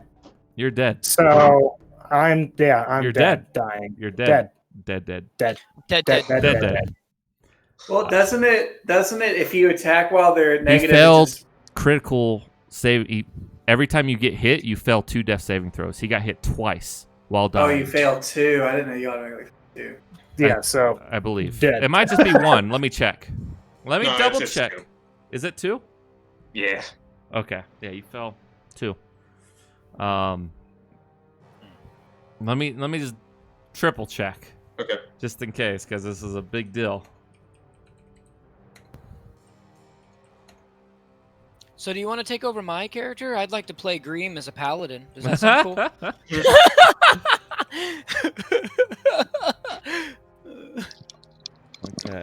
A: You're dead.
G: so I'm
A: You're dead.
G: dying.
A: You're dead. Dead.
D: Dead.
C: Well, doesn't it if you attack while they're
A: He
C: negative?
A: failed critical save. Every time you get hit, you fail 2 death saving throws. He got hit twice while dying.
C: Oh, you failed 2. I didn't know you automatically failed 2.
G: Yeah, so
A: I believe.
G: Dead.
A: It might just be 1. Let me check. Let me
F: No,
A: double
F: it's
A: check.
F: 2.
A: Is it 2?
F: Yeah.
A: Okay. Yeah, you fell 2. Let me just triple check
F: Okay.
A: just in case, because this is a big deal.
D: So do you want to take over my character? I'd like to play Greem as a paladin. Does that sound cool?
A: Okay.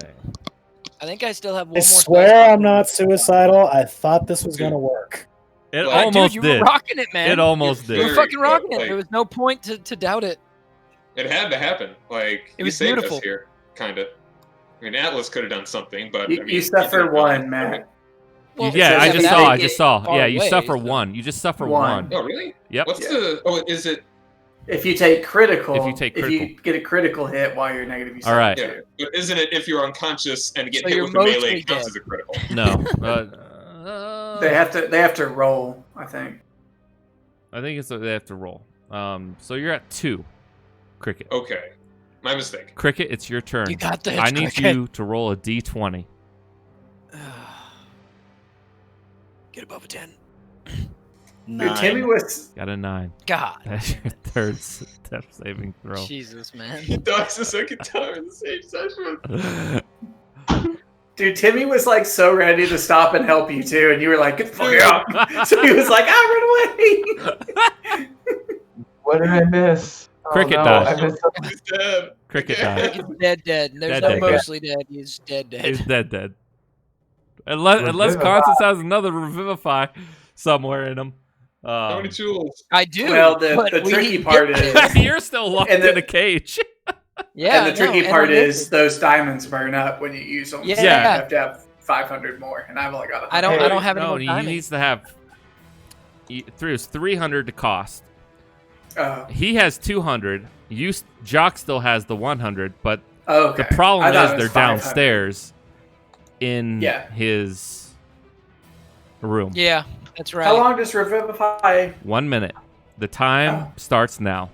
D: I think I still have one
G: I
D: more.
G: swear I'm not suicidal. I thought this was gonna work.
A: It
F: Well,
A: almost
D: Dude, you
A: did.
D: were rocking it, man.
A: It almost
D: You
A: did.
D: were fucking rocking it.
F: Like-
D: There was no point to doubt it.
F: It had to happen. Like,
D: It
F: you
D: was
F: saved
D: beautiful.
F: us here, kind of. I mean, Atlas could have done something, but
C: You,
F: I mean,
C: you suffer
F: did
C: 1, Matt.
D: Well,
A: Yeah,
C: it
A: I
C: says
A: just
C: if
A: saw.
C: they
A: I
C: get
A: just saw.
D: far
A: Yeah, you
D: away,
A: suffer
D: so-
A: 1. You just suffer
C: One.
A: 1.
F: Oh, really?
A: Yep.
F: What's the? Oh, is it?
C: If you take critical,
A: If you take
C: if you get a critical hit while you're negative, you
A: All right.
C: suffer
F: Yeah. But isn't it if you're unconscious and get
D: So
F: hit
D: you're
F: with the melee,
D: mostly
F: it counts
D: dead.
F: as a critical?
A: No.
C: 2. They have to roll, I think.
A: I think it's they have to roll. So you're at 2. Cricket.
F: Okay. My mistake.
A: Cricket, it's your turn.
D: You got this.
A: I need
D: Cricket.
A: you to roll a d20.
D: Get above a 10.
C: Dude, Timmy was
A: Got a 9.
D: God.
A: That's your third death saving throw.
D: Jesus, man.
F: He dies the second time in the same session.
C: Dude, Timmy was like so ready to stop and help you too, and you were like, "Get the fuck out!" So he was like, "Ah, run away!"
E: What did I miss? Oh,
A: Cricket
E: no,
A: died.
E: I missed something.
F: He's dead.
A: Cricket
F: Okay.
A: died.
D: He's dead. There's
A: Dead.
D: no mostly dead. He's dead.
A: He's dead. Unless
E: Revivify.
A: Constance has another revivify somewhere in him.
F: How many jewels?
D: I do.
C: Well,
D: but
C: the
D: we
C: tricky
D: didn't
C: part
D: get
C: is-
D: this.
A: You're still locked
C: And the-
A: in a cage.
D: Yeah.
C: and the tricky
D: no,
C: part
D: and I'm
C: is
D: naked.
C: those diamonds burn up when you use them.
D: Yeah.
C: So you have to have 500 more, and I've only got 100.
D: I don't have any
A: No,
D: more
A: he
D: diamonds.
A: needs to have. There's 300 to cost.
C: Oh,
A: He has 200. Jock still has the 100, but
C: okay.
A: the problem
C: I thought
A: is
C: it was
A: they're
C: 500.
A: downstairs in
C: Yeah.
A: his room.
D: Yeah, that's right.
C: How long does Revivify?
A: 1 minute. The time starts now.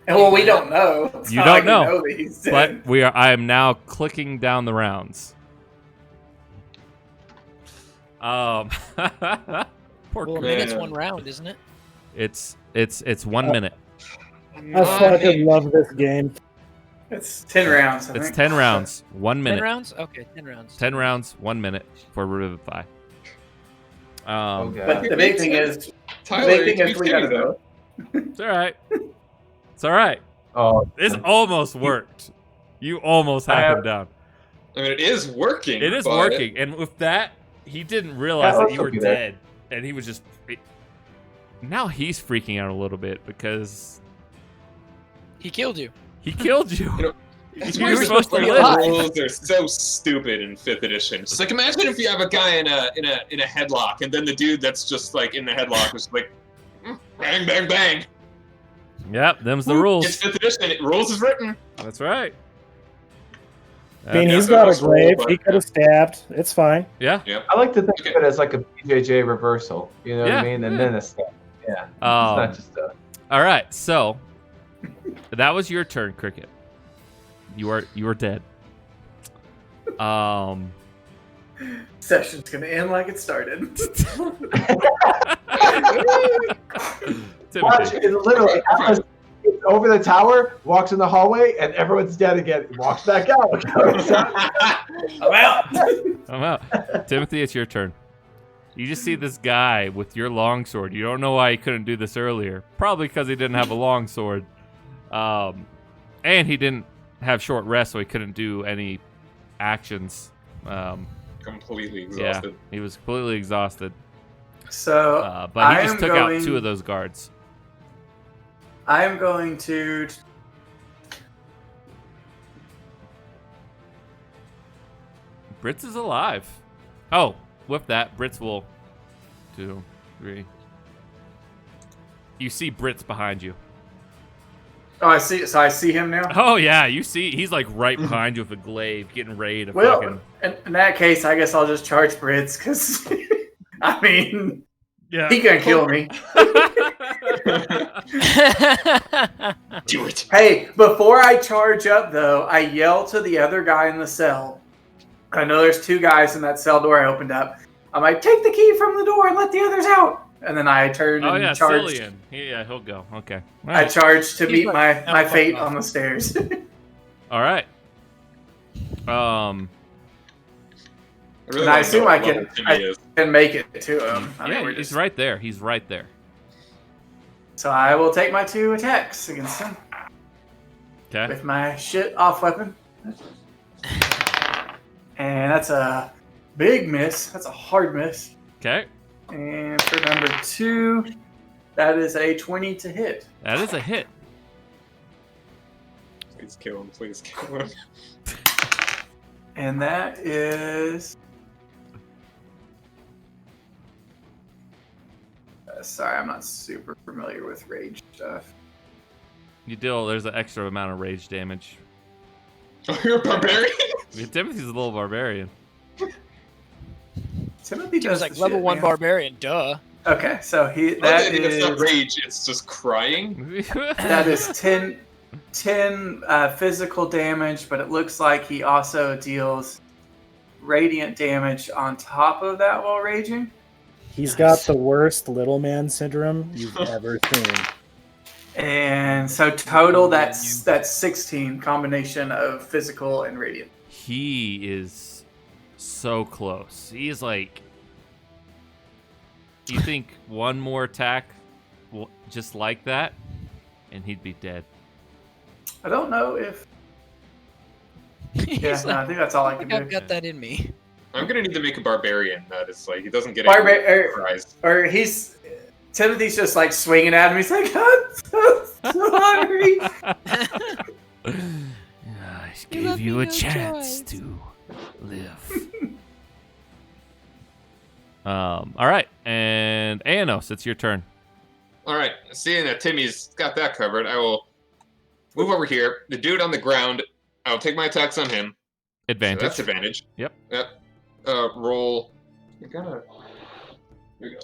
C: Well, we don't know. It's
A: You
C: not
A: don't
C: like we
A: know,
C: that he's dead.
A: But I am now clicking down the rounds. Poor
D: Well, a
A: Chris.
D: minute's one round, isn't it?
A: It's 1 minute.
G: I fucking love this game.
C: It's 10 rounds. I
A: It's
C: think.
A: 10 rounds. 1 minute.
D: 10 rounds? Okay, 10 rounds.
A: 10 rounds, 1 minute for Revivify.
E: Okay.
C: But the big thing is,
F: Tyler,
C: the big thing
F: you
C: is we gotta
F: though.
C: know.
A: It's all right. It's all right.
E: Oh,
A: This almost worked. You almost
E: I
A: had
E: have-
A: him down.
F: I mean, it is working.
A: It is
F: but-
A: working. And with that, he didn't realize
E: Yeah,
A: that you were
E: let's look at
A: dead. And he was just. Now he's freaking out a little bit because
D: He killed you.
A: he killed you.
F: You know, It's
A: You
F: weird
A: were
F: that,
A: supposed to
F: like,
A: live.
F: the rules are so stupid in 5th edition. It's like, imagine if you have a guy in a headlock, and then the dude that's just like in the headlock is like, bang, bang, bang.
A: Yep, them's the
F: It's
A: rules.
F: 5th edition. Rules is written.
A: That's right.
G: I mean,
F: Yeah,
G: he's
F: so
G: got a
F: that's cool,
G: grave.
F: but-
G: He could have stabbed. It's fine.
A: Yeah.
E: I like to think of it as like a BJJ reversal. You know what
A: Yeah,
E: I mean? And
A: yeah.
E: then a step. Yeah. It's
A: Um,
E: not just a.
A: all right, so that was your turn, Cricket. You are dead.
C: Session's gonna end like it started.
E: Watch,
A: Timothy.
E: it literally Atlas gets over the tower, walks in the hallway, and everyone's dead again. Walks back out.
C: I'm out.
A: I'm out. Timothy, it's your turn. You just see this guy with your longsword. You don't know why he couldn't do this earlier. Probably because he didn't have a longsword. And he didn't have short rest, so he couldn't do any actions.
F: Completely exhausted.
A: Yeah, he was completely exhausted.
C: So,
A: but he just took out 2 of those guards.
C: I am going to.
A: Brits is alive. Oh, with that, Brits will 2, 3. You see Brits behind you.
C: Oh, I see. So I see him now.
A: Oh yeah, you see he's like right behind you with a glaive, getting ready to
C: Well,
A: fucking.
C: in that case, I guess I'll just charge Brits because, I mean,
A: Yeah.
C: he can kill me.
F: Do it.
C: Hey, before I charge up, though, I yell to the other guy in the cell. I know there's 2 guys in that cell door I opened up. I'm like, take the key from the door and let the others out. And then I turn
A: Oh
C: and
A: yeah,
C: charge.
A: Cillian. Yeah, he'll go. Okay. All
C: I
A: right.
C: charge to meet
D: like,
C: my
D: "Oh,
C: fate
D: fuck off."
C: on the stairs.
A: All right.
F: I really
C: And I
F: wanna
C: assume
F: know
C: I
F: what
C: can-
F: level Timmy is.
C: and make it to him. I mean,
A: Yeah,
C: we're
A: he's
C: just-
A: right there. He's right there.
C: So I will take my 2 attacks against him
A: Okay.
C: with my shit off weapon. And that's a big miss. That's a hard miss.
A: Okay.
C: And for number 2, that is a 20 to hit.
A: That is a hit.
F: Please kill him. Please kill him.
C: And that is. Sorry, I'm not super familiar with rage stuff.
A: There's an extra amount of rage damage.
F: Oh, you're a barbarian?
A: Yeah, Timothy's a little barbarian.
C: Timothy
D: He was
C: does
D: like
C: the
D: level
C: shit,
D: 1
C: man.
D: barbarian, duh.
C: Okay, so
F: It's
C: is
F: not rage, it's just crying.
C: that is 10 physical damage, but it looks like he also deals radiant damage on top of that while raging.
G: He's got the worst little man syndrome you've ever seen.
C: And so total, that's 16 combination of physical and radiant.
A: He is so close. He's like. You think one more attack, just like that, and he'd be dead.
C: I don't know if.
D: He's
C: Yeah, no, I
D: like,
C: think that's all I
D: I
C: can
D: think I've
C: do.
D: got that in me.
F: I'm gonna need to make a barbarian that is like, he doesn't get
C: Barbar-
F: any cries.
C: Or Timothy's just like swinging at him. He's like, I'm so sorry.
A: I
D: You left
A: gave you
D: me
A: a
D: no
A: chance
D: choice.
A: to live. All right, and Anos, it's your turn.
F: Alright, seeing that Timmy's got that covered, I will move over here. The dude on the ground, I'll take my attacks on him.
A: Advantage.
F: So that's advantage.
A: Yep.
F: Yep. Roll. Here we go.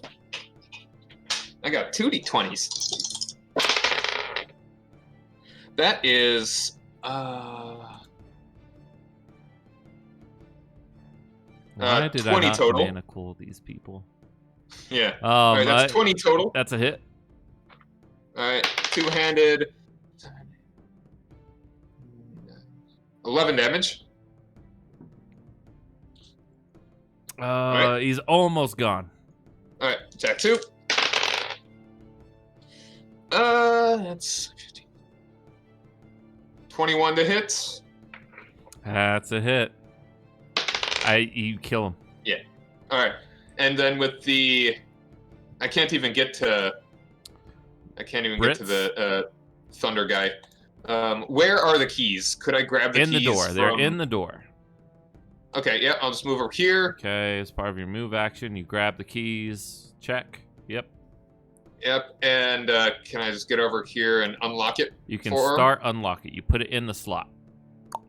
F: I got 2 d20s. That is
A: Why did I
F: 20
A: not
F: total.
A: manacle these people?
F: Yeah. Alright, that's 20 total.
A: That's a hit.
F: Alright, 2-handed. 11 damage. Right.
A: He's almost gone.
F: Alright, attack 2. That's 15. 21 to hit.
A: That's a hit. You kill him.
F: Alright. And then with the I can't even get to the thunder guy. Where are the keys? Could I grab the
A: In the
F: keys?
A: door. They're
F: from-
A: in the door.
F: Okay, yeah, I'll just move over here.
A: Okay, as part of your move action, you grab the keys. Check. Yep.
F: Yep, and can I just get over here and unlock it?
A: You can
F: For-
A: start unlock it. You put it in the slot.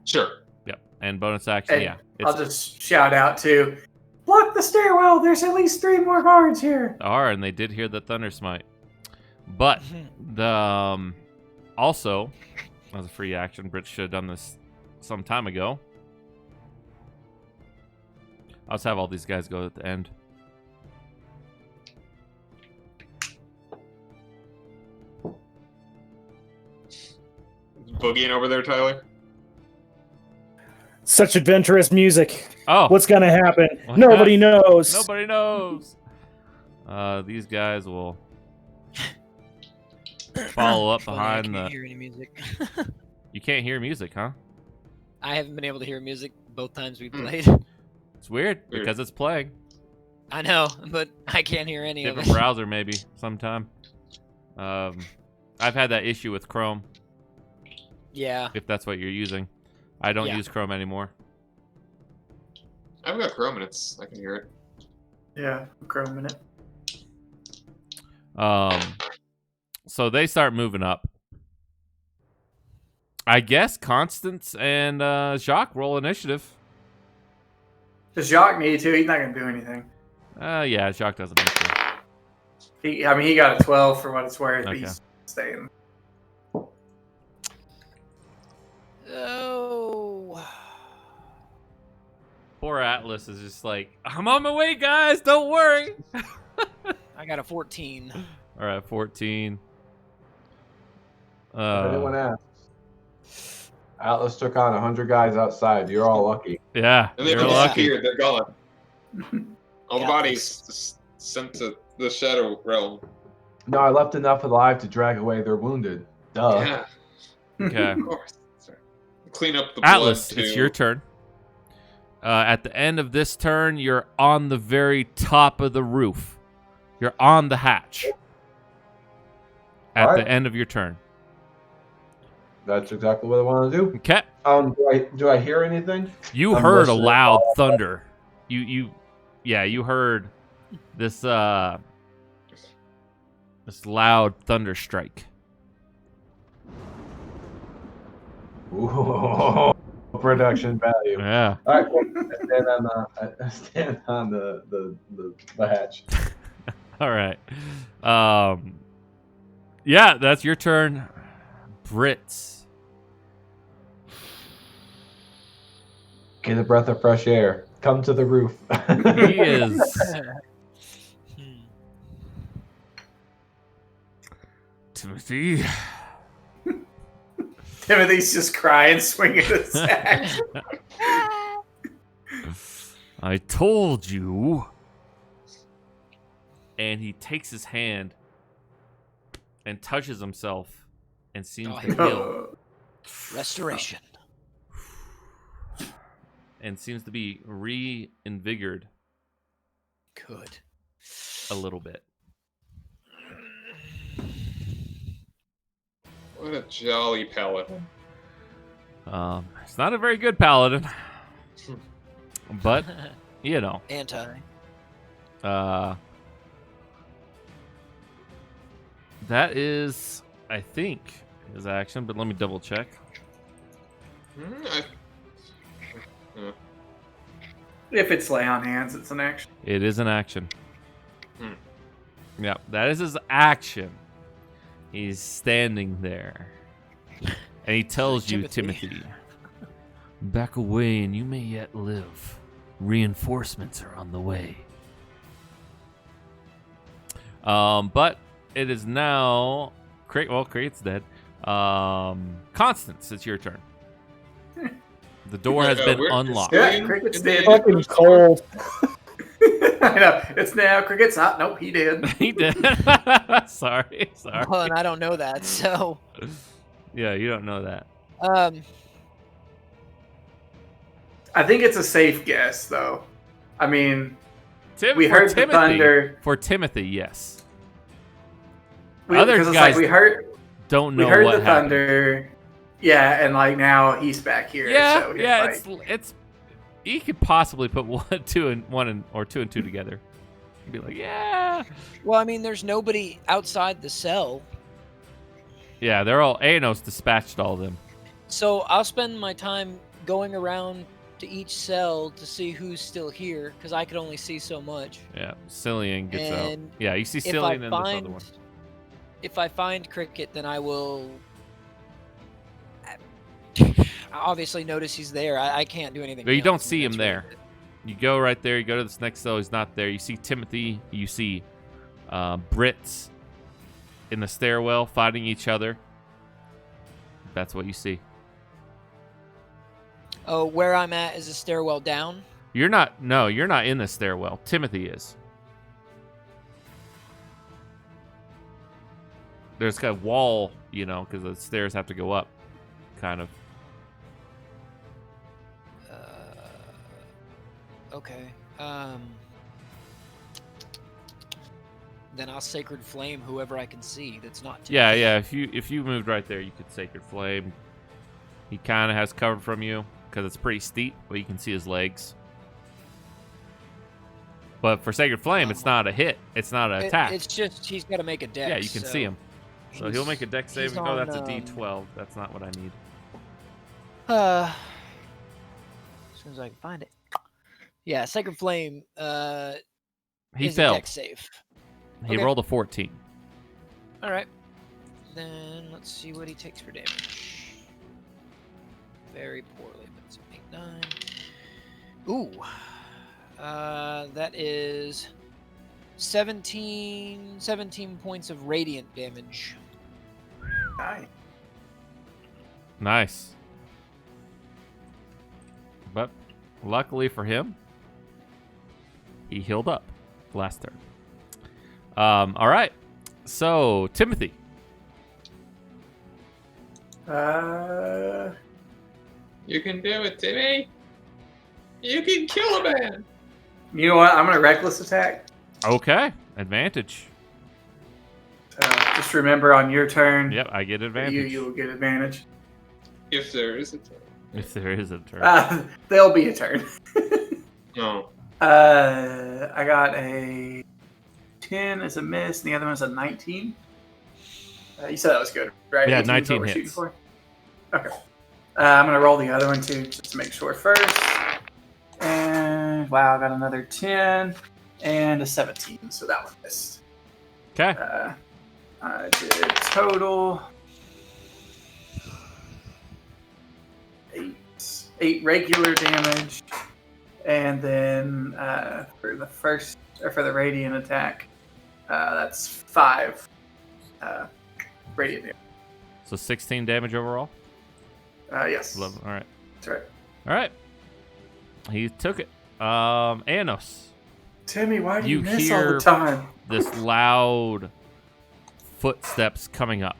F: Sure.
A: Yep. And bonus action,
C: And
A: yeah.
C: I'll just shout out to block the stairwell. There's at least 3 more guards here.
A: are, and they did hear the thunder smite. But the also, as a free action, Brit should have done this some time ago. I'll just have all these guys go at the end.
F: Boogieing over there, Tyler.
G: Such adventurous music.
A: Oh,
G: What's gonna happen?
A: What?
G: Nobody knows.
A: nobody knows. These guys will follow up
D: Funny, I
A: behind
D: can't
A: the.
D: hear any music.
A: You can't hear music, huh?
D: I haven't been able to hear music both times we played.
A: It's weird because it's playing.
D: I know, but I can't hear any
A: Different
D: of it.
A: browser maybe sometime. I've had that issue with Chrome.
D: Yeah.
A: If that's what you're using, I don't
D: Yeah.
A: use Chrome anymore.
F: I've got Chrome and I can hear it.
C: Yeah, Chrome in it.
A: So they start moving up. I guess Constance and Jacques roll initiative.
C: Does Jacques need to? He's not going to do anything.
A: Yeah, Jacques doesn't need to.
C: He got a 12 for what it's worth.
A: Okay.
C: He's staying.
D: Oh.
A: Poor Atlas is just like, I'm on my way, guys. Don't worry.
D: I got a 14.
A: All right, 14.
E: If anyone asks, Atlas took on 100 guys outside. You're all lucky.
A: Yeah,
F: And they
A: you're lucky.
F: disappeared. They're gone. All the
D: Yeah.
F: bodies just sent to the Shadow Realm.
E: No, I left enough alive to drag away their wounded. Duh.
F: Yeah,
A: Okay.
F: of course. Sorry. Clean up the blood,
A: Atlas,
F: too.
A: it's your turn. At the end of this turn, you're on the very top of the roof. You're on the hatch. At
E: Alright.
A: the end of your turn.
E: That's exactly what I want to do.
A: Okay.
E: Do I hear anything?
A: You
E: I'm
A: heard a
E: listening.
A: loud thunder. You heard this loud thunder strike.
E: Ooh, production value.
A: Yeah.
E: All right, cool. I stand on the hatch.
A: All right. Yeah, that's your turn. Brits.
E: Get a breath of fresh air. Come to the roof.
A: He is Timothy.
C: Timothy's just crying, swinging his axe.
A: I told you. And he takes his hand and touches himself and seems to heal
D: Restoration.
A: and seems to be reinvigorated
D: Good.
A: a little bit.
F: What a jolly paladin.
A: It's not a very good paladin, but you know.
D: Anti.
A: That is, I think, his action, but let me double check.
C: If it's lay on hands, it's an action.
A: It is an action. Yeah, that is his action. He's standing there. And he tells you, Timothy, back away and you may yet live. Reinforcements are on the way. But it is now Crate's dead. Constance, it's your turn. The door has been unlocked.
C: Yeah, Cricket's dead.
G: Fucking cold.
C: I know. It's now Cricket's hot. Nope, he did.
A: He did. Sorry.
D: Well, and I don't know that, so.
A: Yeah, you don't know that.
C: I think it's a safe guess, though. I mean, we
A: For
C: heard the
A: Timothy,
C: thunder.
A: For Timothy, yes.
C: Because
A: Other
C: it's
A: guys
C: like we heard
A: don't know
C: we heard
A: what
C: the
A: happened.
C: thunder. Yeah, and like now he's back here.
A: Yeah,
C: so
A: yeah.
C: like,
A: It's. You could possibly put two and two together. You'd be like, yeah.
D: Well, I mean, there's nobody outside the cell.
A: Yeah, they're all. Aenos dispatched all of them.
D: So I'll spend my time going around to each cell to see who's still here, because I could only see so much.
A: Yeah, Cillian gets out.
D: And
A: Yeah, you see
D: If
A: Cillian
D: I
A: and this other
D: find,
A: one.
D: if I find Cricket, then I will obviously notice he's there. I can't do anything.
A: But you
D: else.
A: don't see him
D: That's
A: there.
D: really
A: You go right there. You go to this next cell. He's not there. You see Timothy. You see Brits in the stairwell fighting each other. That's what you see.
D: Oh, where I'm at is a stairwell down.
A: You're not. No, you're not in the stairwell. Timothy is. There's a wall, because the stairs have to go up, kind of.
D: Okay. Then I'll Sacred Flame whoever I can see that's not Timothy.
A: Yeah. If you moved right there, you could Sacred Flame. He kind of has cover from you because it's pretty steep, but you can see his legs. But for Sacred Flame, it's not a hit. It's not an attack.
D: It's just he's got to make a dex.
A: Yeah, you can see him. So he'll make a dex save and go. That's a D12. That's not what I need.
D: As soon as I can find it. Yeah, Sacred Flame.
A: He
D: is
A: failed.
D: A dex save.
A: He
D: Okay.
A: rolled a 14.
D: All right. Then let's see what he takes for damage. Very poorly, but it's 8, 9. Ooh. That is 17 points of radiant damage.
A: Nice. But luckily for him, he healed up last turn. All right. So, Timothy.
F: You can do it, Timmy. You can kill a man.
C: You know what? I'm going to reckless attack.
A: Okay. Advantage.
C: Just remember on your turn,
A: Yep, I get advantage.
C: you will get advantage.
F: If there is a turn.
A: If there is a turn.
C: There'll be a turn.
F: No.
C: I got a 10 as a miss, and the other one's a 19. You said that was good, right?
A: Yeah,
C: 18 is what
A: 19
C: we're shooting
A: hits.
C: for? Okay. I'm going to roll the other one, too, just to make sure first. And, wow, I got another 10 and a 17, so that one missed.
A: Okay.
C: I did total 8 regular damage, and then for the radiant attack, that's 5 radiant damage.
A: So 16 damage overall?
C: Yes.
A: 11. All right.
C: That's right.
A: All right. He took it. Anos.
C: Timmy, why do
A: You
C: you miss all
A: hear-
C: the time?
A: This loud footsteps coming up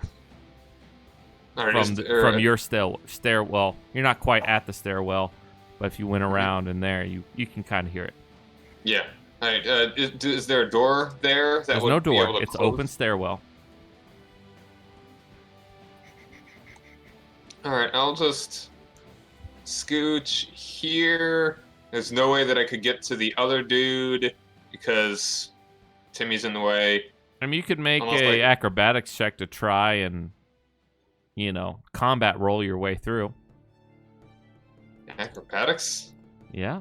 A: from your stairwell. You're not quite at the stairwell, but if you went around in there, you can kind of hear it.
F: Yeah. All right. Is there a door there? That
A: There's
F: would
A: no
F: be
A: door.
F: able to
A: It's
F: close?
A: open stairwell.
F: All right. I'll just scooch here. There's no way that I could get to the other dude because Timmy's in the way.
A: I mean, you could make
F: Almost
A: a
F: like-
A: acrobatics check to try and, combat roll your way through.
F: Acrobatics?
A: Yeah.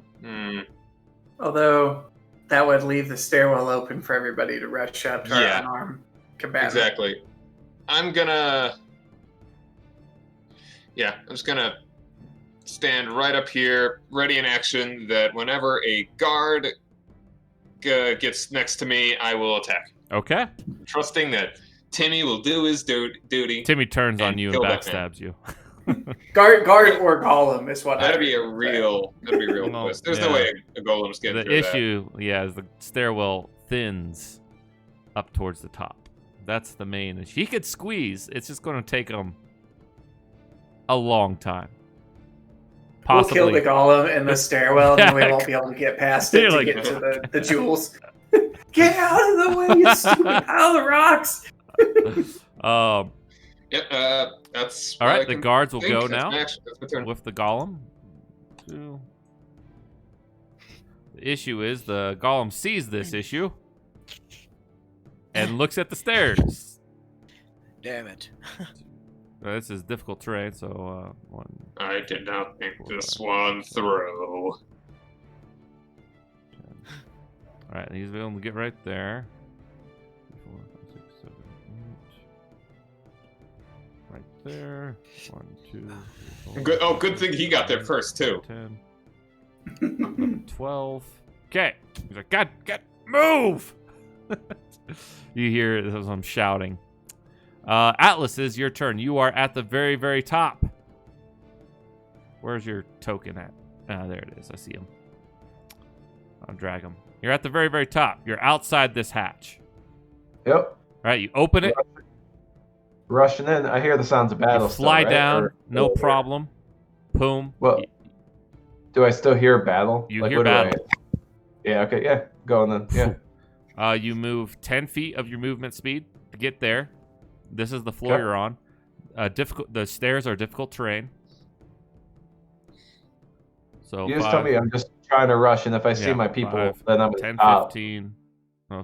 C: Although, that would leave the stairwell open for everybody to rush up to
F: Yeah.
C: our unarmed combatant.
F: Exactly. I'm just gonna stand right up here, ready in action, that whenever a guard gets next to me, I will attack.
A: Okay.
F: Trusting that Timmy will do his duty.
A: Timmy turns on
F: And
A: you and
F: kill that man.
A: backstabs you.
C: Guard or golem is what
F: That'd
C: I
F: be a real
A: No,
F: twist. There's
A: yeah.
F: no way a golem's getting
A: The
F: through
A: issue, is the stairwell thins up towards the top. That's the main issue. He could squeeze. It's just going to take him a long time. Possibly.
C: We'll kill the golem in the stairwell, and then we
A: Yeah.
C: won't be able to get past it
A: You're
C: to
A: like-
C: get to the jewels. Get out of the way, you stupid pile of rocks!
A: Um,
F: that. That's
A: all
F: what
A: right,
F: I
A: the
F: can
A: guards will
F: think.
A: go
F: That's
A: now
F: my action. That's my turn.
A: with the golem. The issue is the golem sees this issue and looks at the stairs.
D: Damn it.
A: This is difficult terrain, so one.
F: I did not think this one through.
A: All right, he's able to get right there. 4, 5, 6, 7, 8. Right there. 1, 2, 3, 4.
F: Good. Oh, good thing he got there first too.
A: 10, 11, 12. Okay. He's like, God, move! You hear it as I'm shouting. Atlas, is your turn. You are at the very, very top. Where's your token at? Ah, there it is. I see him. I'll drag him. You're at the very, very top. You're outside this hatch.
E: Yep.
A: All right, you open it.
E: Rushing in. I hear the sounds of battle.
A: You fly
E: still, right?
A: down,
E: Or-
A: no
E: or-
A: problem. Boom.
E: Well, do I still hear battle?
A: You
E: Like,
A: hear
E: what do I-
A: battle.
E: Yeah. Okay. Yeah. Go on then. Yeah.
A: You move 10 feet of your movement speed to get there. This is the floor
E: Okay.
A: you're on. The stairs are difficult terrain. So
E: You just tell me I'm just trying to rush, and if I see my people,
A: 5,
E: then I'm
A: 10,
E: out.
A: 15. Oh,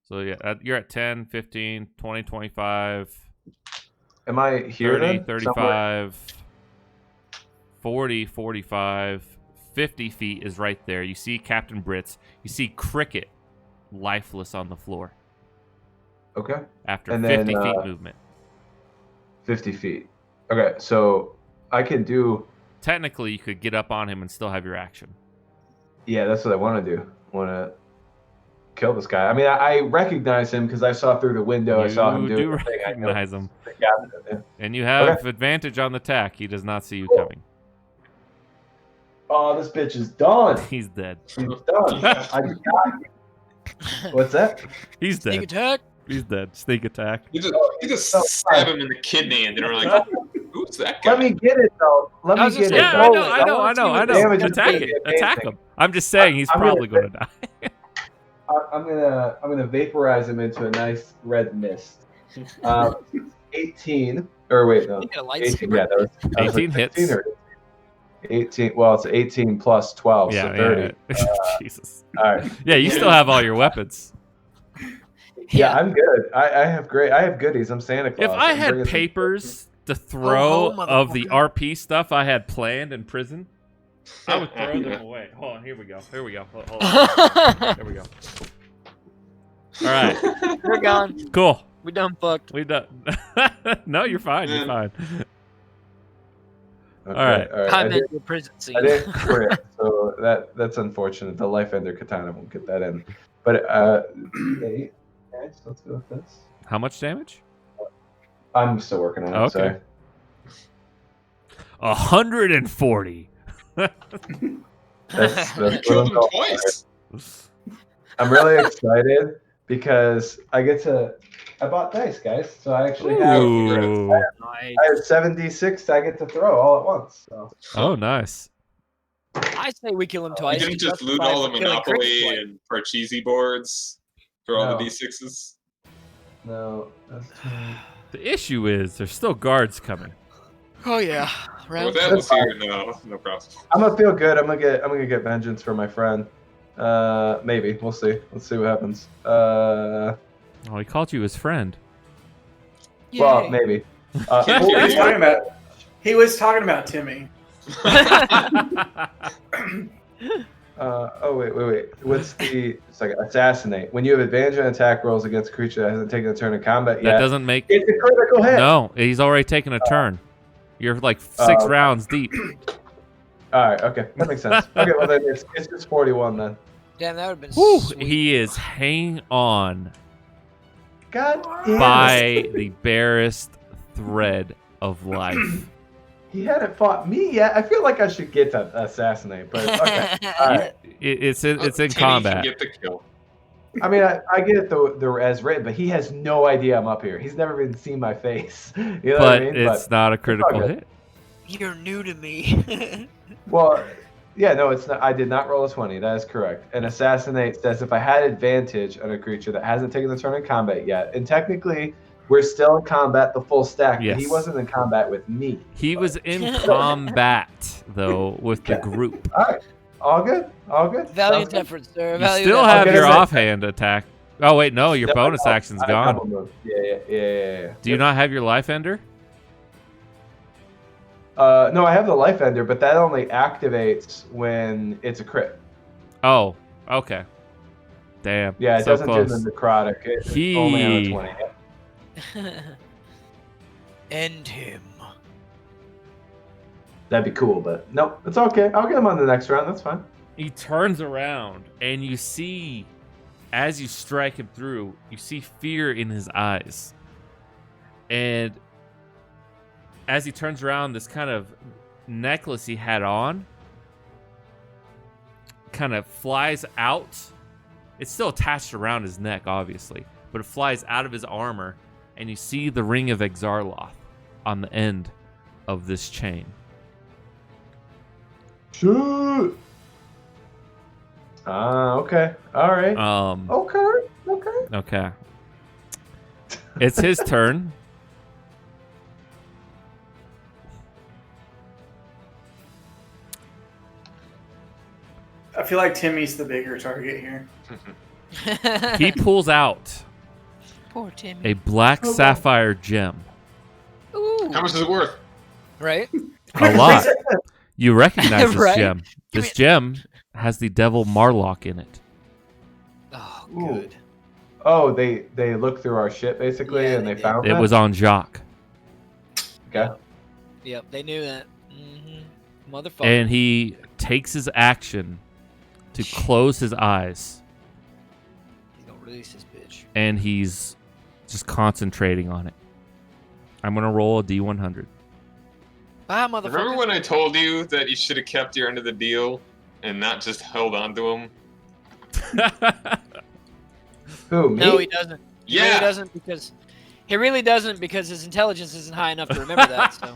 A: so yeah, you're at 10, 15, 20, 25.
E: Am I here
A: 30,
E: then?
A: 35, 40, 45, 50 feet is right there. You see Captain Brits. You see Cricket lifeless on the floor.
E: Okay.
A: After
E: And
A: 50
E: then,
A: feet movement.
E: 50 feet. Okay, so I can do...
A: Technically, you could get up on him and still have your action.
E: Yeah, that's what I want to do. I want to kill this guy. I mean, I recognize him because I saw through the window. I saw him doing
A: do
E: the thing.
A: recognize him.
E: Yeah.
A: And you have
E: Okay.
A: advantage on the attack. He does not see you
E: Cool.
A: coming.
E: Oh, this bitch is done.
A: He's dead.
E: He's done. I got you. What's that?
A: He's
D: Sneak
A: dead.
D: attack.
A: He's dead. Sneak attack.
F: You just stab him in the kidney, and then we're like, who's that guy?
E: Let me get it, though. Let
D: I
E: me
D: was
E: get
D: just
E: it.
D: saying,
A: Yeah,
D: no,
A: I know.
E: Damage is
A: Attack
E: being
A: it. Attack
E: advancing.
A: him. I'm just saying he's
E: I'm
A: probably
E: gonna-
A: going to die.
E: I'm gonna vaporize him into a nice red mist. 18. Or wait, no.
D: You got a
E: 18.
D: lightsaber.
E: Yeah, that was
A: 18
E: like
A: hits.
E: 16 or 18. Well, it's 18 plus 12, so 30.
A: Yeah. Jesus.
E: All right.
A: Yeah, you still have all your weapons.
E: Yeah, I'm good. I have goodies. I'm Santa Claus.
A: If I
E: I'm
A: had
E: bringing some-
A: papers to throw
D: home,
A: of the
D: motherfucker.
A: RP stuff I had planned in prison, I would throw them away. Hold on, here we go. Hold on. There we go. All right,
D: We're gone.
A: cool.
D: We done fucked.
A: We done. No, you're fine. You're fine.
E: Okay,
A: All right.
E: I
D: I'm
E: did,
D: in the prison scene.
E: I did crit, so that's unfortunate. The Life Ender Katana won't get that in. But 8. Okay, so let's go with this.
A: How much damage?
E: I'm still working on it.
A: Okay.
E: Sorry.
A: 140.
E: That's
F: You
E: what
F: killed
E: I'm
F: him
E: going
F: twice.
E: for. I'm really excited because I bought dice, guys. So I actually have
A: Ooh.
D: Nice.
E: I have 7d6 I get to throw all at once. So.
A: Oh, nice.
D: I say we kill him
F: You
D: twice.
F: didn't
D: to
F: just loot
D: justify
F: all the
D: for killing Cricket
F: Monopoly
D: twice.
F: and Parcheesi boards for all
E: No.
F: the D6s.
E: No, that's
A: The issue is there's still guards coming.
D: Oh yeah. Round
F: With Atlas here, no problem.
E: I'm gonna feel good. I'm gonna get vengeance for my friend. Maybe we'll see. Let's see what happens.
A: Oh, he called you his friend.
E: Well,
D: Yay.
E: maybe.
C: He was talking about Timmy.
E: Oh wait. What's the? It's like assassinate. When you have advantage on attack rolls against a creature that hasn't taken a turn in combat
A: That
E: yet,
A: doesn't make.
E: it's a critical hit.
A: No, he's already taken a turn. You're like 6 rounds deep.
E: All right. Okay, that makes sense. Okay, well then it's just 41 then.
D: Damn, that would have been
A: Whew,
D: sweet.
A: he is hanging on
E: God damn.
A: by the barest thread of life.
E: He hadn't fought me yet. I feel like I should get to assassinate, but okay. All right.
A: It's in
F: Timmy
A: combat.
F: can get the kill.
E: I mean, I get it the as written, but he has no idea I'm up here. He's never even seen my face. You know what
A: But
E: I mean?
A: it's not a critical
E: good.
A: hit.
D: You're new to me.
E: Well, yeah, no, it's not. I did not roll a 20. That is correct. And assassinate says if I had advantage on a creature that hasn't taken the turn in combat yet, and technically we're still in combat the full stack, but he
A: Yes.
E: wasn't in combat with me.
A: He was in combat though with the group.
E: All right, all good, all good.
D: Valiant
E: Sounds good.
D: effort, sir.
A: You
D: Valiant
A: still
D: effort.
A: have
E: Okay,
A: your
E: that's it.
A: offhand attack. Oh wait, no, your
E: No,
A: bonus
E: no,
A: action's
E: I
A: gone.
E: double moved. Yeah.
A: Do you not have your life ender?
E: No, I have the life ender, but that only activates when it's a crit.
A: Oh, okay. Damn.
E: Yeah, it
A: so
E: doesn't
A: close.
E: do the necrotic. It's only on a 20.
D: End him.
E: That'd be cool, but nope, it's okay. I'll get him on the next round. That's fine.
A: He turns around and you see, as you strike him through, you see fear in his eyes. And as he turns around, this kind of necklace he had on kind of flies out. It's still attached around his neck, obviously, but it flies out of his armor, and you see the ring of Exarloth on the end of this chain.
E: Shoot! Okay. All right. Okay.
A: Okay. It's his turn.
C: I feel like Timmy's the bigger target here.
A: He pulls out
D: Poor Timmy.
A: a black sapphire gem.
D: Ooh.
F: How much is it worth?
D: Right?
A: A lot. You recognize this
D: Right?
A: gem. This gem has the devil Marlock in it.
D: Oh,
E: Ooh.
D: good.
E: Oh, they looked through our shit basically,
D: Yeah,
E: and
D: they
E: they
D: did.
E: found
A: It
E: that?
A: was on Jacques.
E: Okay.
D: Yep, they knew that. Mm-hmm. Motherfucker.
A: And he takes his action to close his eyes.
D: He's gonna release this bitch.
A: And he's just concentrating on it. I'm going to roll a D100.
D: Bye, motherfucker.
F: Remember when I told you that you should have kept your end of the deal and not just held on to him?
E: Who, me?
D: No, he doesn't. He
F: Yeah.
D: really doesn't because his intelligence isn't high enough to remember that. So,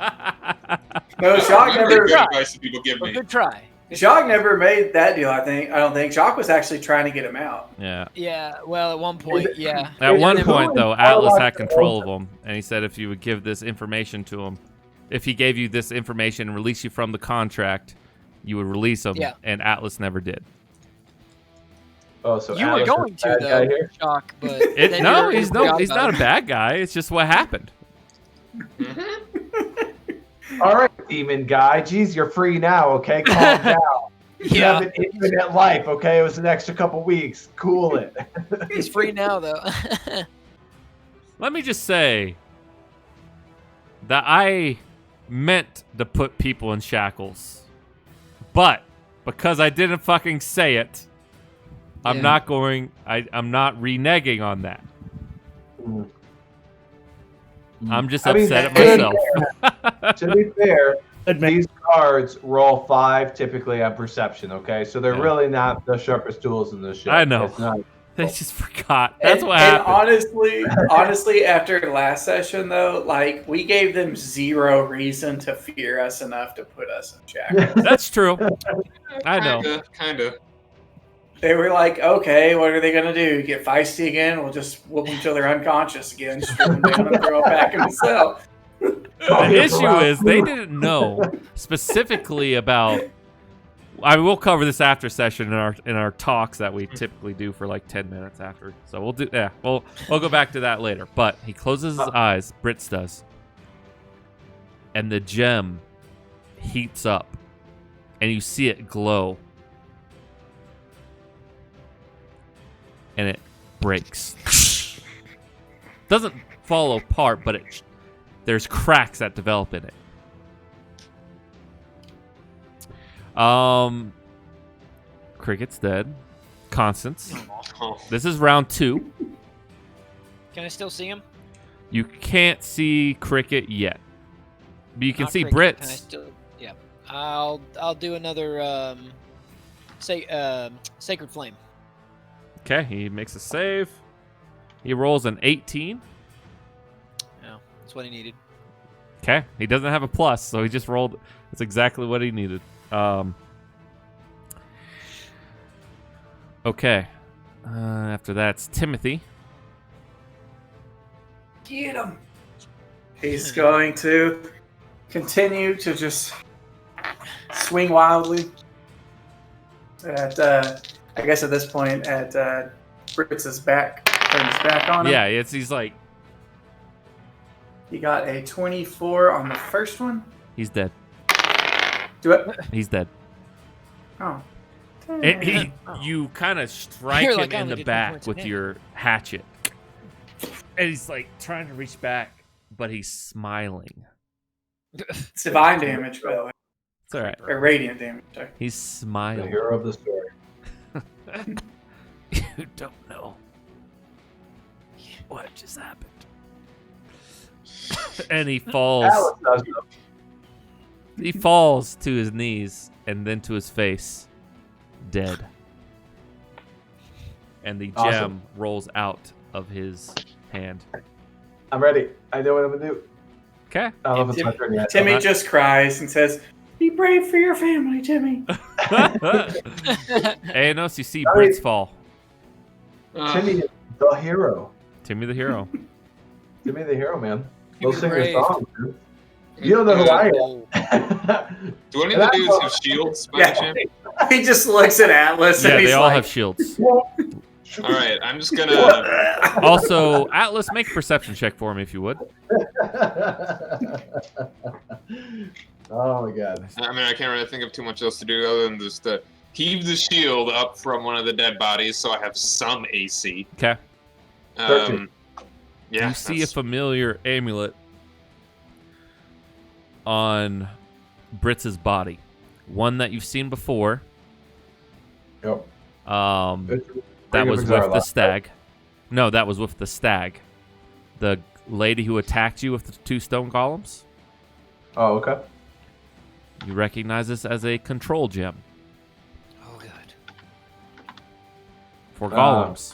C: No, Jacques
F: Remember
C: never.
F: the good advice that people give
D: but
F: me.
D: good try.
C: Jacques never made that deal. I don't think Jacques was actually trying to get him out.
A: Yeah.
D: Yeah. Well, at one point, yeah.
A: At one
E: If
A: point,
E: it
A: though,
E: was
A: Atlas
E: Marlock
A: had
E: that
A: control
E: owns
A: of him, and he said if you would give this information to him, if he gave you this information and release you from the contract, you would release him.
D: Yeah.
A: And Atlas never did.
E: Oh, so
D: You were
E: Atlas is
D: going
E: the
D: to
E: bad guy
D: though,
E: here?
D: Shock, but
A: It,
D: then
A: no,
D: you
A: he's
D: forgot
A: he's
D: about
A: not
D: it.
A: a bad guy. It's just what happened.
E: All right, demon guy. Jeez, you're free now, okay? Calm down. You
D: Yeah,
E: have an infinite life, okay? It was an extra couple weeks. Cool it.
D: he's free now though.
A: Let me just say that I meant to put people in shackles, but because I didn't fucking say it, I'm
D: Yeah.
A: not going. I'm not reneging on that. I'm just
E: I mean,
A: upset at
E: to be
A: myself.
E: To be fair,
G: Admit.
E: these cards roll 5 typically on perception, okay? So they're
A: Yeah.
E: really not the sharpest tools in the show.
A: I know.
E: It's not.
A: They just forgot. That's
C: and,
A: what
C: and
A: happened.
C: honestly, after last session though, like we gave them zero reason to fear us enough to put us in shackles.
A: That's true. I know.
F: Kinda.
C: They were like, okay, what are they gonna do? Get feisty again? We'll just whoop them till they're unconscious again, strip them down, and throw them back in the cell.
A: The issue is they didn't know specifically about. I will cover this after session in our talks that we typically do for like 10 minutes after. So we'll do. Yeah, we'll go back to that later. But he closes his eyes. Brits does, and the gem heats up, and you see it glow, and it breaks. Doesn't fall apart, but there's cracks that develop in it. Cricket's dead. Constance.
F: Oh.
A: This is round 2.
D: Can I still see him?
A: You can't see Cricket yet, but you can
D: Not
A: see
D: Cricket.
A: Brits.
D: Can I still? Yeah. I'll do another Sacred Flame.
A: Okay, he makes a save. He rolls an 18.
D: Yeah, that's what he needed.
A: Okay, he doesn't have a plus, so he just rolled. That's exactly what he needed. Okay. After that's Timothy.
C: Get him. He's going to continue to just swing wildly. At I guess at this point, at Fritz's back, turn his back on him.
A: Yeah, he's like
C: He got a 24 on the first one.
A: he's dead.
C: Do it.
A: He's dead.
C: Oh.
A: You kind of strike
D: You're
A: him
D: like, I
A: in
D: only
A: the
D: did 10
A: back
D: points a
A: with
D: day.
A: your hatchet, and he's like trying to reach back, but he's smiling.
C: It's divine damage, by the way.
A: It's all right.
C: Or radiant damage. Sorry.
A: He's
E: The
A: smiling.
E: hero of the story.
A: You don't know what just happened. And he falls.
E: Atlas does know.
A: He falls to his knees and then to his face, dead. And the gem
E: Awesome.
A: rolls out of his hand.
E: I'm ready. I know what I'm gonna do.
A: Okay.
E: I don't know if it's my turn yet.
C: Timmy just cries and says,
B: Be brave for your family, Timmy.
A: Aenos, you see Brits fall.
E: Timmy is the hero.
A: Timmy the hero.
E: Timmy the hero, man.
D: Timmy
E: Go
D: the
E: sing your
D: brave.
E: song, dude. You don't know who I
D: Oh.
E: am.
F: Do any of the dudes have shields by any chance?
C: He just looks at Atlas
A: Yeah,
C: and he's
A: they all
C: like,
A: have shields.
F: All right, I'm just gonna.
A: Also, Atlas, make a perception check for me if you would.
E: Oh my god.
F: I mean, I can't really think of too much else to do other than just heave the shield up from one of the dead bodies, so I have some AC.
A: Okay.
E: 13.
F: Yeah.
A: You see a
F: that's-
A: familiar amulet on Britz's body. One that you've seen before.
E: Yep.
A: That was with the stag. No, that was with the stag. The lady who attacked you with the 2 stone columns.
E: Oh, okay.
A: You recognize this as a control gem
D: Oh, God.
A: for golems.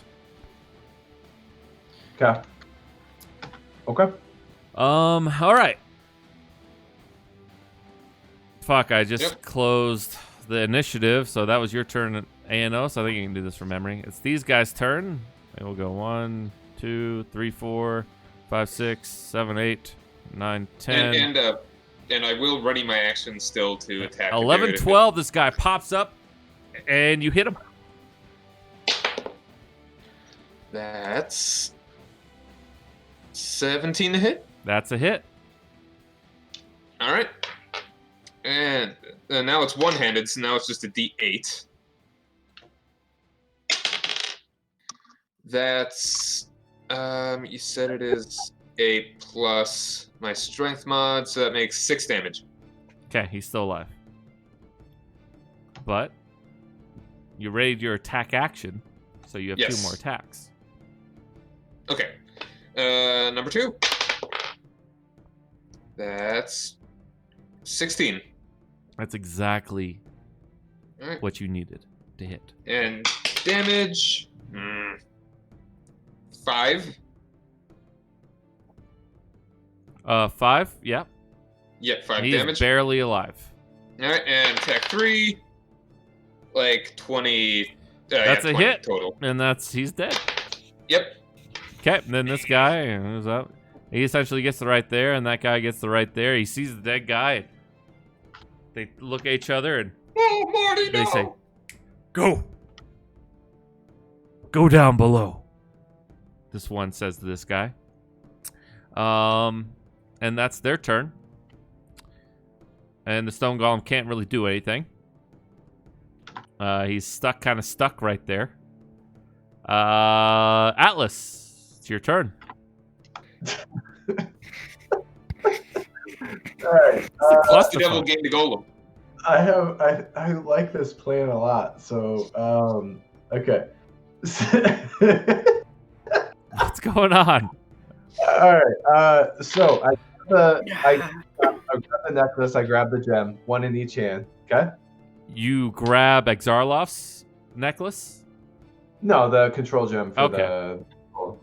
E: Okay. Okay.
A: All right. Fuck, I just
F: Yep.
A: closed the initiative, so that was your turn, ANO. So I think you can do this from memory. It's these guys' turn. They will go 1, 2, 3, 4, 5, 6, 7, 8, 9, 10.
F: And I will ready my action still to attack. the
A: 11,
F: dude if it-
A: 12, this guy pops up, and you hit him.
F: That's 17 to hit.
A: That's a hit.
F: All right. And now it's one-handed, so now it's just a D8. That's you said it is a plus my strength mod, so that makes 6 damage.
A: Okay, he's still alive. But you raided your attack action, so you have 2
F: Yes.
A: more attacks.
F: Okay. Number 2. That's 16.
A: That's exactly
F: All right.
A: what you needed to hit.
F: And damage 5.
A: 5, yeah.
F: Yeah, 5
A: He's
F: damage.
A: barely alive.
F: All right, and attack 3, like 20.
A: That's a
F: 20
A: hit.
F: total.
A: And he's dead.
F: Yep.
A: Okay, then this guy is up. He essentially gets the right there, and that guy gets the right there. He sees the dead guy. They look at each other, and
F: Oh, Marty,
A: they
F: no!
A: say, "Go. Go down below." This one says to this guy. And that's their turn. And the stone golem can't really do anything. He's kind of stuck right there. Atlas, it's your turn.
E: All right.
F: Plus the devil gained a golem.
E: I like this plan a lot. So okay.
A: What's going on?
E: All right. So I grabbed the necklace. I grabbed the gem, one in each hand. Okay.
A: You grab Exarloff's necklace.
E: No, the control gem for
A: Okay.
E: the.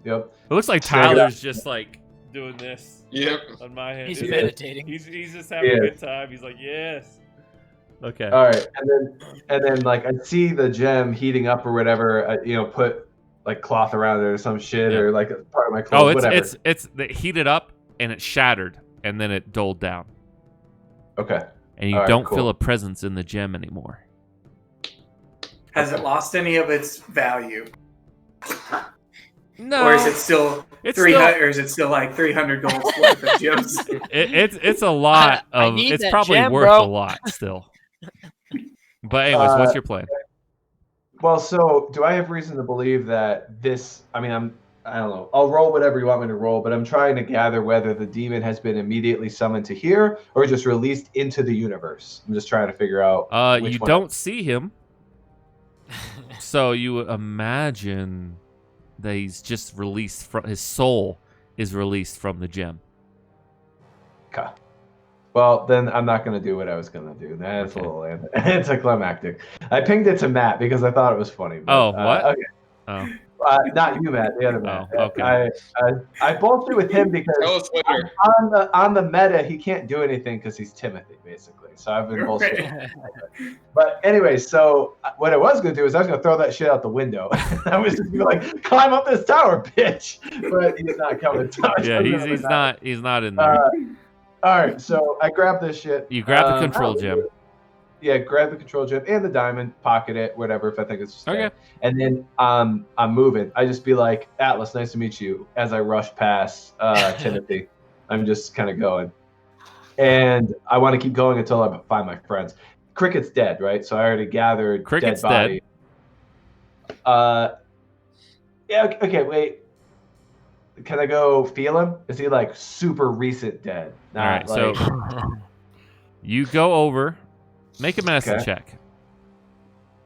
E: Yep.
A: It looks like
E: So I got-
A: Tyler's just like doing this
F: Yep.
A: on my hand.
D: He's
A: He's,
D: meditating.
A: he's just having a
E: Yeah.
A: good time. He's like, yes. Okay.
E: All right, and then like I see the gem heating up or whatever. Put like cloth around it or some shit
A: Yeah.
E: or like a part of my clothes.
A: Oh,
E: whatever.
A: it's they heated up and it shattered and then it doled down.
E: Okay.
A: And you
E: All right,
A: don't
E: cool.
A: feel a presence in the gem anymore.
C: has it lost any of its value?
A: No.
C: Or is it still
A: it's
C: 300?
A: still,
C: Or is it still like 300 gold worth of gems?
A: it's a lot
D: I
A: of
D: need
A: it's
D: that
A: probably
D: gem,
A: worth
D: bro.
A: a lot still. But anyways, what's your plan?
E: Well, so do I have reason to believe that this? I mean, I don't know. I'll roll whatever you want me to roll, but I'm trying to gather whether the demon has been immediately summoned to here or just released into the universe. I'm just trying to figure out. which
A: You
E: one.
A: don't see him. So you imagine that he's just released from his soul is released from the gem.
E: Okay. Well, then I'm not going to do what I was going to do. That's
A: Okay.
E: a little anticlimactic. I pinged it to Matt because I thought it was funny. But,
A: Oh, what?
E: Okay.
A: Oh.
E: Not you, Matt. The other man.
A: Oh, okay.
E: I bullshit with him because
F: Tell us later.
E: on the meta he can't do anything because he's Timothy, basically. So I've been bullshitting. But anyway, so what I was gonna do is I was gonna throw that shit out the window. I was just gonna like climb up this tower, bitch. But he's not coming.
A: Yeah, he's not in there.
E: All right, so I grab this shit.
A: You grab the control gem.
E: Yeah, grab the control gem and the diamond, pocket it, whatever, if I think it's
A: Okay.
E: And then I'm moving. I just be like, Atlas, nice to meet you, as I rush past Timothy. I'm just kind of going. And I want to keep going until I find my friends. Cricket's dead, right? So I already gathered
A: Cricket's
E: dead body. Yeah, okay, wait. Can I go feel him? Is he like super recent dead?
A: All right, so you go over. Make a medicine check.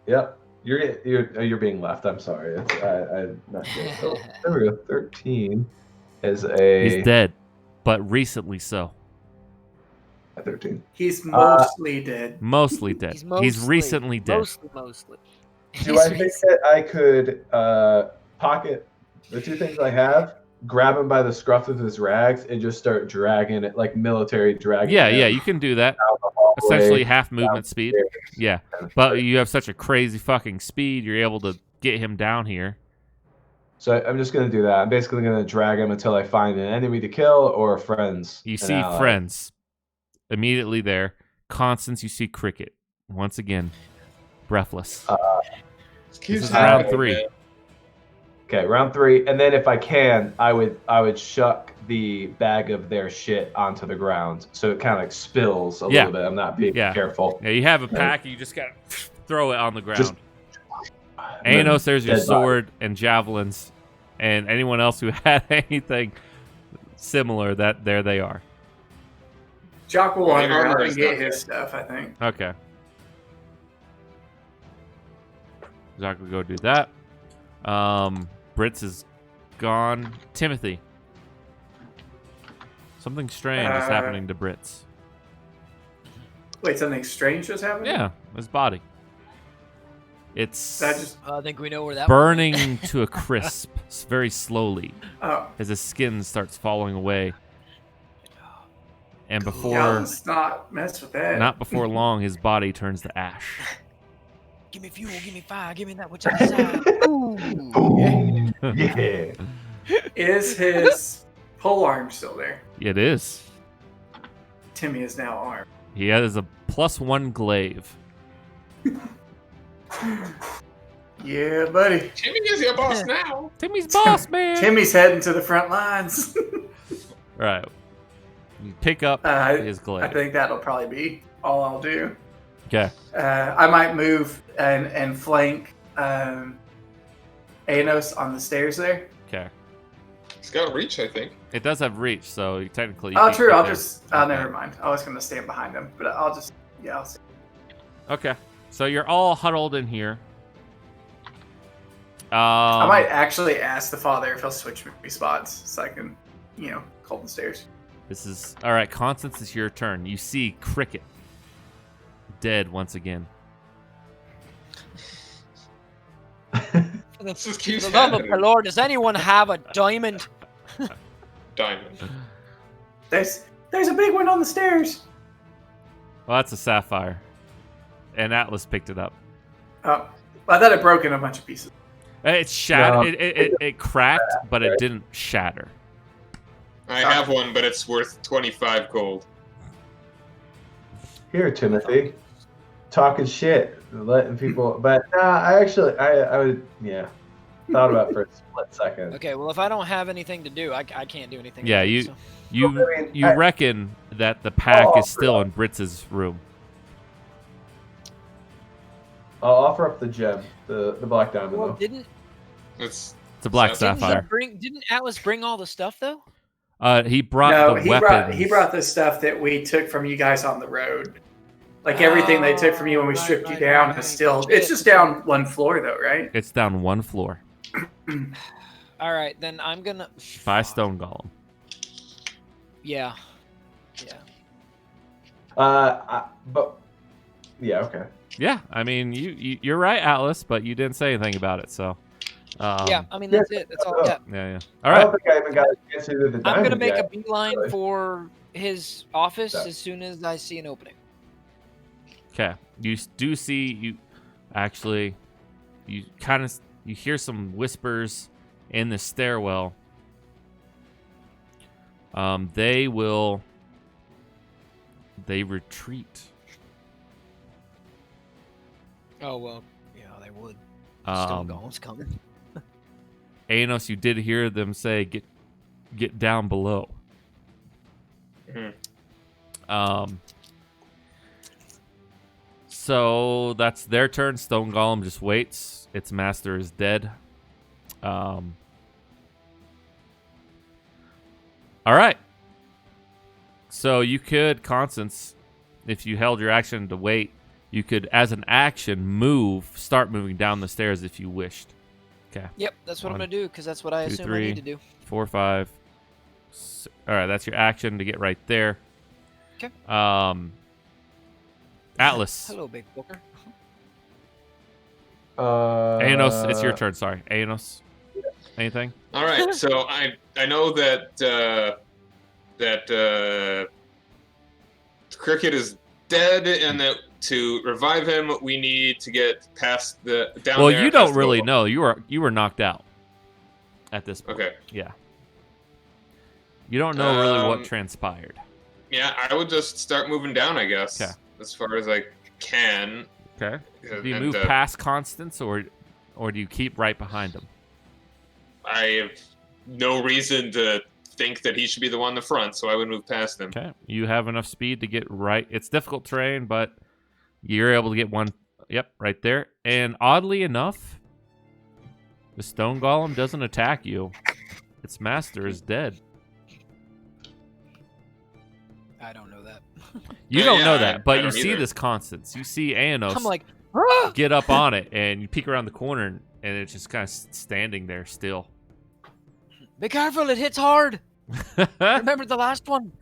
E: Yep. You're being left. I'm sorry. I'm not sure. So, there we go. 13 is a.
A: He's dead, but recently so.
E: 13.
C: He's mostly dead.
A: Mostly dead. He's recently dead.
G: Mostly.
E: Do I think that I could pocket the two things I have, grab him by the scruff of his rags, and just start dragging it like military dragging?
A: Yeah, you can do that. Essentially half movement speed. Yeah, but you have such a crazy fucking speed, you're able to get him down here.
E: So I'm just going to do that. I'm basically going to drag him until I find an enemy to kill or friends.
A: You see friends immediately there. Constance, you see Cricket. Once again, breathless. This is round 3.
E: Okay, round 3. And then if I can, I would shuck the bag of their shit onto the ground so it kind of like spills a little bit. I'm not being careful.
A: Yeah, you have a pack, you just gotta throw it on the ground. Anos, there's your sword and javelins, and anyone else who had anything similar, that there they are.
C: Jock will wander out and get his stuff, I think.
A: Okay. Jock will go do that. Brits is gone. Timothy. Something strange is happening to Brits.
C: Wait, something strange just happened?
A: Yeah, his body. It's
D: I think we know where that
A: burning to a crisp very slowly as his skin starts falling away. And
C: let's not mess with that.
A: Not before long, his body turns to ash.
D: Give me fuel, give me fire, give me that which I desire.
E: Boom. Yeah.
C: Is his pole arm still there?
A: It is.
C: Timmy is now armed.
A: He has a +1 glaive.
C: Yeah, buddy.
F: Timmy is your boss now.
A: Timmy's boss, man.
C: Timmy's heading to the front lines.
A: Right. You pick up his glaive.
C: I think that'll probably be all I'll do.
A: Okay.
C: I might move and flank Anos on the stairs there.
A: Okay.
F: It's got reach, I think.
A: It does have reach, so technically.
C: Oh, true. Never mind. I was gonna stand behind him, but I'll see.
A: Okay. So you're all huddled in here.
C: I might actually ask the father if he'll switch me spots so I can, call the stairs.
A: This is all right. Constance, it's your turn. You see Cricket dead once again.
D: For the love of the Lord, does anyone have a diamond?
F: Diamond.
B: There's a big one on the stairs.
A: Well, that's a sapphire, and Atlas picked it up.
C: Oh, I thought it broke in a bunch of pieces.
A: It shattered. It cracked, but it didn't shatter.
F: I have one, but it's worth 25 gold.
E: Here, Timothy. Talking shit, letting people. But I would, thought about it for a split second.
D: Okay, well, if I don't have anything to do, I can't do anything.
A: Yeah, you reckon that the pack is still in Britz's room.
E: I'll offer up the gem, the black diamond.
D: Well,
E: though.
F: It's
A: a black sapphire.
D: Didn't Atlas bring all the stuff though?
A: He brought the weapons.
C: He brought the stuff that we took from you guys on the road. Like everything they took from you when we stripped you down is still. It's just down one floor though, right?
A: It's down one floor.
D: All right, then I'm gonna
A: by stone golem.
D: Yeah.
E: Yeah, okay.
A: Yeah, I mean you're right, Atlas, but you didn't say anything about it, so
D: Yeah, I mean that's it. That's all I got.
A: Yeah. All
E: I
A: right.
E: don't think I even got a chance to do the
D: I'm
E: diamond
D: gonna make a
E: yet.
D: beeline
E: really.
D: for his office
E: Yeah.
D: as soon as I see an opening.
A: Okay. You do see you hear some whispers in the stairwell. They retreat.
D: Oh well, yeah, they would.
A: Um,
D: Stonegolem's coming.
A: Anos, you did hear them say, "Get down below." So that's their turn. Stone Golem just waits. Its master is dead. All right. So you could, Constance, if you held your action to wait, you could, as an action, start moving down the stairs if you wished. Okay.
D: Yep, that's what I'm
A: 1,
D: gonna do because that's what I
A: 2,
D: assume
A: 3,
D: I need to do.
A: 4, 5. All right, that's your action to get right there.
D: Okay.
A: Atlas.
D: Hello, big booker.
A: Anos, it's your turn. Sorry, Anos. Anything?
F: All right, so I know that Cricket is dead, and that to revive him, we need to get past the down.
A: Well,
F: there
A: you
F: past
A: don't
F: the
A: really
F: wall.
A: know. You were knocked out at this point.
F: Okay.
A: Yeah. You don't know really what
F: Um,
A: transpired.
F: Yeah, I would just start moving down, I guess.
A: Okay.
F: As far as I can.
A: Okay. Do you
F: And,
A: move past Constance, or do you keep right behind him?
F: I have no reason to think that he should be the one in the front, so I would move past him.
A: Okay. You have enough speed to get right. It's difficult terrain, but you're able to get one. Yep, right there. And oddly enough, the stone golem doesn't attack you. Its master is dead.
D: I don't know that.
A: You
F: Yeah,
A: don't
F: yeah,
A: know
F: I
A: that, but you
F: don't
A: see
F: either.
A: this Constance. You see Anos
D: I'm like, "Ah!"
A: get up on it, and you peek around the corner, and it's just kind of standing there still.
D: Be careful, it hits hard. Remember the last one?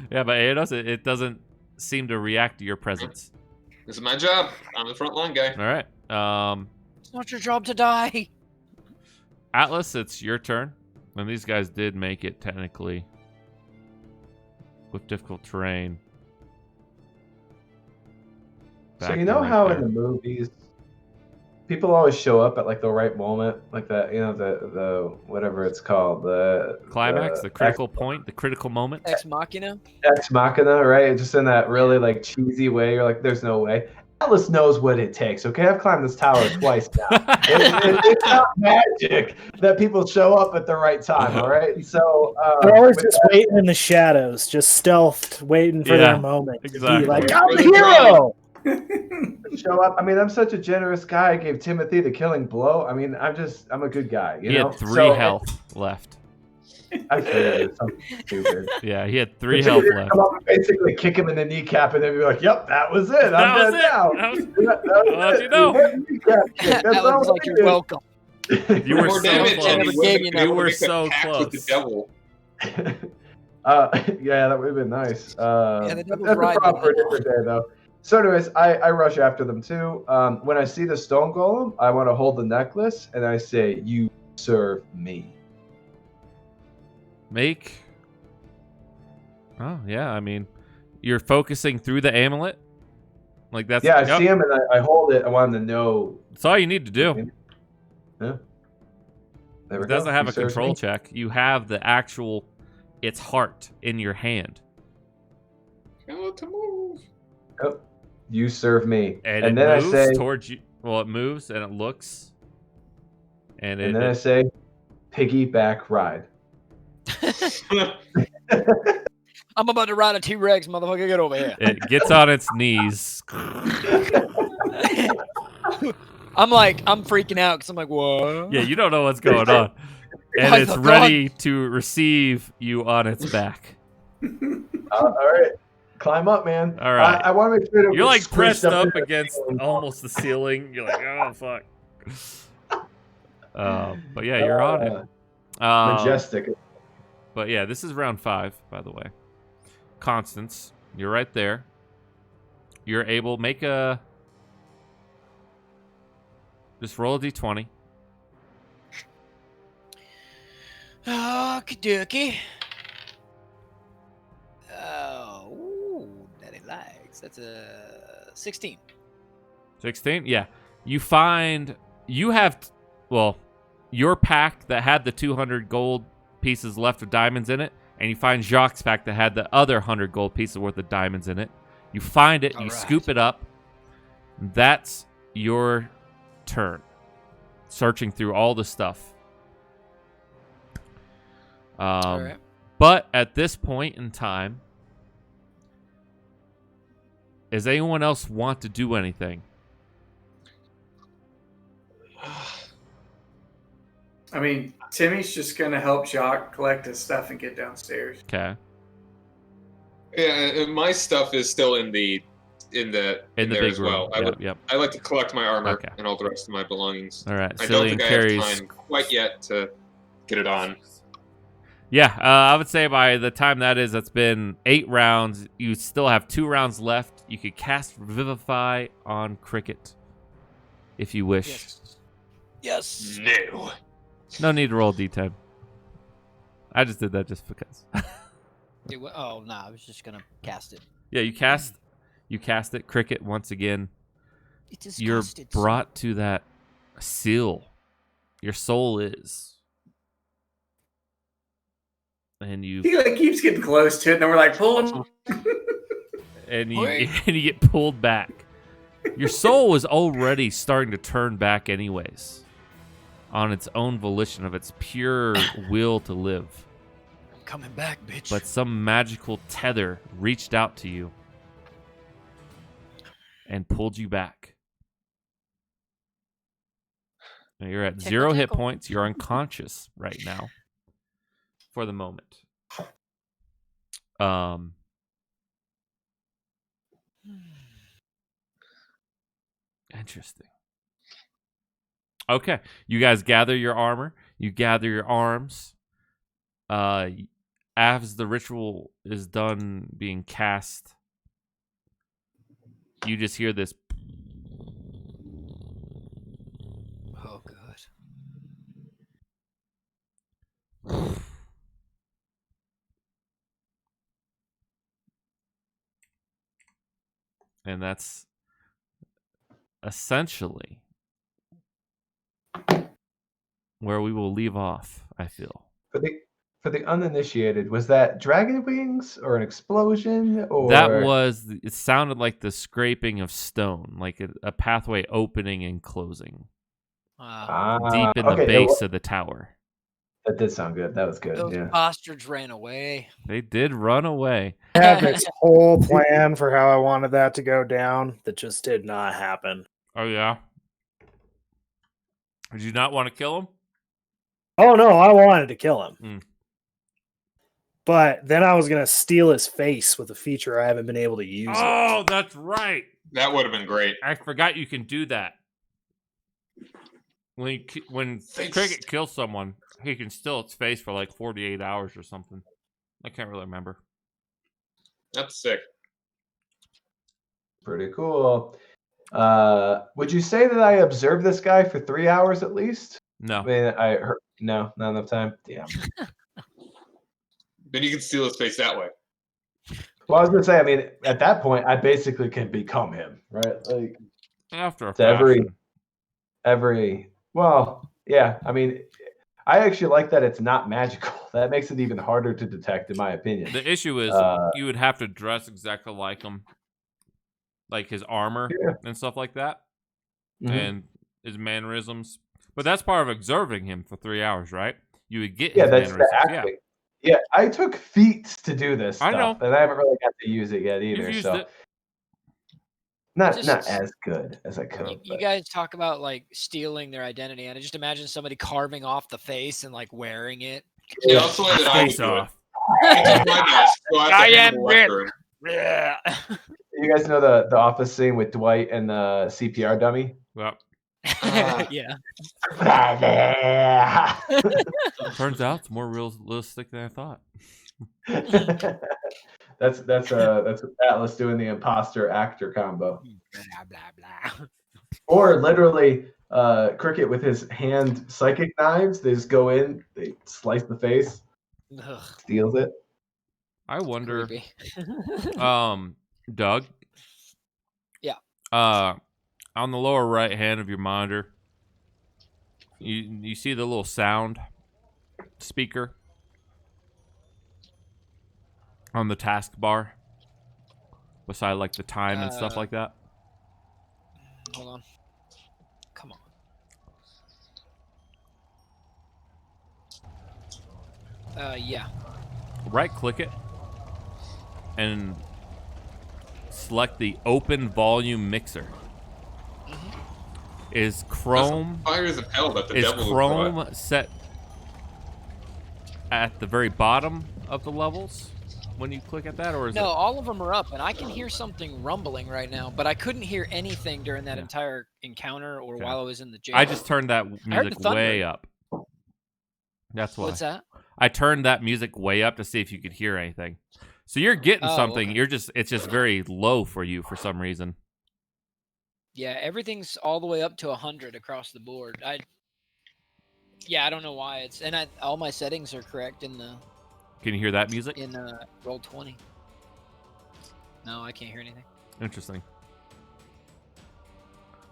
A: Yeah, but Anos, it doesn't seem to react to your presence.
F: This is my job. I'm the front line guy.
A: All right.
D: It's not your job to die.
A: Atlas, it's your turn. And these guys did make it technically with difficult terrain.
E: So
A: Back
E: you
A: to
E: know
A: right
E: how
A: there.
E: in the movies people always show up at like the right moment, like that, the whatever it's called, the
A: Climax, the critical point, the critical moment.
D: Ex Machina.
E: ex machina, right? Just in that really like cheesy way. You're like, there's no way. Atlas knows what it takes. Okay, I've climbed this tower twice now. It's not magic that people show up at the right time. All right, so
G: They're always
E: with
G: just waiting in the shadows, just stealthed, waiting for
A: Yeah,
G: their moment. To
A: exactly.
G: be like,
F: Wait
G: I'm
F: for
G: the
F: the
G: hero!
E: show up. I mean, I'm such a generous guy. I gave Timothy the killing blow. I mean, I'm a good guy. You
A: He
E: know?
A: had 3
E: So,
A: health left.
E: I figured it was something stupid.
A: Yeah, he had 3
E: But you
A: health
E: could
A: left.
E: Come up and basically kick him in the kneecap, and then be like, "Yep, that was it.
A: That
E: I'm
A: was
E: dead
A: it.
E: now."
A: That was-
E: That was
A: I'll let
E: it.
A: you know.
E: One kneecap kick. That's
D: That
E: all
D: was like,
E: we
D: you're
E: did.
D: welcome.
A: You were
F: More
A: so
F: damage,
A: close.
F: and
D: Never
F: he
D: gave
F: would've
D: you
F: been
A: You
F: able to
A: were
F: make a
A: so
F: pact with the
A: close.
F: devil.
E: Yeah, that would have been nice.
D: Yeah, the devil's
E: That's a
D: right,
E: problem for a
D: didn't
E: different day, though. So, anyways, I rush after them too. When I see the stone golem, I want to hold the necklace, and I say, "You serve me."
A: Make. Oh, yeah, I mean, you're focusing through the amulet. Like that's
E: Yeah, I
A: yep.
E: see him, and I hold it. I want him to know.
A: That's all you need to do.
E: Yeah. There we
A: It doesn't
E: go.
A: have
E: He
A: a
E: serves
A: control
E: me.
A: check. You have the actual, its heart in your hand.
F: Tell it to move.
E: Oh, you serve me,
A: And,
E: and
A: it
E: then
A: moves
E: I say,
A: towards you. Well, it moves and it looks. And
E: and then I
A: it
E: say, "Piggyback ride."
D: I'm about to ride a T-Rex, motherfucker. Get over here.
A: it gets on its knees.
D: I'm freaking out because I'm like, what?
A: Yeah, you don't know what's going on. And
D: What
A: it's
D: the
A: ready to receive you on its back.
E: All right, climb up, man.
A: All right.
E: I want to make sure that
A: You're
E: we're
A: like
E: squished
A: pressed up
E: into the
A: against
E: ceiling.
A: almost the ceiling. You're like, oh, fuck. But yeah, you're on it.
E: Majestic.
A: But yeah, this is round 5, by the way. Constance, you're right there. You're able make a. Just roll a d20.
D: Okie dokie. Oh, daddy likes. That's a 16.
A: 16? Yeah. You find you have your pack that had the 200 gold pieces left of diamonds in it, and you find Jacques' pack that had the other 100 gold pieces worth of diamonds in it. You find it, you scoop it up. That's your turn. Searching through all the stuff.
D: All right.
A: But at this point in time, does anyone else want to do anything?
C: I mean, Timmy's just gonna help Jacques collect his stuff and get downstairs.
A: Okay.
F: Yeah, and my stuff is still in there
A: big
F: as
A: room.
F: well.
A: Yep.
F: I like to collect my armor
A: Okay.
F: and all the rest of my belongings.
A: All right.
F: I don't think
A: Cillian
F: I
A: carries.
F: have time quite yet to get it on.
A: Yeah, I would say by the time that's been 8 rounds. You still have 2 rounds left. You could cast Revivify on Cricket if you wish.
D: Yes.
F: No.
A: No need to roll D10. I just did that just because.
D: Oh, no, I was just going to cast it.
A: Yeah, you cast it. Cricket, once again.
D: It is
A: You're
D: casted.
A: brought to that seal. Your soul is. And you
C: He like keeps getting close to it, and then we're like, pull him.
A: and you get pulled back. Your soul was already starting to turn back anyways, on its own volition of its pure will to live.
D: I'm coming back, bitch.
A: But some magical tether reached out to you and pulled you back. Now you're at 0 hit points. You're unconscious right now for the moment. Interesting. Okay, you guys gather your armor. You gather your arms. As the ritual is done being cast, you just hear this.
D: Oh, good.
A: And that's essentially where we will leave off, I feel.
E: For the uninitiated, was that dragon wings or an explosion? Or
A: It sounded like the scraping of stone, like a pathway opening and closing. Deep in the base of the tower.
E: That did sound good. That was good.
D: Those
E: Yeah.
D: bastards ran away.
A: They did run away.
G: I had this whole plan for how I wanted that to go down that just did not happen.
A: Oh, yeah? Did you not want to kill him?
G: Oh, no, I wanted to kill him.
A: Mm.
G: But then I was going to steal his face with a feature I haven't been able to use.
A: Oh, that's right.
F: That would have been great.
A: I forgot you can do that. When Cricket kills someone, he can steal its face for like 48 hours or something. I can't really remember.
F: That's sick.
E: Pretty cool. Would you say that I observed this guy for 3 hours at least?
A: No.
E: I mean, no, not enough time. Damn.
F: Then you can steal his face that way.
E: Well, I was gonna say, I mean, at that point, I basically can become him, right? Like
A: After a
E: to
A: fashion.
E: well, yeah. I mean, I actually like that it's not magical. That makes it even harder to detect, in my opinion.
A: The issue is you would have to dress exactly like him, like his armor and stuff like that, and his mannerisms. But that's part of observing him for 3 hours, right? You would get his
E: that's
A: mannerisms.
E: the acting. Yeah, I took feats to do this stuff,
A: I know.
E: and I haven't really got to use it yet either.
A: You've used
E: so
A: it.
E: not as good as I could.
D: You guys talk about like stealing their identity, and I just imagine somebody carving off the face and like wearing it.
F: Yeah, that's the way that I would
A: Face
F: do it.
A: off.
F: It's my best. Go out
D: I
F: to
D: am
F: the restroom.
D: Yeah.
E: You guys know the Office scene with Dwight and the CPR dummy?
A: Well,
D: Yeah.
A: turns out it's more realistic than I thought.
E: that's Atlas doing the imposter actor combo.
D: Blah blah blah.
E: Or literally Cricket with his hand psychic knives. They just go in, they slice the face,
D: Ugh,
E: steals it.
A: I wonder,
D: creepy.
A: Doug.
D: Yeah.
A: On the lower right hand of your monitor, you see the little sound speaker on the taskbar beside like the time and stuff like that.
D: Hold on. Come on. Yeah.
A: Right click it and select the open volume mixer. Is Chrome
F: fires of hell that the
A: is
F: devil
A: Chrome set at the very bottom of the levels when you click at that, or is
D: No,
A: it?
D: all of them are up, and I can hear something rumbling right now, but I couldn't hear anything during that
A: Yeah.
D: entire encounter or
A: Okay.
D: while I was in the jail.
A: I just turned that
D: heard
A: music
D: the thunder.
A: way up. That's why.
D: What's that?
A: I turned that music way up to see if you could hear anything. So you're getting
D: Oh,
A: something.
D: okay.
A: It's just very low for you for some reason.
D: Yeah, everything's all the way up to 100 across the board. I don't know why it's all my settings are correct in the
A: Can you hear that music?
D: roll 20. No, I can't hear anything.
A: Interesting.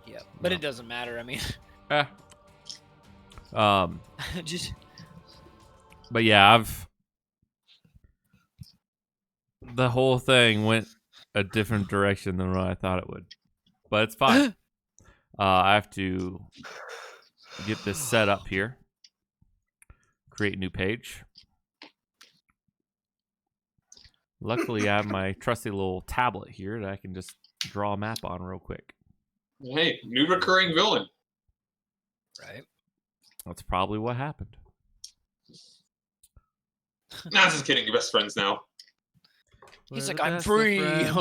D: Yeah, but
A: No.
D: it doesn't matter. I mean,
A: Eh.
D: just
A: But yeah, the whole thing went a different direction than what I thought it would. But it's fine. I have to get this set up here. Create a new page. Luckily, I have my trusty little tablet here that I can just draw a map on real quick.
F: Hey, new recurring villain.
D: right.
A: That's probably what happened.
F: Nah, just kidding. You're best friends now.
D: He's
A: We're
D: like,
A: the
D: I'm
A: best of
D: free.
A: friends.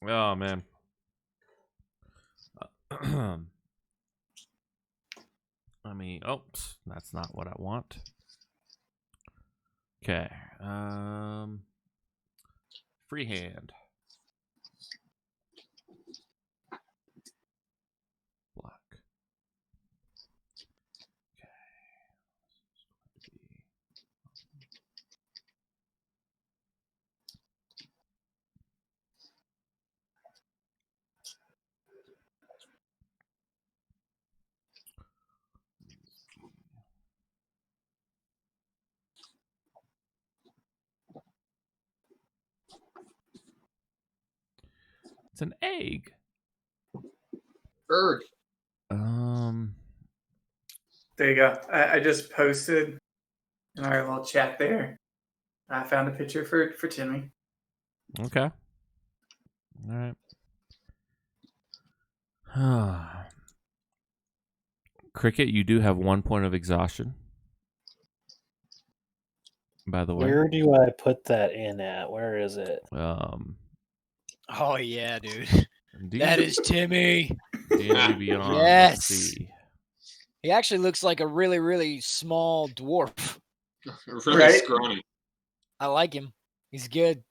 A: Oh, man. That's not what I want. Okay. Freehand. Block. Okay. It's an egg.
F: Erg.
C: There you go. I just posted in our little chat there. I found a picture for Timmy.
A: Okay. All right. Cricket, you do have 1 point of exhaustion. By the way.
G: Where do I put that in at? Where is it?
D: Oh yeah, dude.
A: D-
D: That is Timmy.
A: D&D Beyond.
D: Yes.
A: Let's see.
D: He actually looks like a really, really small dwarf.
F: Really
C: Right?
F: scrawny.
D: I like him. He's good.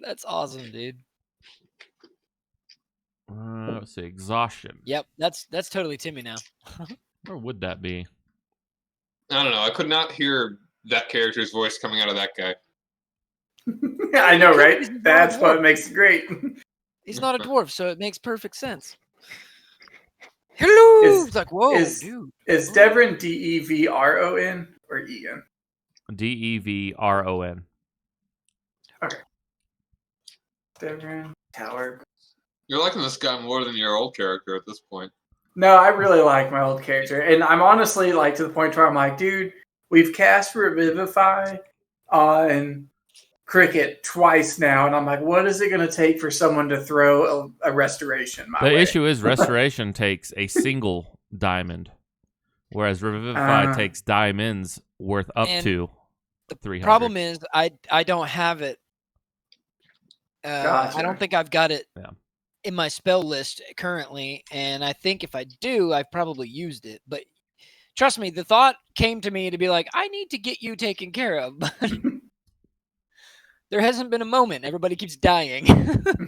D: That's awesome, dude.
A: Let's see. Exhaustion.
D: Yep, that's totally Timmy now.
A: Where would that be?
F: I don't know. I could not hear that character's voice coming out of that guy.
C: I know,
D: He's
C: right?
D: not a
C: That's what
D: dwarf.
C: makes it great.
D: He's not a dwarf, so it makes perfect sense. Hello.
C: Is-
D: It's like, whoa,
C: is-
D: dude.
C: Is Devron Devron or Egan?
A: Devron.
C: Devron Tower.
F: You're liking this guy more than your old character at this point.
C: No, I really like my old character, and I'm honestly like to the point where I'm like, dude, we've cast Revivify on Cricket twice now, and I'm like, what is it going to take for someone to throw a restoration my
A: The
C: way?
A: issue is restoration takes a single diamond, whereas Revivify takes diamonds worth up
D: And
A: to
D: The
A: 300.
D: problem is I don't have it. I
C: Gotcha.
D: don't think I've got it
A: Yeah.
D: in my spell list currently, and I think if I do, I've probably used it. But trust me, the thought came to me to be like, I need to get you taken care of. But there hasn't been a moment. Everybody keeps dying.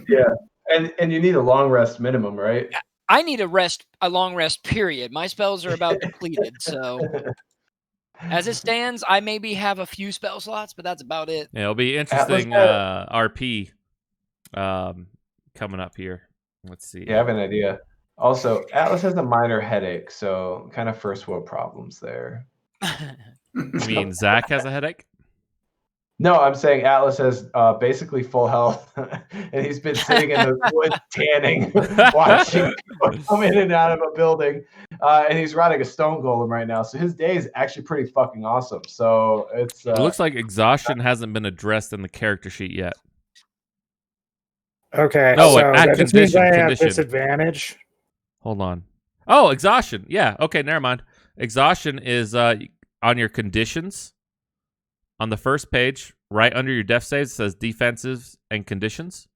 E: Yeah, And you need a long rest minimum, right?
D: I need a long rest period. My spells are about depleted, so as it stands, I maybe have a few spell slots, but that's about it.
A: Yeah, it'll be interesting RP coming up here. Let's see.
E: Yeah, I have an idea. Also, Atlas has a minor headache, so kind of first world problems there.
A: You mean Zach has a headache?
E: No, I'm saying Atlas has basically full health, and he's been sitting in the woods tanning, watching people come in and out of a building, and he's riding a stone golem right now. So his day is actually pretty fucking awesome. So it's.
A: It looks like exhaustion hasn't been addressed in the character sheet yet.
G: Okay.
A: No,
G: so
A: at
G: that just means
A: condition,
G: I have
A: condition.
G: disadvantage.
A: Hold on. Oh, exhaustion. Yeah. Okay, never mind. Exhaustion is on your conditions. On the first page, right under your death saves, it says defenses and conditions.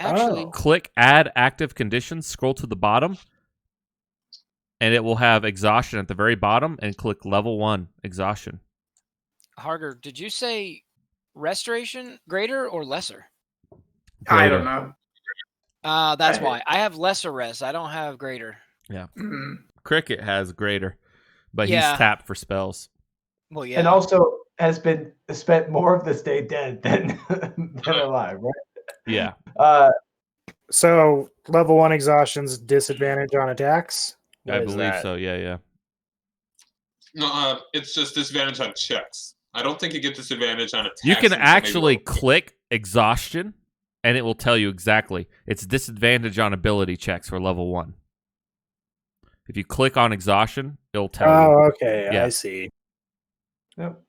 D: Actually,
A: Click add active conditions, scroll to the bottom, and it will have exhaustion at the very bottom, and click level 1 exhaustion.
D: Harger, did you say restoration greater or lesser?
C: I don't know.
D: That's why. I have lesser rest. I don't have greater.
A: Yeah.
C: Mm.
A: Cricket has greater, but
D: Yeah.
A: he's tapped for spells.
D: Well, yeah.
E: And also has been spent more of this day dead than alive, right?
A: Yeah.
G: So level 1 exhaustion's disadvantage on attacks.
A: I believe so. Yeah.
F: No, it's just disadvantage on checks. I don't think you get disadvantage on attacks.
A: You can
F: until maybe
A: actually
F: level-
A: click exhaustion, and it will tell you exactly. It's disadvantage on ability checks for level 1. If you click on exhaustion, it'll tell you.
G: Oh, okay.
A: Yeah.
G: I see.
A: Yep.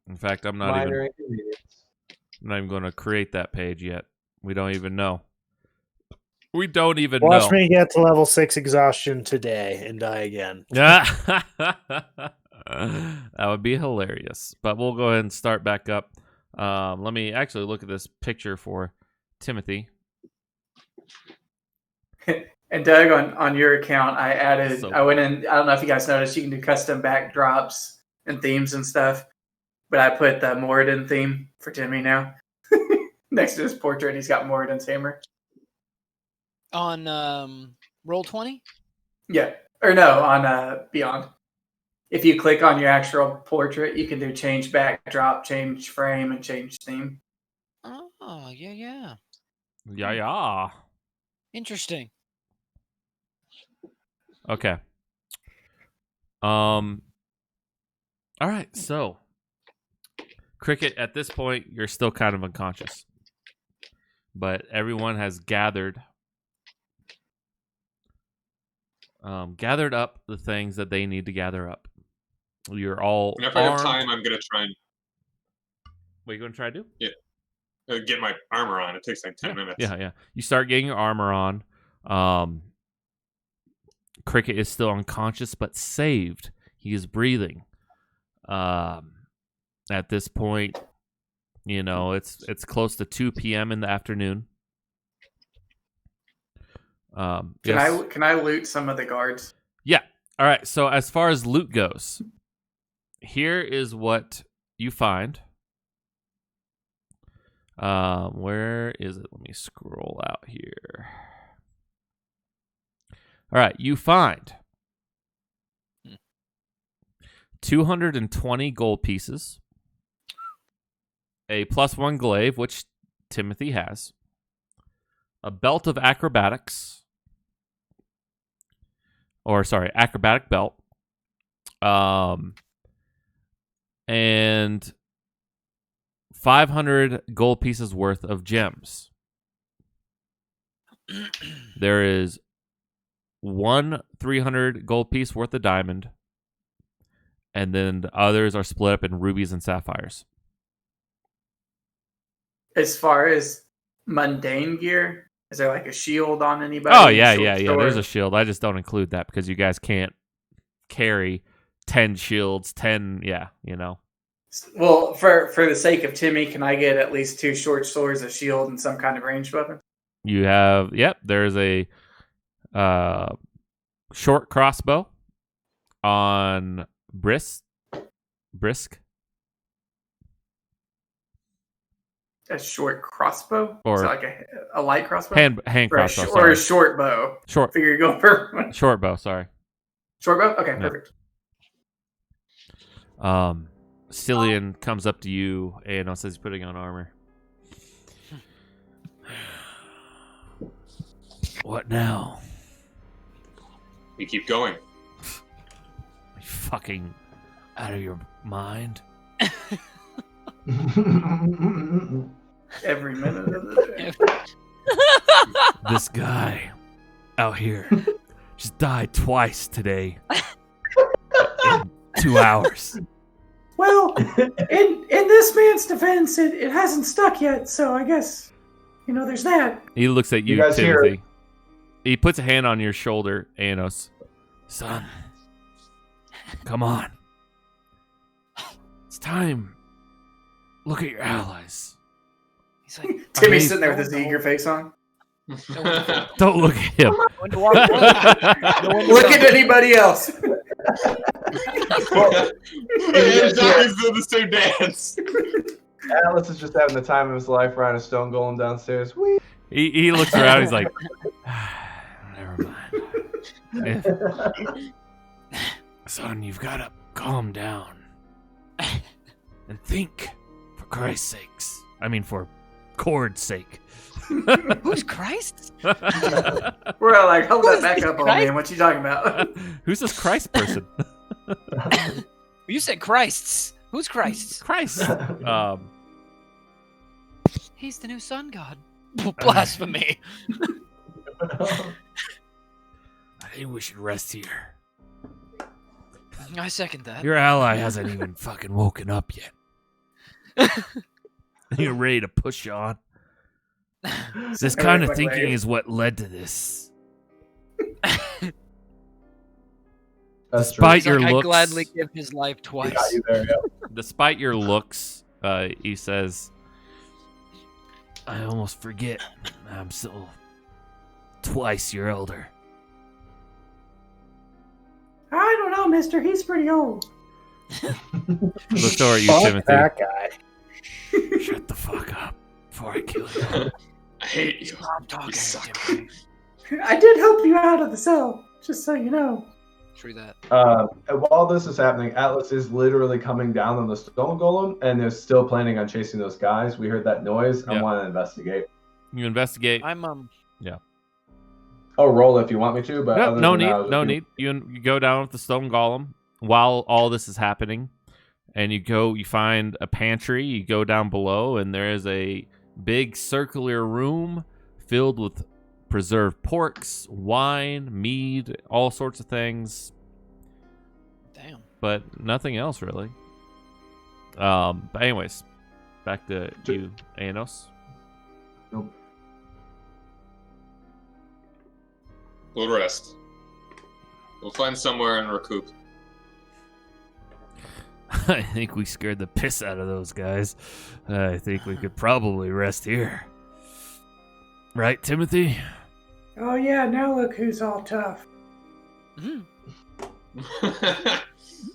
A: In fact, I'm not
E: Minor
A: even going to create that page yet. We don't even know. We don't even
G: Watch
A: know.
G: me get to level 6 exhaustion today and die again.
A: That would be hilarious. But we'll go ahead and start back up. Let me actually look at this picture for Timothy.
C: And Doug, on your account, I added.
A: So-
C: I went in. I don't know if you guys noticed. You can do custom backdrops and themes and stuff. But I put the Moradin theme for Timmy now. Next to his portrait, he's got Moradin's hammer.
D: On Roll20?
C: Yeah, or no, on Beyond. If you click on your actual portrait, you can do change backdrop, change frame, and change theme.
D: Oh, yeah.
A: Yeah.
D: Interesting.
A: Okay. All right, so Cricket, at this point, you're still kind of unconscious. But everyone has gathered up the things that they need to gather up. You're all
F: And if I have
A: armed.
F: time, I'm gonna try and
A: What are you going to try to do?
F: get my armor on. It takes like 10 minutes.
A: Yeah. You start getting your armor on. Cricket is still unconscious, but saved. He is breathing. At this point, it's close to 2 p.m. in the afternoon. Yes.
C: Can I loot some of the guards?
A: Yeah. All right. So as far as loot goes, here is what you find. Where is it? Let me scroll out here. All right. You find 220 gold pieces, a +1 glaive, which Timothy has, a belt of acrobatics, acrobatic belt, and 500 gold pieces worth of gems. There is one 300 gold piece worth of diamond, and then the others are split up in rubies and sapphires.
C: As far as mundane gear, is there like a shield on anybody?
A: Oh, yeah.
C: Short
A: There's a
C: sword?
A: shield. I just don't include that because you guys can't carry 10 shields, 10,
C: Well, for the sake of Timmy, can I get at least 2 short swords, a shield, and some kind of ranged weapon?
A: You have, there's a short crossbow on Brisk.
C: A short crossbow?
A: Or-
C: Is it like a light crossbow?
A: Hand
C: or a,
A: crossbow.
C: or
A: Sorry.
C: a short bow.
A: Short
C: Figure you go for one.
A: short bow. Sorry.
C: Short bow? Okay,
A: Yeah.
C: perfect.
A: Cillian comes up to you and says he's putting on armor. What now?
F: We keep going.
A: Are you fucking out of your mind?
C: Every minute of the day.
A: This guy out here just died twice today. In 2 hours.
B: Well, in this man's defense, it hasn't stuck yet, so I guess, there's that.
A: He looks at you,
E: You guys hear-
A: Timothy. He puts a hand on your shoulder, Anos. Son, come on. It's time. Look at your allies.
D: He's like,
C: Timmy's sitting there with his eager face on.
A: Don't look at him.
C: Look at anybody else.
F: And Jockey's doing the same dance.
E: Atlas is just having the time of his life riding a stone golem downstairs. Whee!
A: He looks around. He's like, never mind. Son, you've got to calm down and think, for Christ's sakes. I mean, for Cord's sake.
D: who's Christ?
C: We're all like, hold that back up, old man. What you talking about?
A: Who's this Christ person?
D: You said Christ's. Who's Christ?
A: Christ.
D: He's the new sun god. Blasphemy.
A: I think we should rest here.
D: I second that.
A: Your ally hasn't even fucking woken up yet. You're ready to push on. This kind of thinking is what led to this.
E: That's
A: Despite
D: He's
A: your
D: like,
A: looks,
D: I'd gladly give his life
E: true.
D: twice.
E: Got you there, yeah.
A: despite your looks, he says, I almost forget I'm still twice your elder.
B: I don't know, mister. He's pretty old.
A: Looks over at you,
G: Fuck
A: Timothy.
G: that guy.
A: Shut the fuck up before I kill you.
F: I hate you.
D: Stop talking.
F: You suck.
D: Timothy.
B: I did help you out of the cell, just so you know.
D: True that.
E: And while this is happening, Atlas is literally coming down on the stone golem, and they're still planning on chasing those guys. We heard that noise. I
A: Yeah.
E: want to investigate.
A: You investigate.
D: I'm
E: Oh, roll if you want me to, but other
A: No
E: than that, I
A: need.
E: was
A: No
E: just-
A: need. You go down with the stone golem while all this is happening, and you find a pantry. You go down below, and there is a big circular room filled with preserved porks, wine, mead, all sorts of things,
D: damn.
A: but nothing else really. But anyways, back to you, Anos.
E: Nope.
F: We'll rest. We'll find somewhere and recoup.
A: I think we scared the piss out of those guys. I think we could probably rest here. Right, Timothy?
B: Oh yeah, now look who's all tough.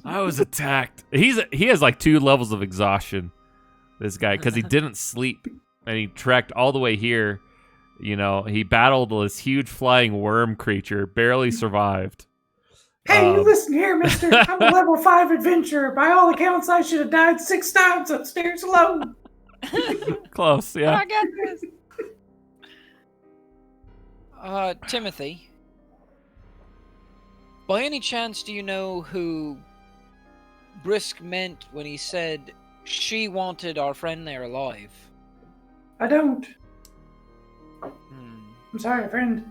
A: I was attacked. He has like 2 levels of exhaustion, this guy, because he didn't sleep and he trekked all the way here. You know, he battled this huge flying worm creature, barely survived.
B: Hey, you listen here, mister. I'm a level 5 adventurer. By all accounts, I should have died 6 times upstairs alone.
A: Close, yeah.
D: I got this. Timothy. By any chance, do you know who Brisk meant when he said she wanted our friend there alive?
B: I don't. I'm sorry, friend.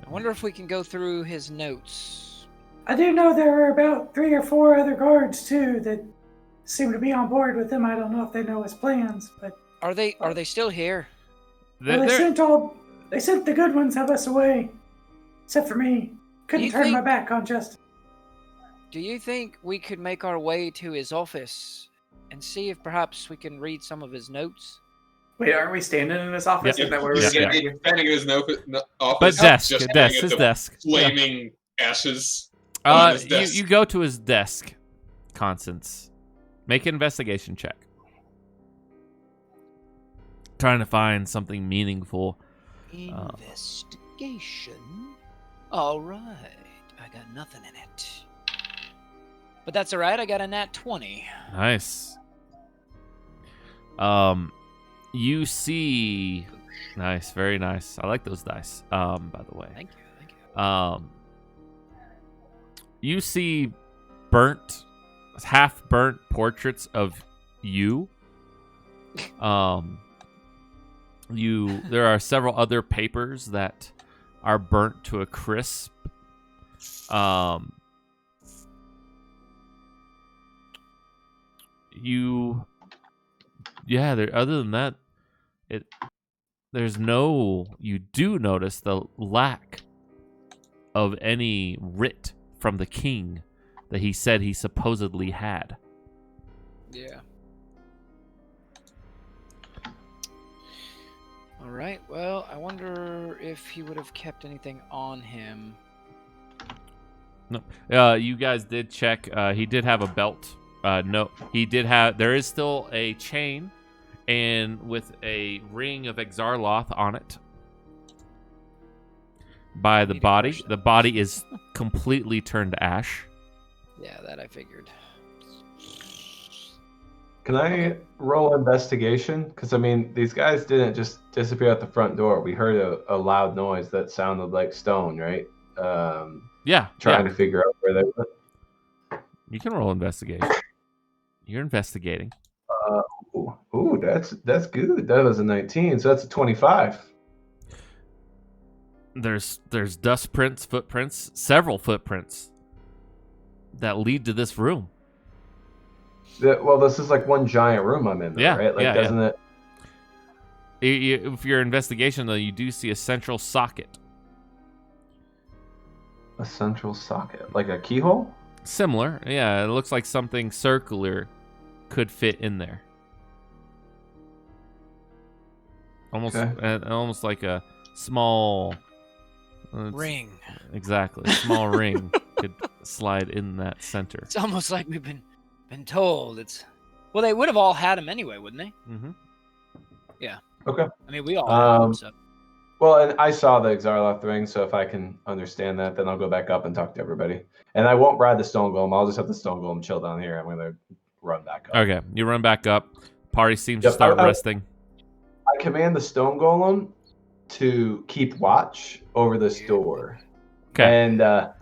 D: I wonder if we can go through his notes.
B: I do know there are about 3 or 4 other guards, too, that seem to be on board with him. I don't know if they know his plans, but...
D: Are they still here?
B: Well, they sent the good ones of us away. Except for me. Couldn't
D: You
B: turn
D: think-
B: my back on justice.
D: Do you think we could make our way to his office and see if perhaps we can read some of his notes?
C: Wait, aren't we standing in his office?
A: Yeah.
C: Isn't that where
A: Yeah.
C: we're
F: Yeah,
C: standing?
F: standing in his office.
A: But desk,
F: just
A: desk,
F: staring at
A: his
F: the
A: desk. Yeah.
F: Flaming ashes. on his desk.
A: You go to his desk, Constance. Make an investigation check. trying to find something meaningful.
D: Investigation. All right. I got nothing in it. But that's all right. I got a nat 20.
A: Nice. You see, nice, very nice. I like those dice. By the way,
D: Thank you.
A: You see half burnt portraits of you. There are several other papers that are burnt to a crisp. Other than that, you do notice the lack of any writ from the king that he said he supposedly had.
D: Yeah. All right. Well, I wonder if he would have kept anything on him.
A: No. You guys did check. He did have a belt. No, he did have. There is still a chain, and with a ring of Exarloth on it. By the body. The body is completely turned to ash.
D: Yeah, that I figured.
E: Can I roll investigation? Because, I mean, these guys didn't just disappear at the front door. We heard a loud noise that sounded like stone, right? Trying to figure out where they were.
A: You can roll investigation. You're investigating.
E: Ooh, that's good. That was a 19, so that's a 25.
A: There's dust prints, footprints, several footprints that lead to this room.
E: Well, this is like one giant room I'm in, though,
A: Yeah,
E: right? Like,
A: yeah,
E: doesn't it?
A: If your investigation, though, you do see a central socket.
E: A central socket, like a keyhole?
A: Similar, yeah. It looks like something circular could fit in there. Almost like a small
D: Ring.
A: Exactly, a small ring could slide in that center.
D: It's almost like we've been told. Well, they would have all had them anyway, wouldn't they?
A: Mm-hmm.
D: Yeah.
E: Okay.
D: I mean, we all had them, so.
E: Well, and I saw the Exarloth ring, so if I can understand that, then I'll go back up and talk to everybody. And I won't ride the stone golem. I'll just have the stone golem chill down here. I'm going to run back up.
A: Okay, you run back up. Party seems to start resting.
E: I command the stone golem to keep watch over this door.
A: Okay.
E: And I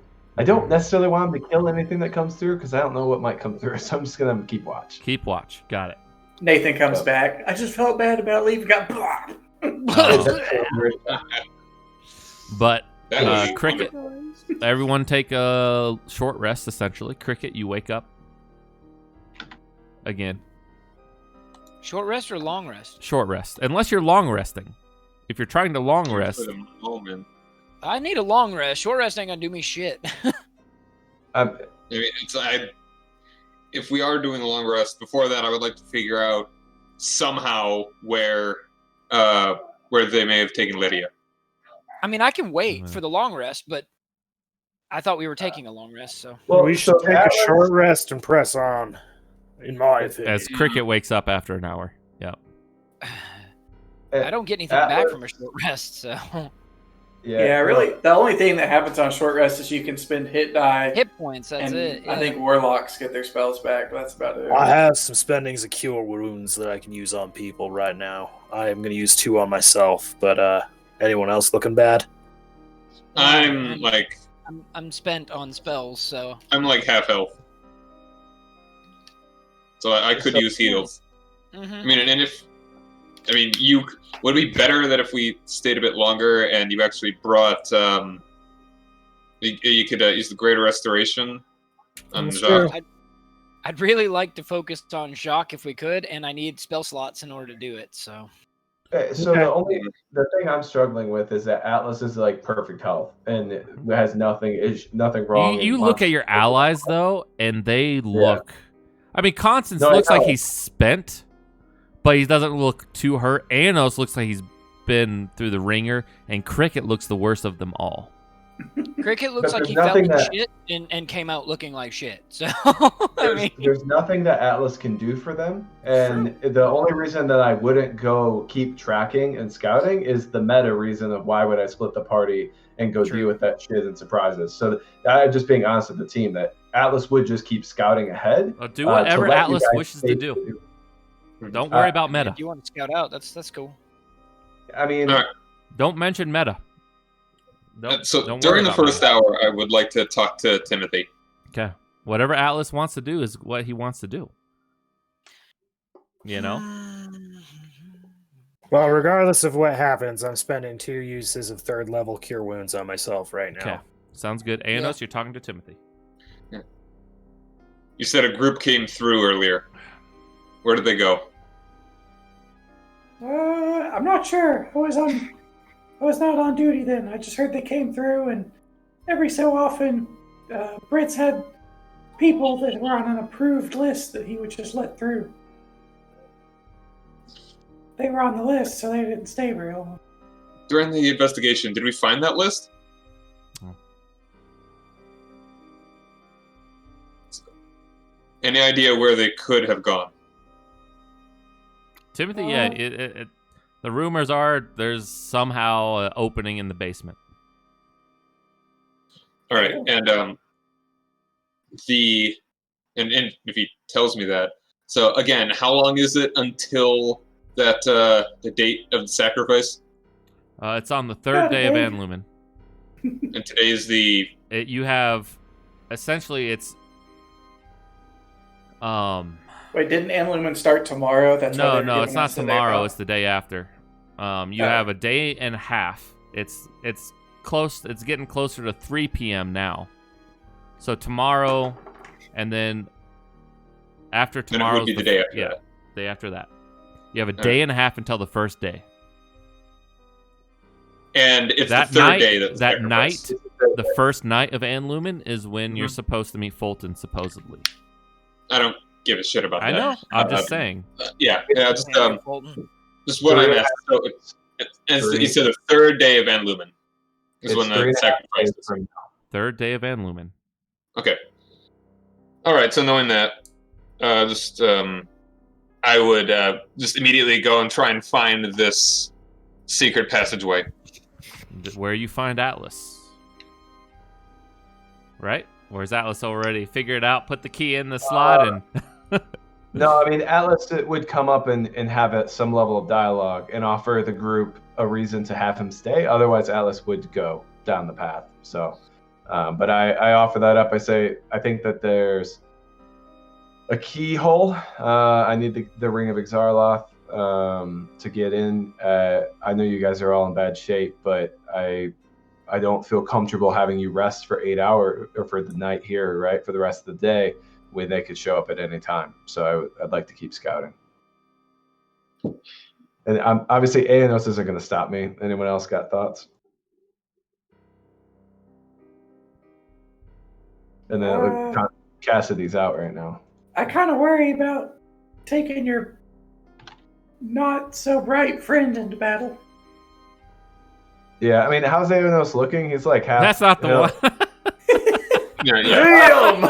E: don't necessarily want him to kill anything that comes through because I don't know what might come through. So I'm just going to keep watch.
A: Keep watch. Got it.
C: Nathan comes back. I just felt bad about leaving. Got blocked.
A: But Cricket, everyone take a short rest, essentially. Cricket, you wake up again.
D: Short rest or long rest?
A: Short rest. Unless you're long resting. If you're trying to long rest.
F: For the moment.
D: I need a long rest. Short rest ain't gonna do me shit.
F: I mean, if we are doing a long rest, before that, I would like to figure out somehow where they may have taken Lydia.
D: I mean, I can wait for the long rest, but I thought we were taking a long rest, so.
G: Well, we should take a short rest and press on, in my opinion.
A: As Cricket wakes up after an hour. Yep.
D: I don't get anything back from a short rest, so.
C: Yeah, really, the only thing that happens on short rest is you can spend hit die.
D: Hit points, that's
C: and
D: it. Yeah.
C: I think warlocks get their spells back, but that's about it.
G: I have some spendings of cure wounds that I can use on people right now. I am going to use 2 on myself, but anyone else looking bad?
F: I'm
D: spent on spells, so.
F: I'm like half health. So I could use heals.
D: Mm-hmm.
F: I mean, would it be better that if we stayed a bit longer and you actually brought, you could use the Greater Restoration on Jacques?
D: I'd really like to focus on Jacques if we could, and I need spell slots in order to do it, so.
E: The thing I'm struggling with is that Atlas is like perfect health and it has nothing wrong.
A: You look at your allies though, and they look. I mean, Constance looks like he's spent, but he doesn't look too hurt. Anos looks like he's been through the ringer, and Cricket looks the worst of them all.
D: Cricket looks
E: But
D: like he
E: there's
D: fell in
E: nothing
D: shit and came out looking like shit. So
E: there's nothing that Atlas can do for them, and the only reason that I wouldn't go keep tracking and scouting is the meta reason of why would I split the party and go deal with that shit and surprises. So I'm just being honest with the team that Atlas would just keep scouting ahead.
A: Do whatever
E: to let you
A: Atlas
E: guys
A: wishes to
E: take-
A: do. Don't worry about meta.
D: if you want to scout out, that's cool.
E: I mean,
F: All right.
A: Don't mention meta.
F: So
A: don't
F: during
A: worry
F: the
A: about
F: first
A: meta.
F: hour, I would like to talk to Timothy.
A: Okay. Whatever Atlas wants to do is what he wants to do. You know?
G: Well, regardless of what happens, I'm spending 2 uses of 3rd level cure wounds on myself right now.
A: Okay. Sounds good. Aenos, you're talking to Timothy.
F: You said a group came through earlier. Where did they go?
B: I'm not sure. I was not on duty then. I just heard they came through, and every so often, Brits had people that were on an approved list that he would just let through. They were on the list, so they didn't stay very long.
F: During the investigation, did we find that list? Any idea where they could have gone?
A: Timothy, yeah. The rumors are there's somehow an opening in the basement.
F: All right, and if he tells me that, so again, how long is it until that the date of the sacrifice?
A: It's on the 3rd day of Anlumen.
F: And today's the.
A: You have essentially it's.
C: Wait, didn't Anlumen start tomorrow? That's why
A: No,
C: they're giving
A: it's not
C: us the day
A: tomorrow.
C: off?
A: It's the day after. You have a day and a half. It's close. It's getting closer to 3 p.m. now. So tomorrow, and then after
F: Then it
A: tomorrow,
F: would be the day after that.
A: Day after that. You have a day and a half until the first day.
F: And it's
A: That
F: the 3rd
A: night,
F: day that
A: that night, the first night of Anlumen is when you're supposed to meet Fulton, supposedly.
F: I don't give a shit about
A: I
F: that.
A: know. I'm just saying.
F: Yeah, just
D: Fulton.
F: just what I'm asking. So you said the 3rd day of Anlumen is when the sacrifice is.
A: 3rd day of Anlumen.
F: Okay. All right. So knowing that, I would just immediately go and try and find this secret passageway.
A: Where you find Atlas. Right? Where's Atlas already figured out, put the key in the slot, and...
E: No, I mean, Atlas would come up and have some level of dialogue and offer the group a reason to have him stay. Otherwise, Atlas would go down the path. So, but I offer that up. I say, I think that there's a keyhole. I need the Ring of Exarloth to get in. I know you guys are all in bad shape, but I don't feel comfortable having you rest for 8 hours or for the night here, right? For the rest of the day, when they could show up at any time. So I'd like to keep scouting. And obviously, Aenos isn't going to stop me. Anyone else got thoughts? And then Cassidy's out right now.
B: I kind of worry about taking your not so bright friend into battle.
E: Yeah, I mean, how's Aenos looking? He's like half.
A: That's not the one.
F: Yeah.
C: Damn!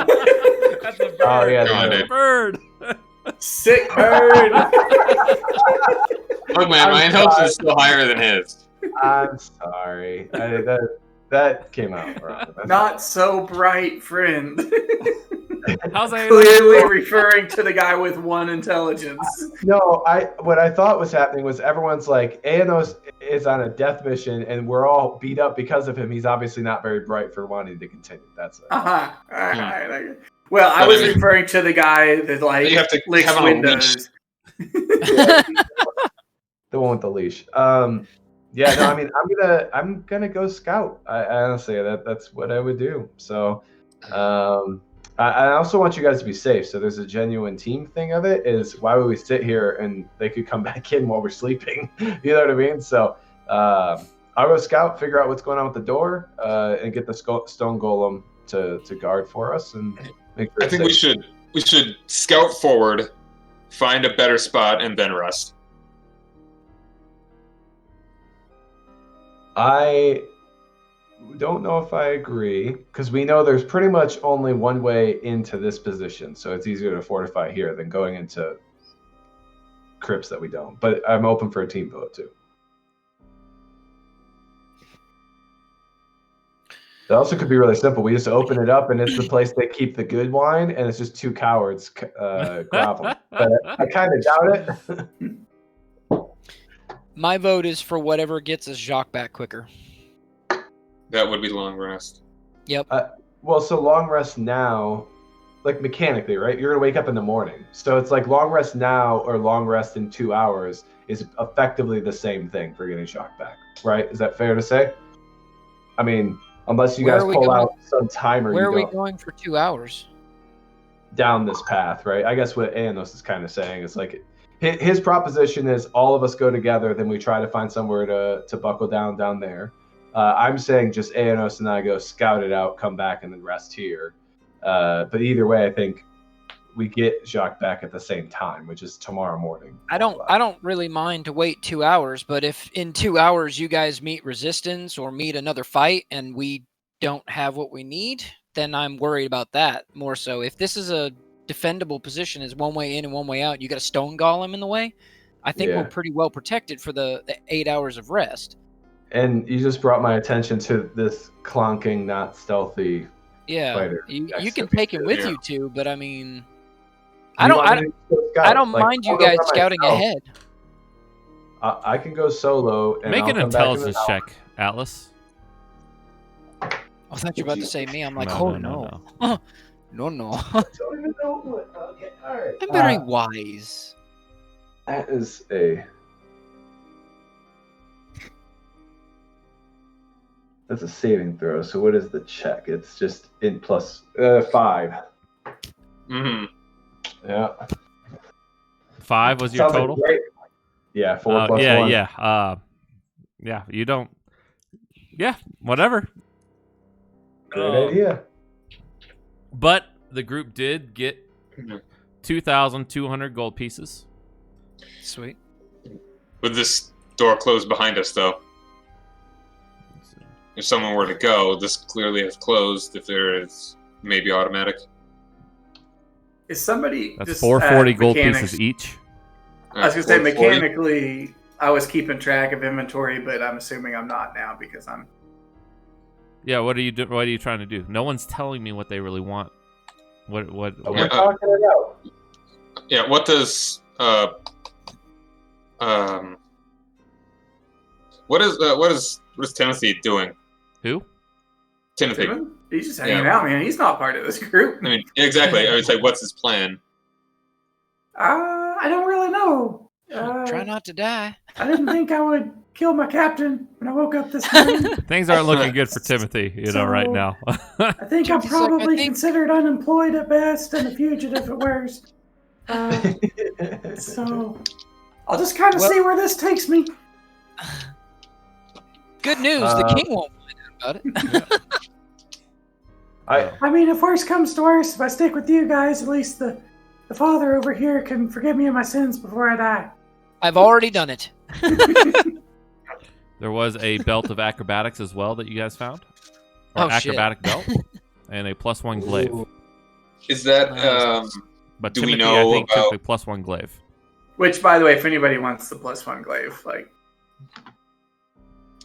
A: That's a bird.
E: Oh, yeah,
A: That's a bird.
C: Sick bird!
F: Look, man, my hopes is still higher than his.
E: I'm sorry. That came out wrong.
C: Not so bright friend.
A: How's Aenos?
C: Clearly referring to the guy with 1 intelligence.
E: No, what I thought was happening was everyone's like, Aenos is on a death mission, and we're all beat up because of him. He's obviously not very bright for wanting to continue. That's it.
C: Uh-huh. All right. Well, I was referring to the guy that
F: You have to
C: licks
F: have on a
C: windows.
E: The one with the leash. Yeah, no, I mean, I'm gonna go scout. I honestly, that's what I would do. So, I also want you guys to be safe. So there's a genuine team thing of it. Is why would we sit here and they could come back in while we're sleeping? You know what I mean? So, I'll go scout, figure out what's going on with the door, and get the stone golem to guard for us and make sure.
F: I think we should scout forward, find a better spot, and then rest.
E: don't know if I agree, because we know there's pretty much only one way into this position, so it's easier to fortify here than going into crypts that we don't. But I'm open for a team vote too. It also could be really simple. We just open it up, and it's the place they keep the good wine, and it's just two cowards groveling. But I kind of doubt it.
D: My vote is for whatever gets us Jacques back quicker.
F: That would be long rest.
D: Yep.
E: Well, so long rest now, like mechanically, right? You're gonna wake up in the morning, so it's like long rest now or long rest in 2 hours is effectively the same thing for getting Jacques back, right? Is that fair to say? I mean, unless you guys pull out some timer.
D: Where are we going for 2 hours?
E: Down this path, right? I guess what Anos is kind of saying is like his proposition is all of us go together, then we try to find somewhere to buckle down there. I'm saying just Anos and I go scout it out, come back, and then rest here. But either way, I think we get Jacques back at the same time, which is tomorrow morning.
D: I don't really mind to wait 2 hours, but if in 2 hours you guys meet resistance or meet another fight and we don't have what we need, then I'm worried about that more so. If this is a defendable position, is one way in and one way out, you got a stone golem in the way, I think we're pretty well protected for the 8 hours of rest.
E: And you just brought my attention to this clonking, not stealthy fighter.
D: You can take him with you too, but I mean, I don't mind you guys scouting ahead.
E: I can go solo. And
A: Make an intelligence check, Atlas.
D: I thought you were about to say me. I'm like,
A: no.
D: no. No.
E: I don't even know what. Okay, all right.
D: I'm very wise.
E: That is a. That's a saving throw. So what is the check? It's just in plus 5.
F: Mm-hmm.
E: Yeah.
A: 5 was your
E: Sounds like
A: total?
E: great. Yeah, 4 plus 1.
A: Yeah, you don't. Yeah, whatever.
E: Great idea.
A: But the group did get 2,200 gold pieces.
D: Sweet.
F: With this door closed behind us, though, if someone were to go, this clearly has closed. If there is maybe automatic.
C: Is somebody
A: That's
C: just
A: 440 gold
C: mechanics-
A: pieces each.
C: I was gonna say
F: 440.
C: mechanically, I was keeping track of inventory, but I'm assuming I'm not now because I'm.
A: Yeah, what are you trying to do? No one's telling me what they really want. What
E: We're talking it out.
F: Yeah, what does what is Timothy doing?
A: Who?
F: Timothy.
C: He's just hanging out, man. He's not part of this group.
F: I mean, exactly. I would say, what's his plan?
B: I don't really know.
D: Try not to die.
B: I didn't think I would kill my captain when I woke up this morning.
A: Things aren't looking good for Timothy, right
B: So-
A: now.
B: I think I'm
D: He's like,
B: probably
D: I think-
B: considered unemployed at best and a fugitive at worst. So I'll just kind of see where this takes me.
D: Good news, the king won't find out about it.
B: I mean, if worse comes to worse, if I stick with you guys, at least the father over here can forgive me of my sins before I die.
D: I've already done it.
A: There was a belt of acrobatics as well that you guys found.
D: Oh,
A: acrobatic belt. And a +1 glaive.
F: Is that
A: But
F: do we
A: Timothy,
F: know
A: I think,
F: about-
A: took the +1 glaive.
C: Which, by the way, if anybody wants the +1 glaive, like.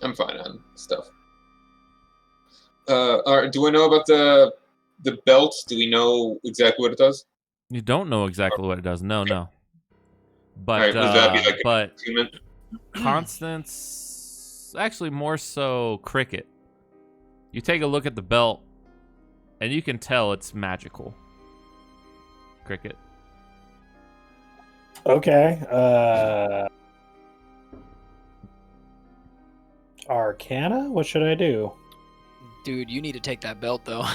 F: I'm fine on stuff. All right, do I know about the belt? Do we know exactly what it does?
A: You don't know exactly what it does. No. But
F: All right, would that be like
A: but
F: attunement?
A: Constance, actually more so Cricket. You take a look at the belt, and you can tell it's magical. Cricket.
G: Okay. Arcana? What should I do?
D: Dude, you need to take that belt, though.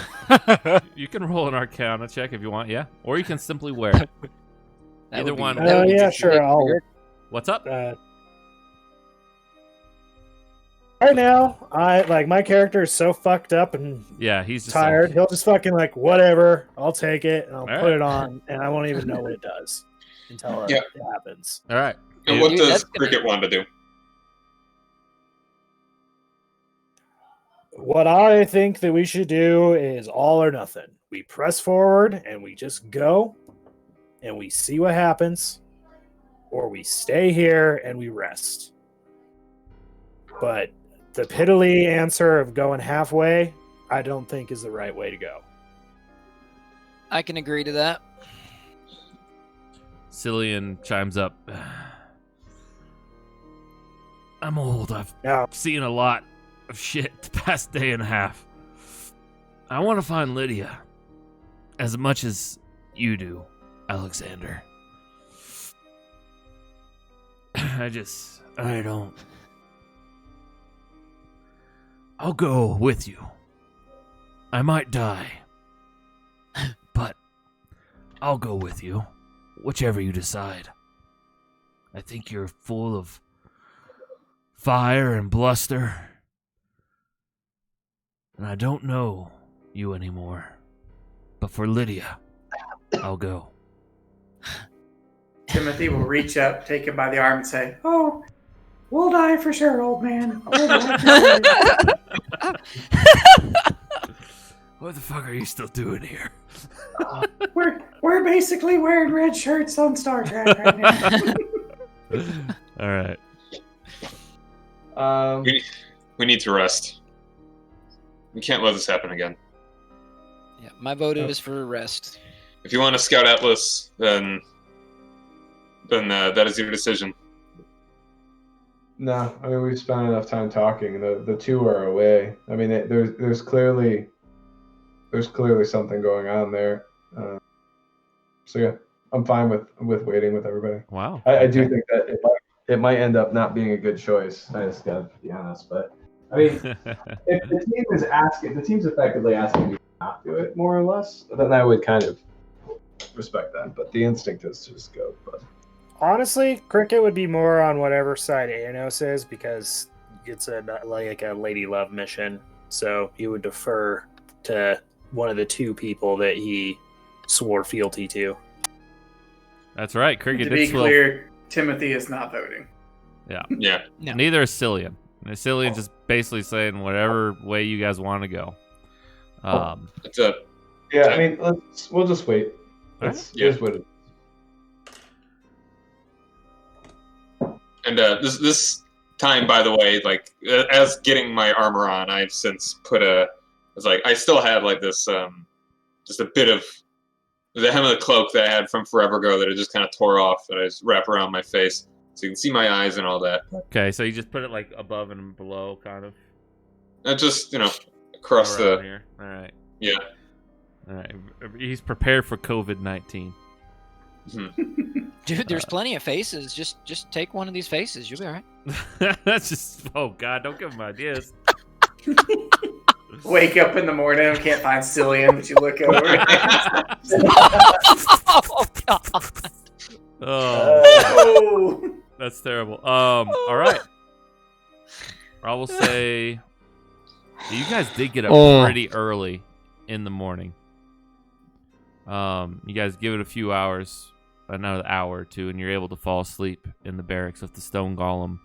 A: You can roll an Arcana check if you want, yeah. Or you can simply wear it.
D: That
A: Either
D: would be-
A: one.
D: that would be
G: Yeah,
D: just
G: sure. I'll.
A: What's up?
G: Right now, my character is so fucked up and
A: Yeah, he's just
G: tired. He'll just fucking whatever. I'll take it and I'll
A: All
G: put
A: right.
G: it on, and I won't even know what it does until
F: Yeah.
G: it happens.
A: All right.
F: And what
D: Dude,
F: does
D: that's gonna-
F: Cricket want to do?
G: What I think that we should do is all or nothing. We press forward and we just go and we see what happens, or we stay here and we rest. But the piddly answer of going halfway, I don't think is the right way to go.
D: I can agree to that.
A: Cillian chimes up. I'm old. I've
G: Now,
A: seen a lot of shit the past day and a half. I want to find Lydia as much as you do, Alexander. I don't. I'll go with you. I might die, but I'll go with you, whichever you decide. I think you're full of fire and bluster, and I don't know you anymore. But for Lydia, I'll go.
C: Timothy will reach up, take him by the arm, and say,
B: Oh, we'll die for sure, old man. We'll die for sure.
A: What the fuck are you still doing here?
B: We're basically wearing red shirts on Star Trek right now.
A: All right.
F: We need to rest. We can't let this happen again.
D: Yeah, my vote is for rest.
F: If you want to scout Atlas, then that is your decision.
E: No, I mean we've spent enough time talking. The two are away. I mean there's clearly something going on there. So yeah, I'm fine with waiting with everybody.
A: Wow.
E: I do think that it might end up not being a good choice. I just gotta be honest, but I mean, if the team's effectively asking you not to do it, more or less, then I would kind of respect that. But the instinct is to just go. But
G: honestly, Cricket would be more on whatever side Anos is because it's a lady love mission. So he would defer to one of the two people that he swore fealty to.
A: That's right. Cricket
C: to be
A: did swell.
C: clear, Timothy is not voting.
A: Yeah.
F: Yeah.
D: No.
A: Neither is Cillian. Cillian's just basically saying whatever way you guys want to go.
F: It's a
E: yeah, I mean, we'll just wait.
A: Alright.
E: Here's what it
F: And this time, by the way, like as getting my armor on, I've since put I still have like this just a bit of the hem of the cloak that I had from forever ago that I just kind of tore off that I just wrap around my face so you can see my eyes and all that.
A: Okay, so you just put it like above and below, kind of.
F: And just across
A: around
F: the
A: here. All right.
F: yeah.
A: All right. He's prepared for COVID-19.
D: Dude, there's plenty of faces. Just take one of these faces. You'll be all right.
A: That's just. Oh God! Don't give him ideas.
C: Wake up in the morning, can't find Cillian, but you look over.
D: Oh, God.
A: Oh, that's terrible. All right. I will say you guys did get up pretty early in the morning. You guys give it a few hours, another hour or two, and you're able to fall asleep in the barracks with the stone golem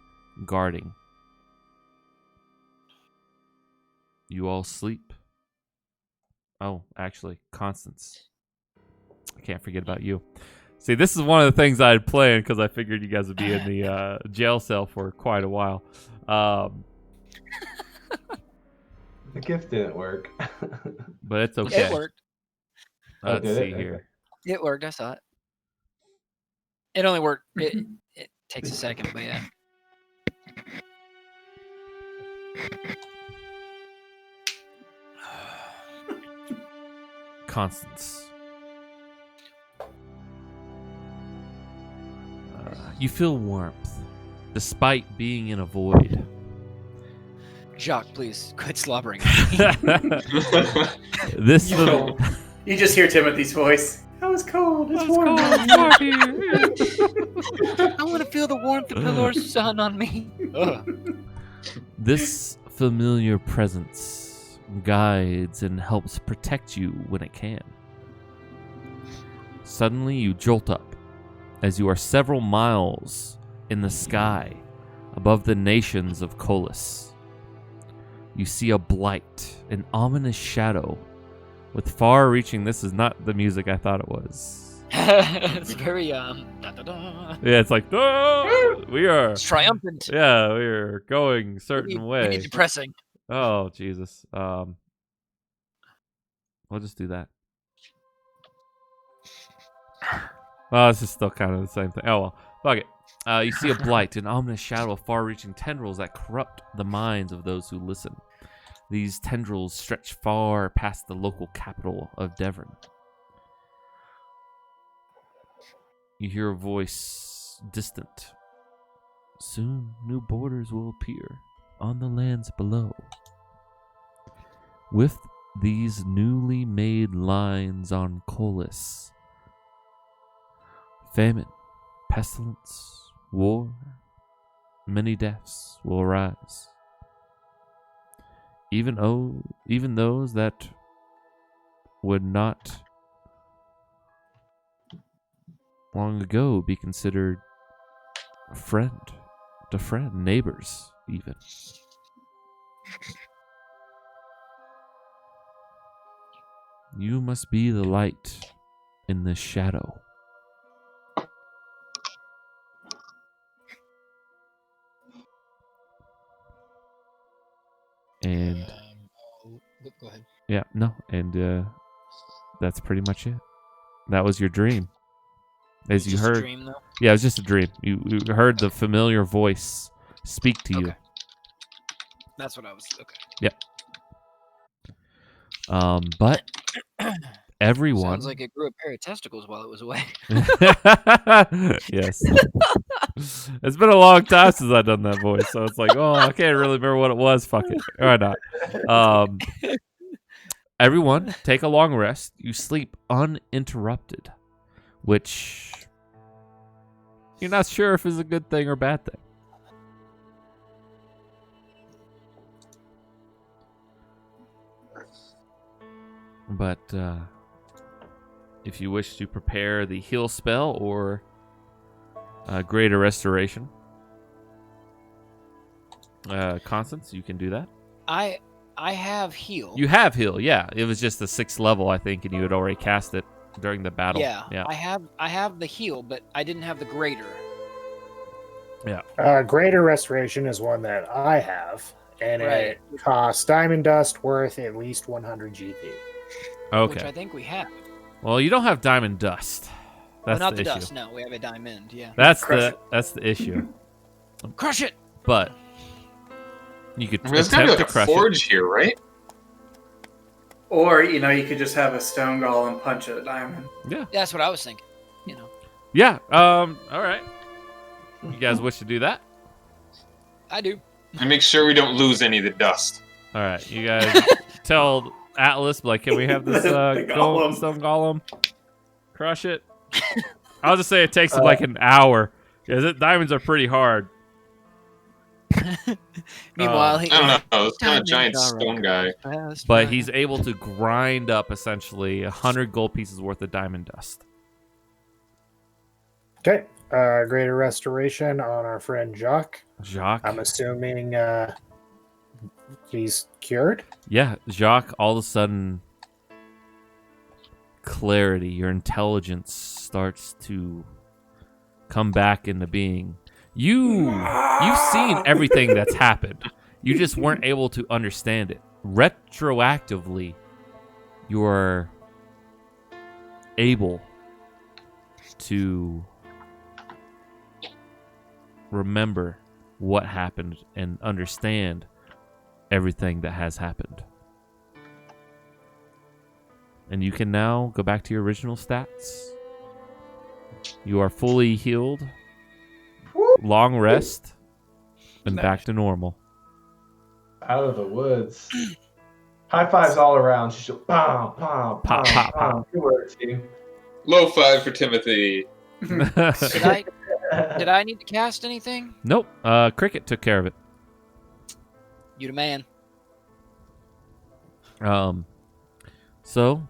A: guarding. You all sleep. Oh, actually, Constance. I can't forget about you. See, this is one of the things I had planned because I figured you guys would be in the jail cell for quite a while.
E: The gift didn't work.
A: But it's okay.
D: It worked.
A: Let's
E: did
A: see
E: it?
A: here.
D: It worked. I saw it. It only worked. It takes a second, but yeah.
A: Constance. You feel warmth, despite being in a void.
D: Jacques, please quit slobbering.
A: This
C: You just hear Timothy's voice. That was cold. It's warm.
D: I want to feel the warmth of the Lord's sun on me.
A: This familiar presence guides and helps protect you when it can. Suddenly you jolt up as you are several miles in the sky above the nations of Colis. you see a blight, an ominous shadow with far-reaching. This is not the music I thought it was.
D: It's very da-da-da.
A: Yeah, it's like "Ah, we are.
D: It's triumphant.
A: Yeah, we are going a certain
D: We need
A: way.
D: depressing.
A: Oh Jesus. We'll just do that. Well, this is still kind of the same thing. Oh well, fuck it. You see a blight, an ominous shadow of far-reaching tendrils that corrupt the minds of those who listen. These tendrils stretch far past the local capital of Devon. You hear a voice, distant. Soon new borders will appear on the lands below. With these newly made lines on Colis, famine, pestilence, war, many deaths will arise. Even those that would not long ago be considered friend to friend, neighbors even. You must be the light in this shadow. And
D: go ahead.
A: yeah, no, and that's pretty much it. That was your dream. As you
D: Just
A: heard,
D: a dream, though?
A: yeah, it was just a dream. You heard the familiar voice speak to you.
D: Okay. That's what I was. Okay.
A: Yep. But everyone.
D: Sounds like it grew a pair of testicles while it was away.
A: Yes. It's been a long time since I've done that voice, so it's like, oh, I can't really remember what it was. Fuck it. Or not. Everyone, take a long rest. You sleep uninterrupted, which you're not sure if is a good thing or bad thing. But if you wish to prepare the heal spell or greater restoration, Constance, you can do that.
D: I have heal.
A: You have heal, yeah. It was just the 6th level, I think, and you had already cast it during the battle.
D: Yeah. I have the heal, but I didn't have the greater.
A: Yeah.
G: Greater Restoration is one that I have, and it costs diamond dust worth at least 100 GP.
A: Okay.
D: Which I think we have.
A: Well, you don't have diamond dust. That's
D: Well, not
A: the issue.
D: dust. No, we have a diamond. Yeah.
A: That's the issue.
D: Crush it.
A: But you could
F: There's gotta be
A: attempt
F: like
A: to
F: a
A: crush
F: forge
A: it.
F: here, right?
C: Or, you could just have a stone golem punch a diamond.
A: Yeah.
D: That's what I was thinking.
A: Yeah. All right. You guys wish to do that?
D: I do.
F: And make sure we don't lose any of the dust.
A: All right. You guys tell Atlas, like, can we have this
C: The golem.
A: stone golem crush it? I'll just say it takes like an hour because diamonds are pretty hard.
D: Meanwhile,
F: I don't know. It's kind of a giant stone guy.
A: But he's able to grind up essentially 100 gold pieces worth of diamond dust.
G: Okay. Greater Restoration on our friend Jacques.
A: Jacques.
G: I'm assuming he's cured.
A: Yeah, Jacques, all of a sudden, clarity, your intelligence starts to come back into being. You've seen everything that's happened. You just weren't able to understand it. Retroactively, you're able to remember what happened and understand everything that has happened. And you can now go back to your original stats. You are fully healed. Long rest. And back to normal.
E: Out of the woods. High fives all around. She's just pop,
A: Pop, pop, pop.
E: Good work, team.
F: Low 5 for Timothy.
D: Did I need to cast anything?
A: Nope. Cricket took care of it.
D: You the man.
A: So,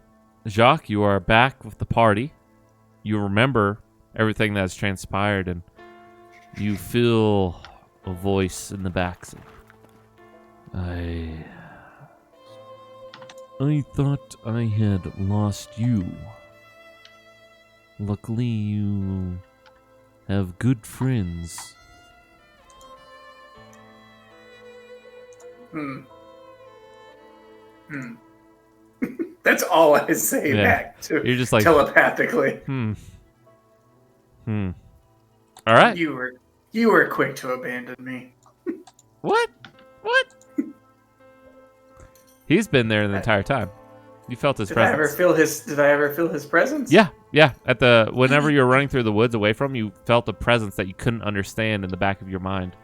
A: Jacques, you are back with the party. You remember everything that has transpired, and you feel a voice in the back saying, I thought I had lost you. Luckily, you have good friends.
C: That's all I say back to
A: You're just like
C: telepathically.
A: All right.
C: You were quick to abandon me.
A: What? He's been there the entire time. You felt his presence.
C: Did I ever feel his presence?
A: Yeah. Whenever you were running through the woods away from him, you felt a presence that you couldn't understand in the back of your mind.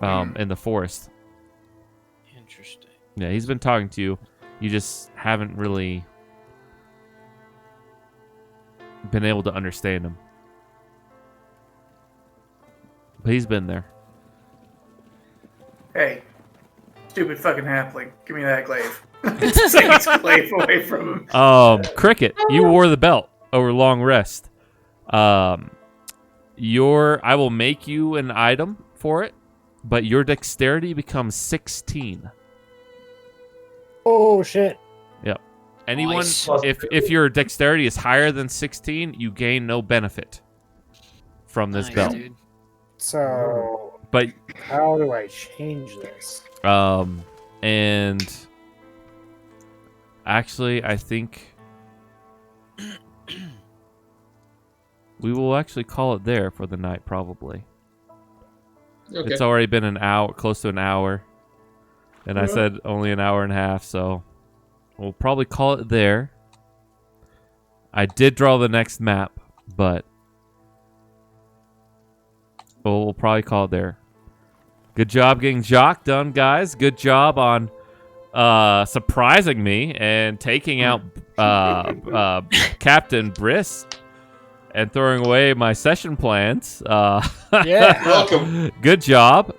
A: In the forest.
D: Interesting.
A: Yeah, he's been talking to you. You just haven't really been able to understand him. But he's been there.
C: Hey, stupid fucking halfling, give me that glaive. Take his glaive away from him.
A: Cricket, you wore the belt over long rest. I will make you an item for it, but your dexterity becomes 16.
G: Oh shit!
A: Yep. Anyone,
D: Nice.
A: if your dexterity is higher than 16, you gain no benefit from this
D: Nice,
A: belt.
D: dude.
G: So,
A: But
G: how do I change this?
A: and actually, I think we will actually call it there for the night. Probably.
F: Okay.
A: It's already been an hour, close to an hour. And I said only an hour and a half, so we'll probably call it there. I did draw the next map, but we'll probably call it there. Good job getting Jock done, guys. Good job on surprising me and taking out Captain Briss and throwing away my session plans.
D: Yeah.
F: Welcome.
A: Good job.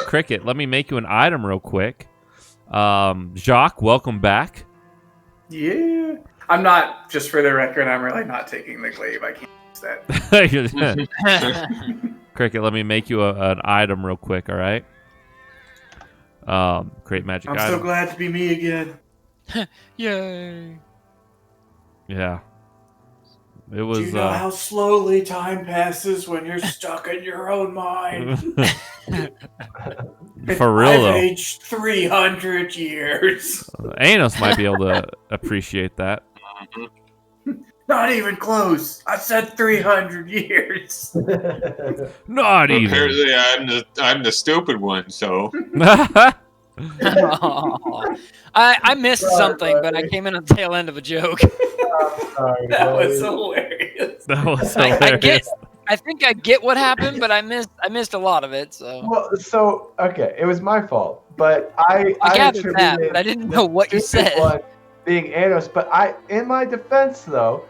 A: Cricket, let me make you an item real quick. Jacques, welcome back.
C: Yeah. I'm not, just for the record, I'm really not taking the glaive. I can't use that.
A: Cricket, let me make you an item real quick, all right? Create magic
C: I'm
A: item.
C: so glad to be me again.
D: Yay.
A: Yeah. It
C: Do
A: was
C: you know how slowly time passes when you're stuck in your own mind?
A: for real
C: I've
A: though.
C: aged 300 years.
A: Anos might be able to appreciate that.
C: Not even close. I said 300 years.
A: Not even.
F: Apparently, I'm the stupid one. So
D: I missed something, but I came in on the tail end of a joke.
C: That was hilarious.
A: That was
D: I
A: hilarious.
D: I think I get what happened, but I missed a lot of it. So
E: Well, so okay, it was my fault, but I
D: gathered that,
E: attributed
D: but I didn't know what you
E: the stupid
D: said.
E: one being Anos. But in my defense though,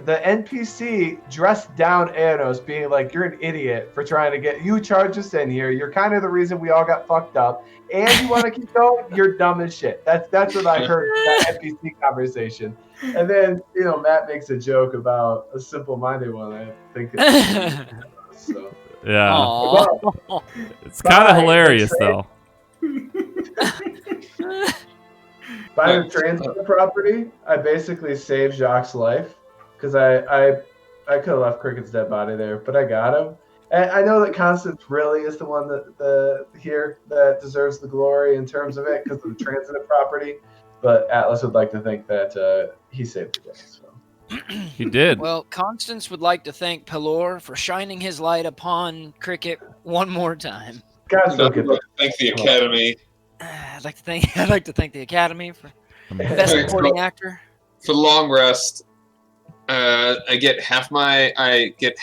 E: the NPC dressed down Anos, being like, "You're an idiot for trying to get you charged us in here. You're kind of the reason we all got fucked up, and you want to keep going. You're dumb as shit." That's what I heard from that NPC conversation. And then Matt makes a joke about a simple-minded one. I think it's so.
A: Yeah.
D: Aw.
A: It's kind of
E: Bye,
A: hilarious
E: thanks,
A: though.
E: By the transport property, I basically saved Jacques' life because I could have left Cricket's dead body there, but I got him. And I know that Constance really is the one that deserves the glory in terms of it because of the transitive property. But Atlas would like to think that he saved the day. So.
A: He did.
D: Well, Constance would like to thank Pelor for shining his light upon Cricket one more time.
E: Guys, don't get that.
F: thank the Academy
D: I'd like to thank the Academy for best
F: Alright,
D: supporting
F: so-
D: actor.
F: for long rest. I get half my
A: Hit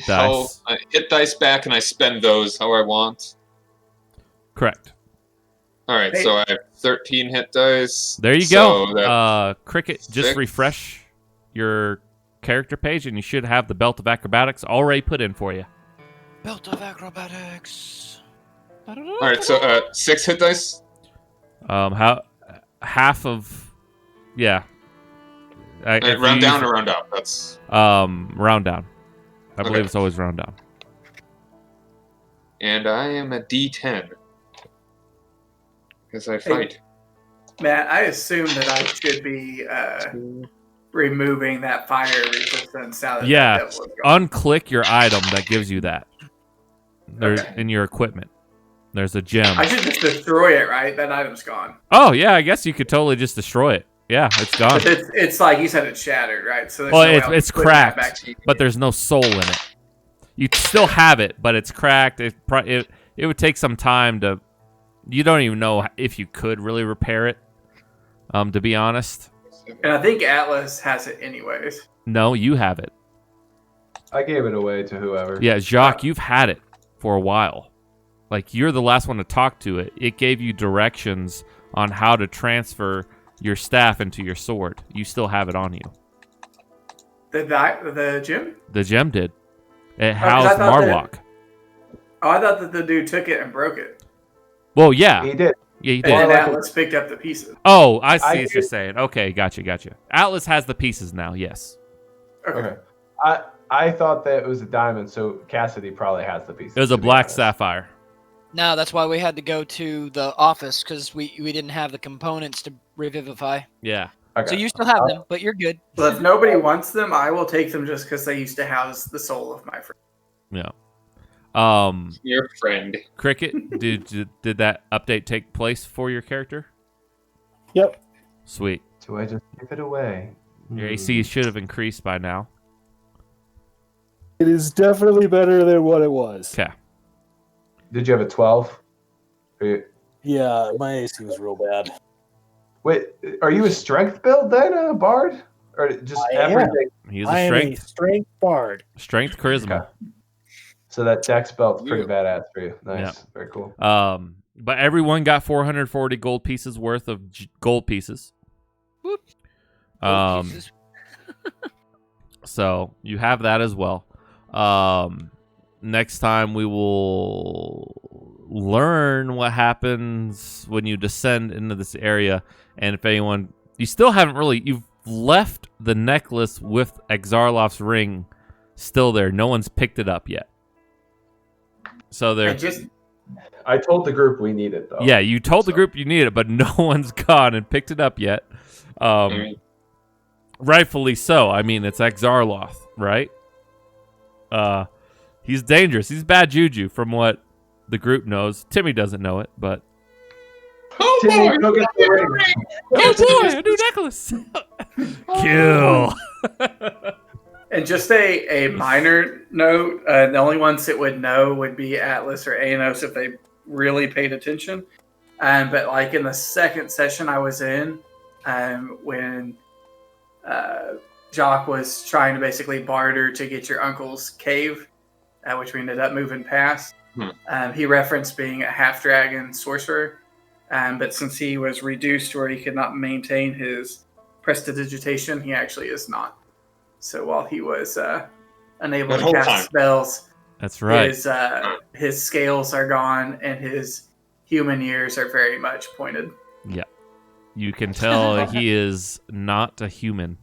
F: health-
A: dice.
F: hit dice back, and I spend those how I want.
A: Correct.
F: All right, so I have 13 hit dice.
A: There you
F: So
A: go.
F: that's
A: Cricket, just
F: 6.
A: refresh your character page, and you should have the belt of acrobatics already put in for you.
D: Belt of acrobatics.
F: All right, so 6 hit dice.
A: How half of, yeah. If
F: Round
A: you
F: down
A: use-
F: or round up. That's
A: round down. I believe
F: Okay.
A: it's always round down.
F: and I am a D10. As I fight.
C: Matt, I assume that I should be removing that fire resistance now that
A: Yeah,
C: that devil is gone.
A: unclick your item that gives you that. There's
C: Okay.
A: in your equipment. There's a gem.
C: I should just destroy it, right? That item's gone.
A: Oh yeah, I guess you could totally just destroy it. Yeah, it's gone.
C: But it's like you said, it's shattered, right? So there's
A: Well,
C: no way I'm
A: it's
C: putting that back
A: cracked,
C: to you.
A: but there's no soul in it. You still have it, but it's cracked. It would take some time to. You don't even know if you could really repair it. To be honest,
C: And I think Atlas has it anyways.
A: no, you have it.
E: I gave it away to whoever.
A: Yeah, Jacques, you've had it for a while. Like, you're the last one to talk to it. It gave you directions on how to transfer your staff into your sword. You still have it on you.
C: The gym?
A: The gem did. It
C: 'cause I
A: housed
C: thought that-
A: Marlock.
C: Oh, I thought that the dude took it and broke it.
A: Well, yeah.
E: He did.
A: Yeah, you
C: And
A: did.
C: then
E: like
C: Atlas picked up the pieces.
A: Oh, I see
E: I
A: what you're
E: did-
A: saying. Okay, gotcha. Atlas has the pieces now, yes.
C: Okay.
E: I thought that it was a diamond, so Cassidy probably has the pieces.
A: It was a
E: to be
A: black
E: honest.
A: sapphire.
D: No, that's why we had to go to the office because we didn't have the components to revivify.
A: Yeah.
E: Okay.
D: So you still have them, but you're good.
C: Well, if nobody wants them, I will take them just because they used to house the soul of my friend.
A: Yeah.
F: Your friend.
A: Cricket, did that update take place for your character?
G: Yep.
A: Sweet.
E: Do I just give it away?
A: Your AC should have increased by now.
G: It is definitely better than what it was.
A: Okay.
E: Did you have a 12?
G: Yeah, my AC was real bad.
E: Wait, are you a strength build then, Bard? Or just
G: I am.
E: everything?
A: He's
G: I
A: a
G: am a
A: strength
G: strength bard.
A: charisma.
E: So that dex belt's pretty
F: Yeah.
E: badass for you. Nice.
A: Yeah.
E: Very cool.
A: But everyone got 440 gold pieces worth of gold pieces.
D: Whoop. Jesus.
A: So you have that as well. Next time we will learn what happens when you descend into this area, and if anyone, you still haven't really, you've left the necklace with Exarloff's ring still there. No one's picked it up yet. So
C: I
A: they're
C: just
E: I told the group we need it though.
A: yeah, you told the group you need it, but no one's gone and picked it up yet. Rightfully so. I mean, it's Exarloth, right? He's dangerous. He's bad juju from what the group knows. Timmy doesn't know it, but
F: Oh
E: Timmy,
F: boy!
E: go get the ring.
A: oh boy, a new necklace. Kill.
C: And just a minor note, the only ones that would know would be Atlas or Anos if they really paid attention. But like in the second session I was in, when Jock was trying to basically barter to get your uncle's cave, which we ended up moving past, he referenced being a half-dragon sorcerer. But since he was reduced where he could not maintain his prestidigitation, he actually is not. So while he was unable
F: That
C: to
F: whole
C: cast
F: time.
C: spells,
A: That's right.
C: his scales are gone and his human ears are very much pointed.
A: You can tell he is not a human.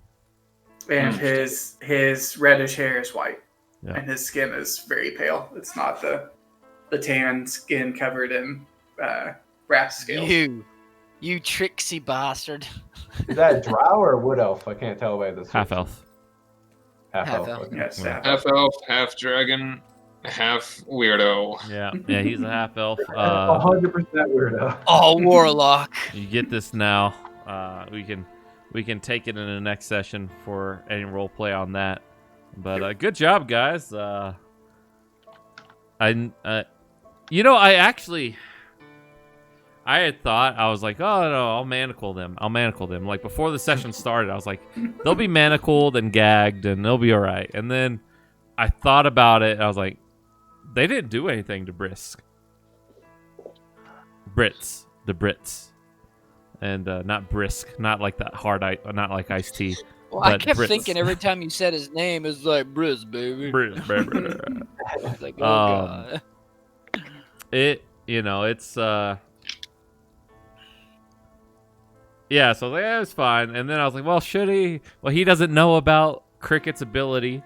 C: And his reddish hair is white.
A: Yeah.
C: And his skin is very pale. It's not the tan skin covered in brass scales.
D: You tricksy bastard.
E: Is that drow or wood elf? I can't tell by this.
A: Half elf.
E: Half
D: Half
E: elf.
D: elf.
E: Okay.
C: Yes,
A: Yeah.
F: Half elf, half dragon, half weirdo.
A: Yeah, he's a half elf.
E: 100% weirdo.
D: Oh, warlock.
A: You get this now. We can take it in the next session for any role play on that. But good job, guys. I had thought, I was like, oh no, I'll manacle them. Like before the session started, I was like, they'll be manacled and gagged, and they'll be all right. And then I thought about it, and I was like, they didn't do anything to the Brits, and not brisk, not like that hard, not like iced tea.
D: Well, I
A: But
D: kept
A: Brits.
D: thinking every time you said his name, it was like Briz, baby.
A: Briss.
D: I was like, oh god.
A: It's yeah, so yeah, it was fine. And then I was like, well, should he? Well, he doesn't know about Cricket's ability.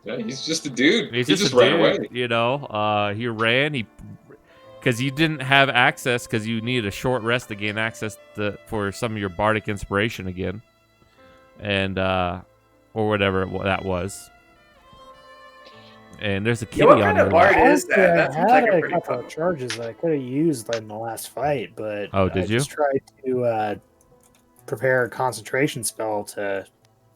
F: Yeah, he's just a dude.
A: He's
F: He
A: just
F: just
A: a
F: ran
A: dude,
F: away.
A: He ran. because you didn't have access because you needed a short rest to gain access for some of your bardic inspiration again, and or whatever that was. And there's a kitty
C: what
A: on
C: kind
A: your
C: of bard
A: lap.
C: is that? That seems like a pretty
G: couple
C: fun
G: of charges that I could have used in the last fight, but
A: Oh, did
G: I
A: you?
G: just tried to prepare a concentration spell to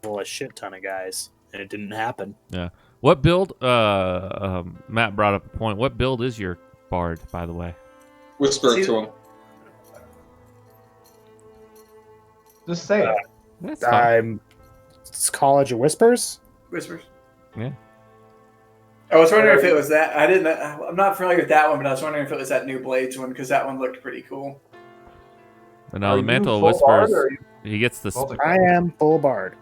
G: kill a shit ton of guys, and it didn't happen.
A: Yeah. What build? Matt brought up a point. What build is your bard, by the way?
F: Whisper it to him.
E: Just say it.
A: That's fine.
G: It's College of Whispers.
C: Whispers.
A: Yeah.
C: I was wondering if it was that. I'm not familiar with that one, but I was wondering if it was that new Blades one because that one looked pretty cool.
A: But now
E: Are
A: the
E: you
A: Mantle of
E: full bard,
A: Whispers,
E: or are you
A: he gets the
E: multi-
G: I am full bard.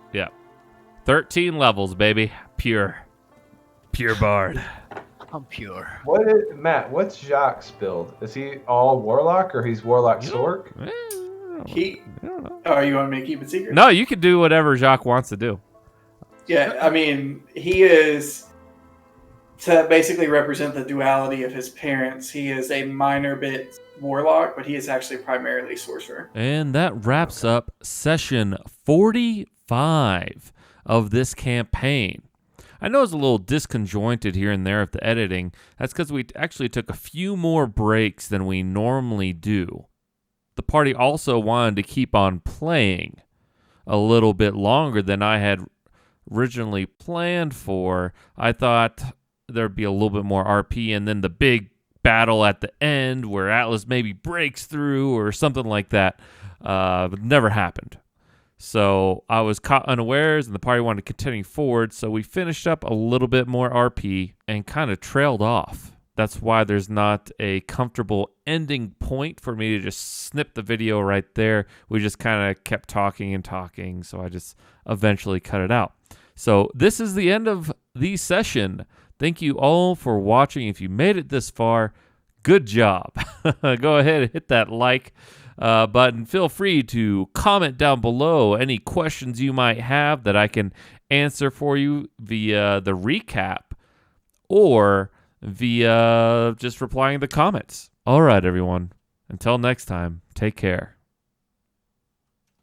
A: 13 levels, baby. Pure bard.
D: I'm pure.
E: Matt, what's Jacques' build? Is he all warlock, or he's warlock Stork?
A: I don't know.
C: Oh, you want me to keep it secret?
A: No, you can do whatever Jacques wants to do.
C: Yeah, I mean, he is to basically represent the duality of his parents. He is a minor bit warlock, but he is actually primarily sorcerer.
A: And that wraps up session 45 of this campaign. I know it's a little disconjointed here and there with the editing. That's because we actually took a few more breaks than we normally do. The party also wanted to keep on playing a little bit longer than I had originally planned for. I thought there'd be a little bit more RP and then the big battle at the end where Atlas maybe breaks through or something like that. But never happened. So I was caught unawares and the party wanted to continue forward. So we finished up a little bit more RP and kind of trailed off. That's why there's not a comfortable ending point for me to just snip the video right there. We just kind of kept talking and talking. So I just eventually cut it out. So this is the end of the session. Thank you all for watching. If you made it this far, good job. Go ahead and hit that like button. Feel free to comment down below any questions you might have that I can answer for you via the recap or via just replying to the comments. All right, everyone. Until next time, take care.